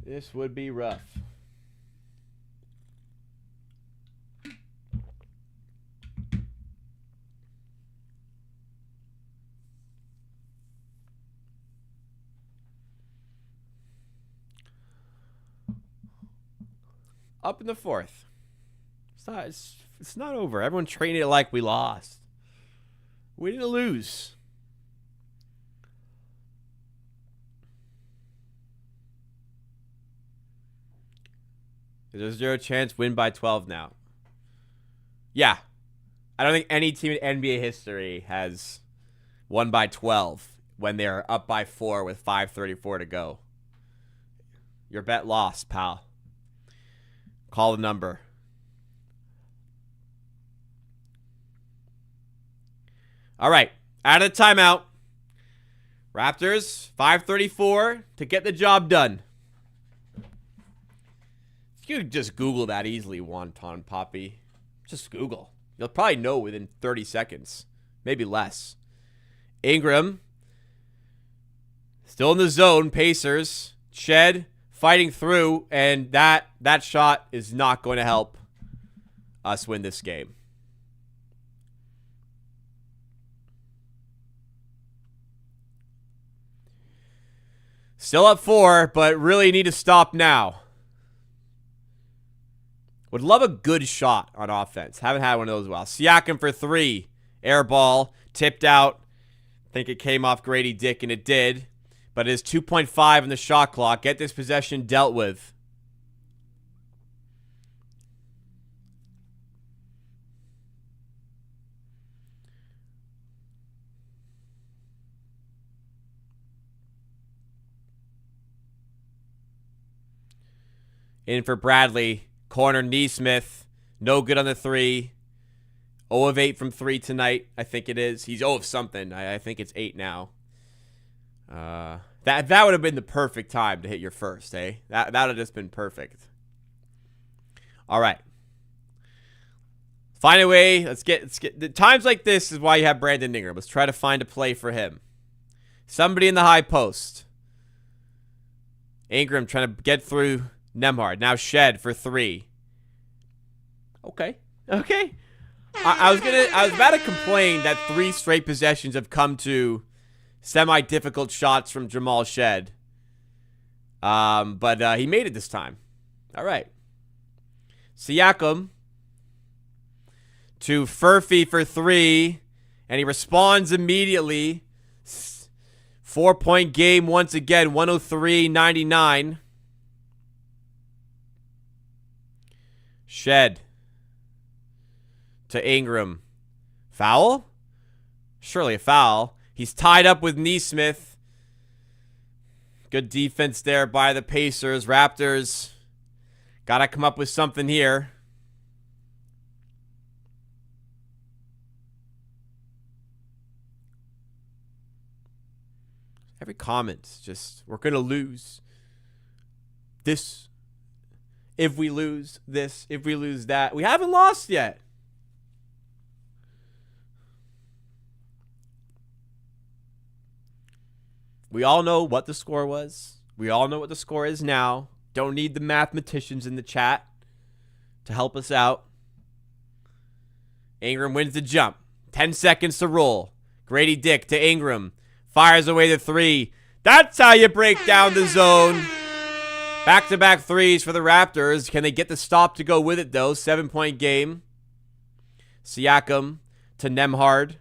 This would be rough. Up in the 4th. It's not over. Everyone treated it like we lost. We didn't lose. There's a 0 chance win by 12 now. Yeah. I don't think any team in NBA history has won by 12 when they're up by 4 with 5:34 to go. Your bet lost, pal. Call the number. All right. Out of the timeout. Raptors, 5:34 to get the job done. You could just Google that easily, Wonton Poppy. Just Google. You'll probably know within 30 seconds. Maybe less. Ingram. Still in the zone. Pacers. Shed. Fighting through. And that shot is not going to help us win this game. Still up 4, but really need to stop now. Would love a good shot on offense. Haven't had one of those in a while. Siakam for 3. Air ball. Tipped out. Think it came off Grady Dick, and it did. But it is 2.5 in the shot clock. Get this possession dealt with. In for Bradley. Corner Neesmith. No good on the 3. 0 of 8 from 3 tonight, I think it is. He's 0 of something. I think it's 8 now. That would have been the perfect time to hit your first, eh? That would have just been perfect. All right. Find a way. Let's get times like this is why you have Brandon Ingram. Let's try to find a play for him. Somebody in the high post. Ingram trying to get through Nembhard. Now Shed for 3. Okay. I was about to complain that 3 straight possessions have come to semi-difficult shots from Jamal Shed. But he made it this time. All right. Siakam to Furphy for 3, and he responds immediately. 4-point game once again, 103-99. Shed to Ingram. Foul? Surely a foul. He's tied up with Neesmith. Good defense there by the Pacers. Raptors got to come up with something here. Every comment's just, we're going to lose this. If we lose this, if we lose that. We haven't lost yet. We all know what the score was. We all know what the score is now. Don't need the mathematicians in the chat to help us out. Ingram wins the jump. 10 seconds to roll. Grady Dick to Ingram. Fires away the three. That's how you break down the zone. Back-to-back threes for the Raptors. Can they get the stop to go with it, though? 7-point game. Siakam to Nembhard.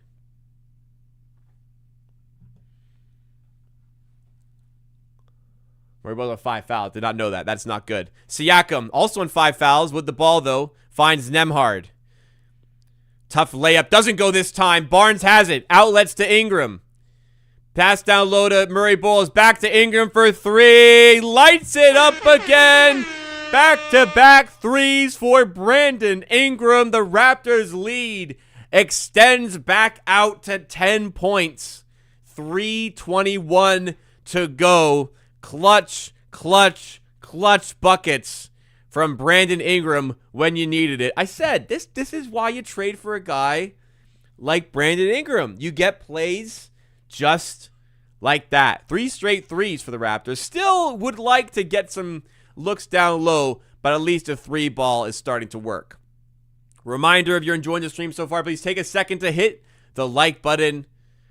We're about a 5 fouls. Did not know that. That's not good. Siakam, also on 5 fouls with the ball, though. Finds Nembhard. Tough layup. Doesn't go this time. Barnes has it. Outlets to Ingram. Pass down low to Murray Bowles. Back to Ingram for three. Lights it up again. Back-to-back threes for Brandon Ingram. The Raptors lead extends back out to 10 points. 3:21 to go. Clutch buckets from Brandon Ingram when you needed it. I said, this is why you trade for a guy like Brandon Ingram. You get plays just like that. 3 straight threes for the Raptors. Still would like to get some looks down low, but at least a 3 ball is starting to work. Reminder, if you're enjoying the stream so far, please take a second to hit the like button.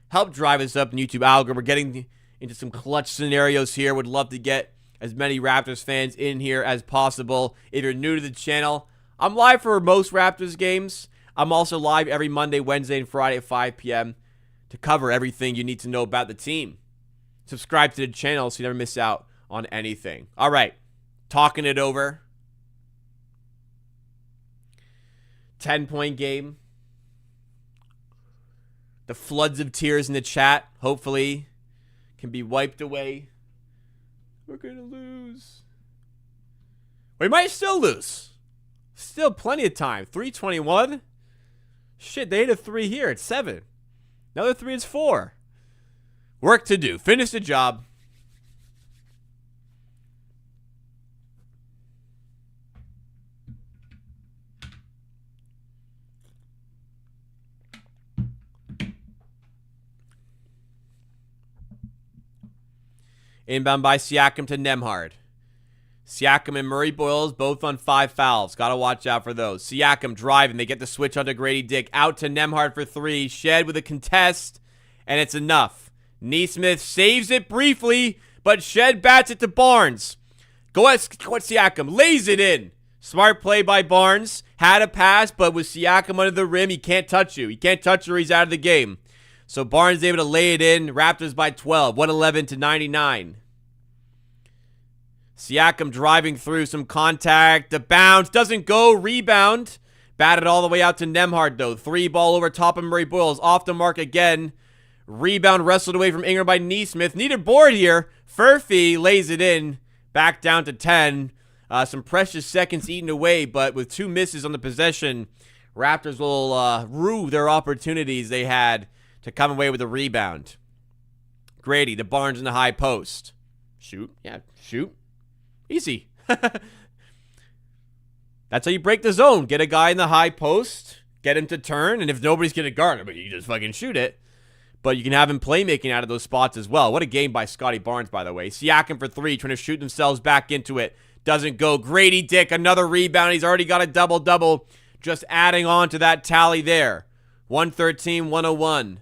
Help drive us up in YouTube algorithm. We're getting into some clutch scenarios here. Would love to get as many Raptors fans in here as possible. If you're new to the channel, I'm live for most Raptors games. I'm also live every Monday, Wednesday, and Friday at 5 p.m. to cover everything you need to know about the team. Subscribe to the channel so you never miss out on anything. All right, talking it over. 10-point game. The floods of tears in the chat, hopefully, can be wiped away. We're going to lose. We might still lose. Still plenty of time. 3:21. Shit, they hit a 3 here. It's 7. Another 3 is 4. Work to do. Finish the job. Inbound by Siakam to Nembhard. Siakam and Murray Boyles both on 5 fouls. Got to watch out for those. Siakam driving. They get the switch onto Grady Dick. Out to Nembhard for 3. Shed with a contest, and it's enough. Neesmith saves it briefly, but Shed bats it to Barnes. Go at Siakam. Lays it in. Smart play by Barnes. Had a pass, but with Siakam under the rim, he can't touch you. He can't touch you or he's out of the game. So Barnes able to lay it in. Raptors by 12. 111 to 99. Siakam driving through some contact. The bounce doesn't go. Rebound. Batted all the way out to Nembhard, though. 3 ball over top of Murray Boyles. Off the mark again. Rebound wrestled away from Ingram by Neesmith. Needed board here. Furphy lays it in. Back down to 10. Some precious seconds eaten away, but with 2 misses on the possession, Raptors will rue their opportunities they had to come away with a rebound. Grady to Barnes in the high post. Shoot. Yeah, shoot. Easy. That's how you break the zone. Get a guy in the high post, get him to turn, and if nobody's going to guard him, you just fucking shoot it. But you can have him playmaking out of those spots as well. What a game by Scotty Barnes, by the way. Siakam for 3, trying to shoot themselves back into it. Doesn't go. Grady Dick, another rebound. He's already got a double-double. Just adding on to that tally there. 113-101.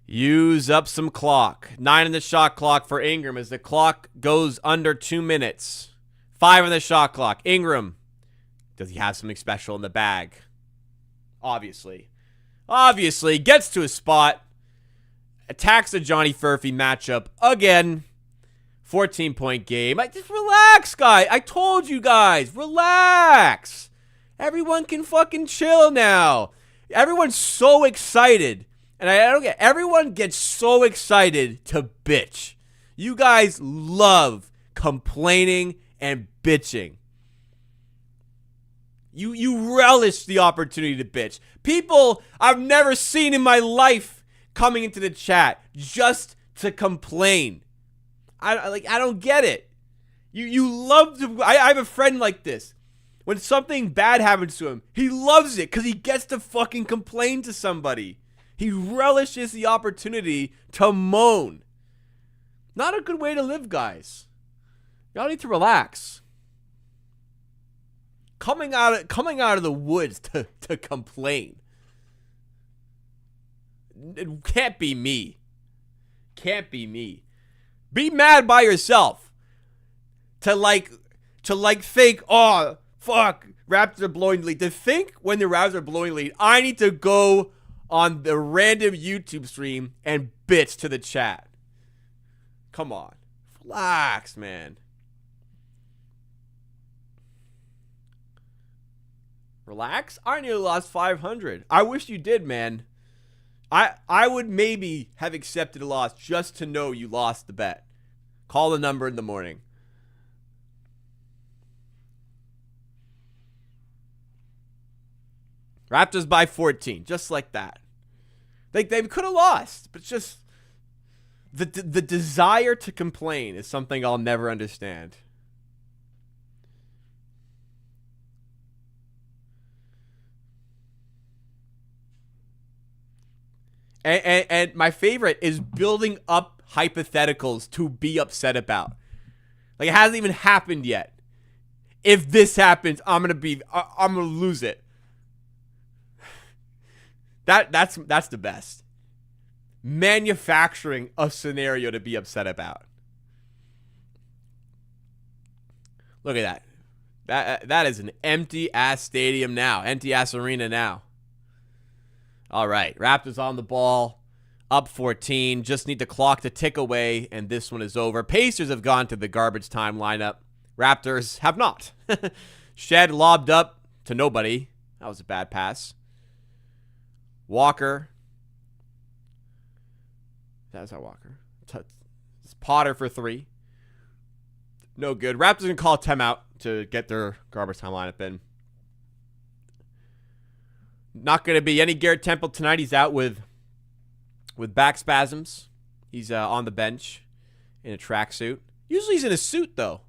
Use up some clock. 9 on the shot clock for Ingram as the clock goes under 2 minutes. 5 on the shot clock. Ingram. Does he have something special in the bag? Obviously. Obviously. Gets to his spot. Attacks the Johnny Furphy matchup again. 14-point game. Just relax, guys. I told you guys. Relax. Everyone can fucking chill now. Everyone's so excited. And I don't get, everyone gets so excited to bitch. You guys love complaining and bitching. You relish the opportunity to bitch. People I've never seen in my life coming into the chat just to complain. I don't get it. You love to. I have a friend like this. When something bad happens to him, he loves it because he gets to fucking complain to somebody. He relishes the opportunity to moan. Not a good way to live, guys. Y'all need to relax. Coming out of the woods to complain. It can't be me. Can't be me. Be mad by yourself. To think, oh, fuck, Raptors are blowing the lead. To think when the Raptors are blowing the lead, I need to go on the random YouTube stream and bitch to the chat. Come on. Relax, man. Relax? I nearly lost 500. I wish you did, man. I would maybe have accepted a loss just to know you lost the bet. Call the number in the morning. Raptors by 14, just like that. They could have lost, but just the desire to complain is something I'll never understand. And my favorite is building up hypotheticals to be upset about. Like, it hasn't even happened yet. If this happens, I'm gonna lose it. That's the best. Manufacturing a scenario to be upset about. Look at that. That is an empty ass stadium now. Empty ass arena now. All right, Raptors on the ball, up 14. Just need the clock to tick away, and this one is over. Pacers have gone to the garbage time lineup. Raptors have not. Shed lobbed up to nobody. That was a bad pass. Walker. That was not Walker. It's Potter for 3. No good. Raptors going to call a timeout to get their garbage time lineup in. Not going to be any Garrett Temple tonight. He's out with back spasms. He's on the bench in a tracksuit. Usually he's in a suit, though.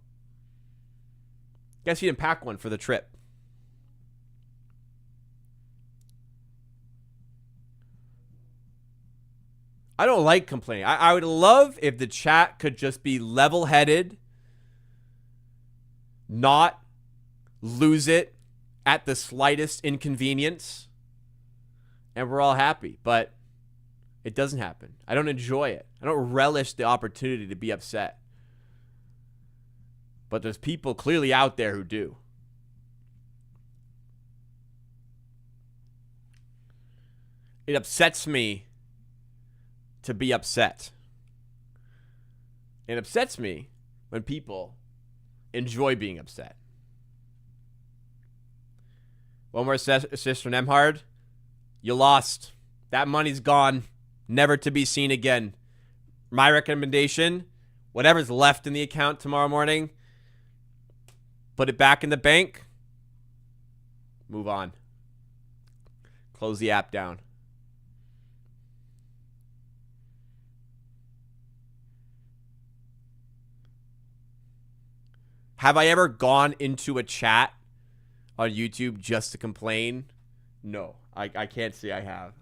Guess he didn't pack one for the trip. I don't like complaining. I would love if the chat could just be level-headed, not lose it at the slightest inconvenience, and we're all happy. But it doesn't happen. I don't enjoy it. I don't relish the opportunity to be upset. But there's people clearly out there who do. It upsets me to be upset. It upsets me when people enjoy being upset. One more assist from Nembhard. You lost. That money's gone. Never to be seen again. My recommendation, whatever's left in the account tomorrow morning, put it back in the bank. Move on. Close the app down. Have I ever gone into a chat on YouTube just to complain? No, I can't say I have.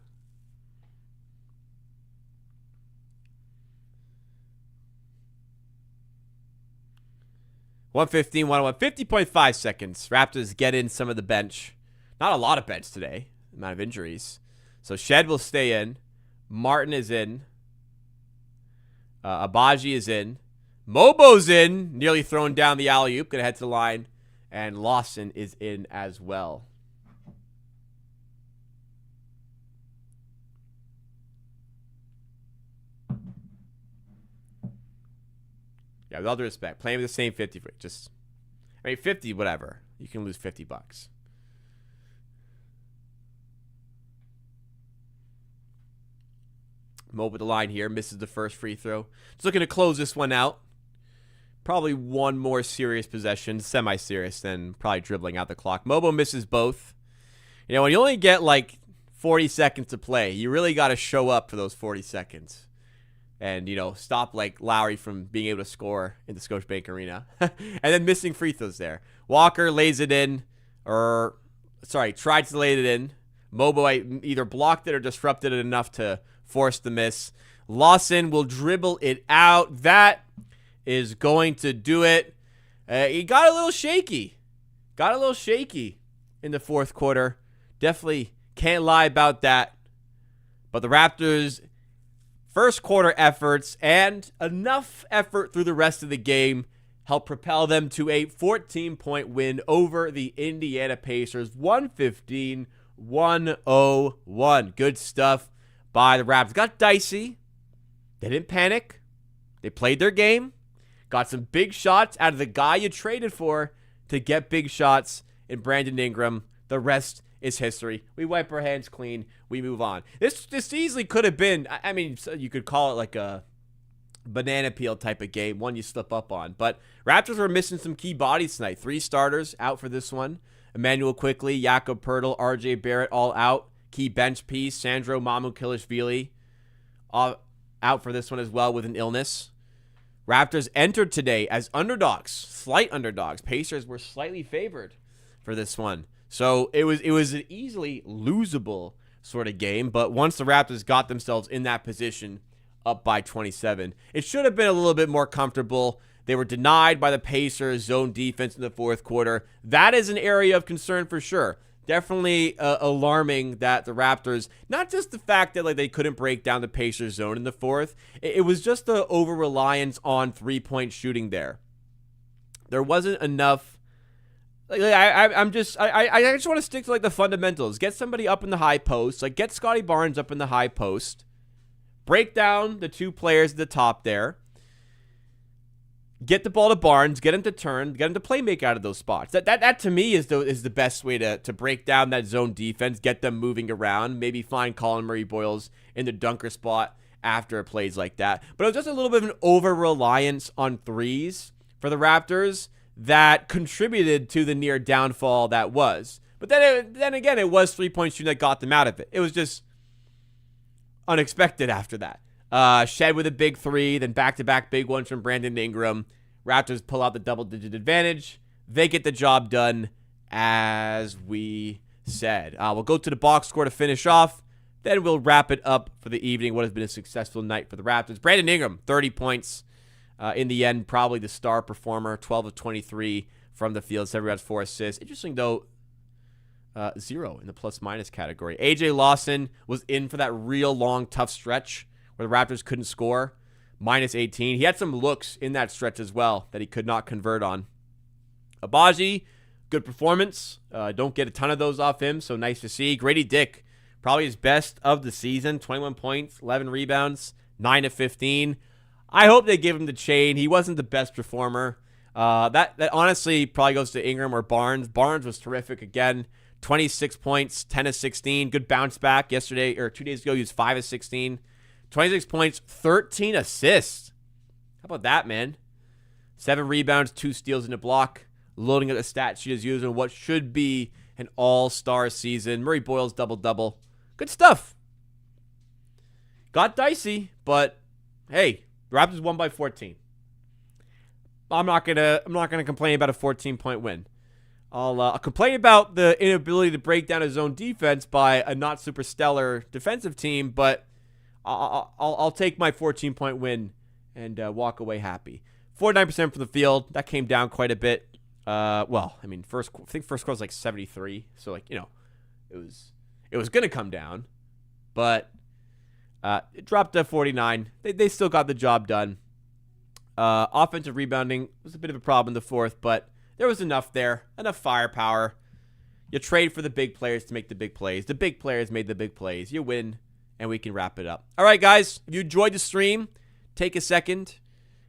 $115, 101, 50.5 seconds. Raptors get in some of the bench. Not a lot of bench today. Amount of injuries. So Shed will stay in. Martin is in. Abaji is in. Mobo's in. Nearly thrown down the alley-oop. Going to head to the line. And Lawson is in as well. Yeah, with all due respect, playing with the same 50 for just, 50, whatever. You can lose $50. Mo with the line here, misses the first free throw. Just looking to close this one out. Probably one more serious possession, semi-serious, than probably dribbling out the clock. Mobo misses both. You know, when you only get like 40 seconds to play, you really got to show up for those 40 seconds. And, you know, stop like Lowry from being able to score in the Scotiabank Arena. And then missing free throws there. Walker lays it in, tried to lay it in. Mobo either blocked it or disrupted it enough to force the miss. Lawson will dribble it out. That is going to do it. He got a little shaky. In the fourth quarter. Definitely can't lie about that. But the Raptors' first quarter efforts and enough effort through the rest of the game helped propel them to a 14-point win over the Indiana Pacers, 115-101. Good stuff by the Raptors. Got dicey. They didn't panic. They played their game. Got some big shots out of the guy you traded for to get big shots in Brandon Ingram. The rest is history. We wipe our hands clean. We move on. This easily could have been, I mean, you could call it like a banana peel type of game, one you slip up on. But Raptors were missing some key bodies tonight. 3 starters out for this one. Emmanuel Quickly, Jakob Poeltl, RJ Barrett all out. Key bench piece, Sandro Mamukelashvili out for this one as well with an illness. Raptors entered today as underdogs, slight underdogs. Pacers were slightly favored for this one. So it was an easily losable sort of game, but once the Raptors got themselves in that position, up by 27, it should have been a little bit more comfortable. They were denied by the Pacers' zone defense in the fourth quarter. That is an area of concern for sure. Definitely alarming that the Raptors, not just the fact that they couldn't break down the Pacers' zone in the fourth, it was just the over-reliance on three-point shooting there. There wasn't enough. I just want to stick to the fundamentals. Get somebody up in the high post. Get Scotty Barnes up in the high post. Break down the 2 players at the top there. Get the ball to Barnes. Get him to turn. Get him to play make out of those spots. That to me is the best way to break down that zone defense. Get them moving around. Maybe find Colin Murray-Boyles in the dunker spot after plays like that. But it was just a little bit of an over-reliance on threes for the Raptors that contributed to the near downfall that was. But then again, it was 3-point shooting that got them out of it. It was just unexpected after that. Shed with a big 3, then back-to-back big ones from Brandon Ingram. Raptors pull out the double-digit advantage. They get the job done, as we said. We'll go to the box score to finish off. Then we'll wrap it up for the evening. What has been a successful night for the Raptors. Brandon Ingram, 30 points. In the end, probably the star performer, 12 of 23 from the field. 7 rebounds, 4 assists. Interesting, though, 0 in the plus-minus category. A.J. Lawson was in for that real long, tough stretch where the Raptors couldn't score. Minus 18. He had some looks in that stretch as well that he could not convert on. Abaji, good performance. Don't get a ton of those off him, so nice to see. Grady Dick, probably his best of the season. 21 points, 11 rebounds, 9 of 15. I hope they give him the chain. He wasn't the best performer. That honestly probably goes to Ingram or Barnes. Barnes was terrific again. 26 points, 10 of 16. Good bounce back yesterday, or 2 days ago, he was 5 of 16. 26 points, 13 assists. How about that, man? 7 rebounds, 2 steals in a block. Loading up the stat sheet as usual. What should be an all-star season. Murray-Boyles double-double. Good stuff. Got dicey, but hey, the Raptors won by 14. I'm not gonna complain about a 14-point win. I'll complain about the inability to break down his own defense by a not super stellar defensive team, but I'll take my 14-point win and walk away happy. 49% from the field. That came down quite a bit. Well, I mean, I think first quarter was like 73, so it was gonna come down, but it dropped to 49. They still got the job done. Offensive rebounding was a bit of a problem in the fourth, but there was enough there, enough firepower. You trade for the big players to make the big plays. The big players made the big plays. You win, and we can wrap it up. All right, guys, if you enjoyed the stream, take a second,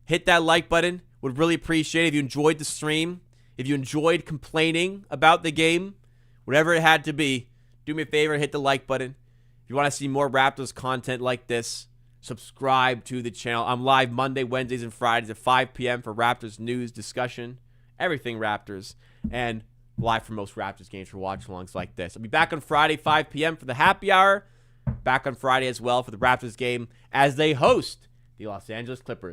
hit that like button. Would really appreciate it if you enjoyed the stream. If you enjoyed complaining about the game, whatever it had to be, do me a favor, hit the like button. If you want to see more Raptors content like this, subscribe to the channel. I'm live Monday, Wednesdays, and Fridays at 5 p.m. for Raptors news, discussion, everything Raptors, and live for most Raptors games for watch-alongs like this. I'll be back on Friday, 5 p.m. for the happy hour. Back on Friday as well for the Raptors game as they host the Los Angeles Clippers.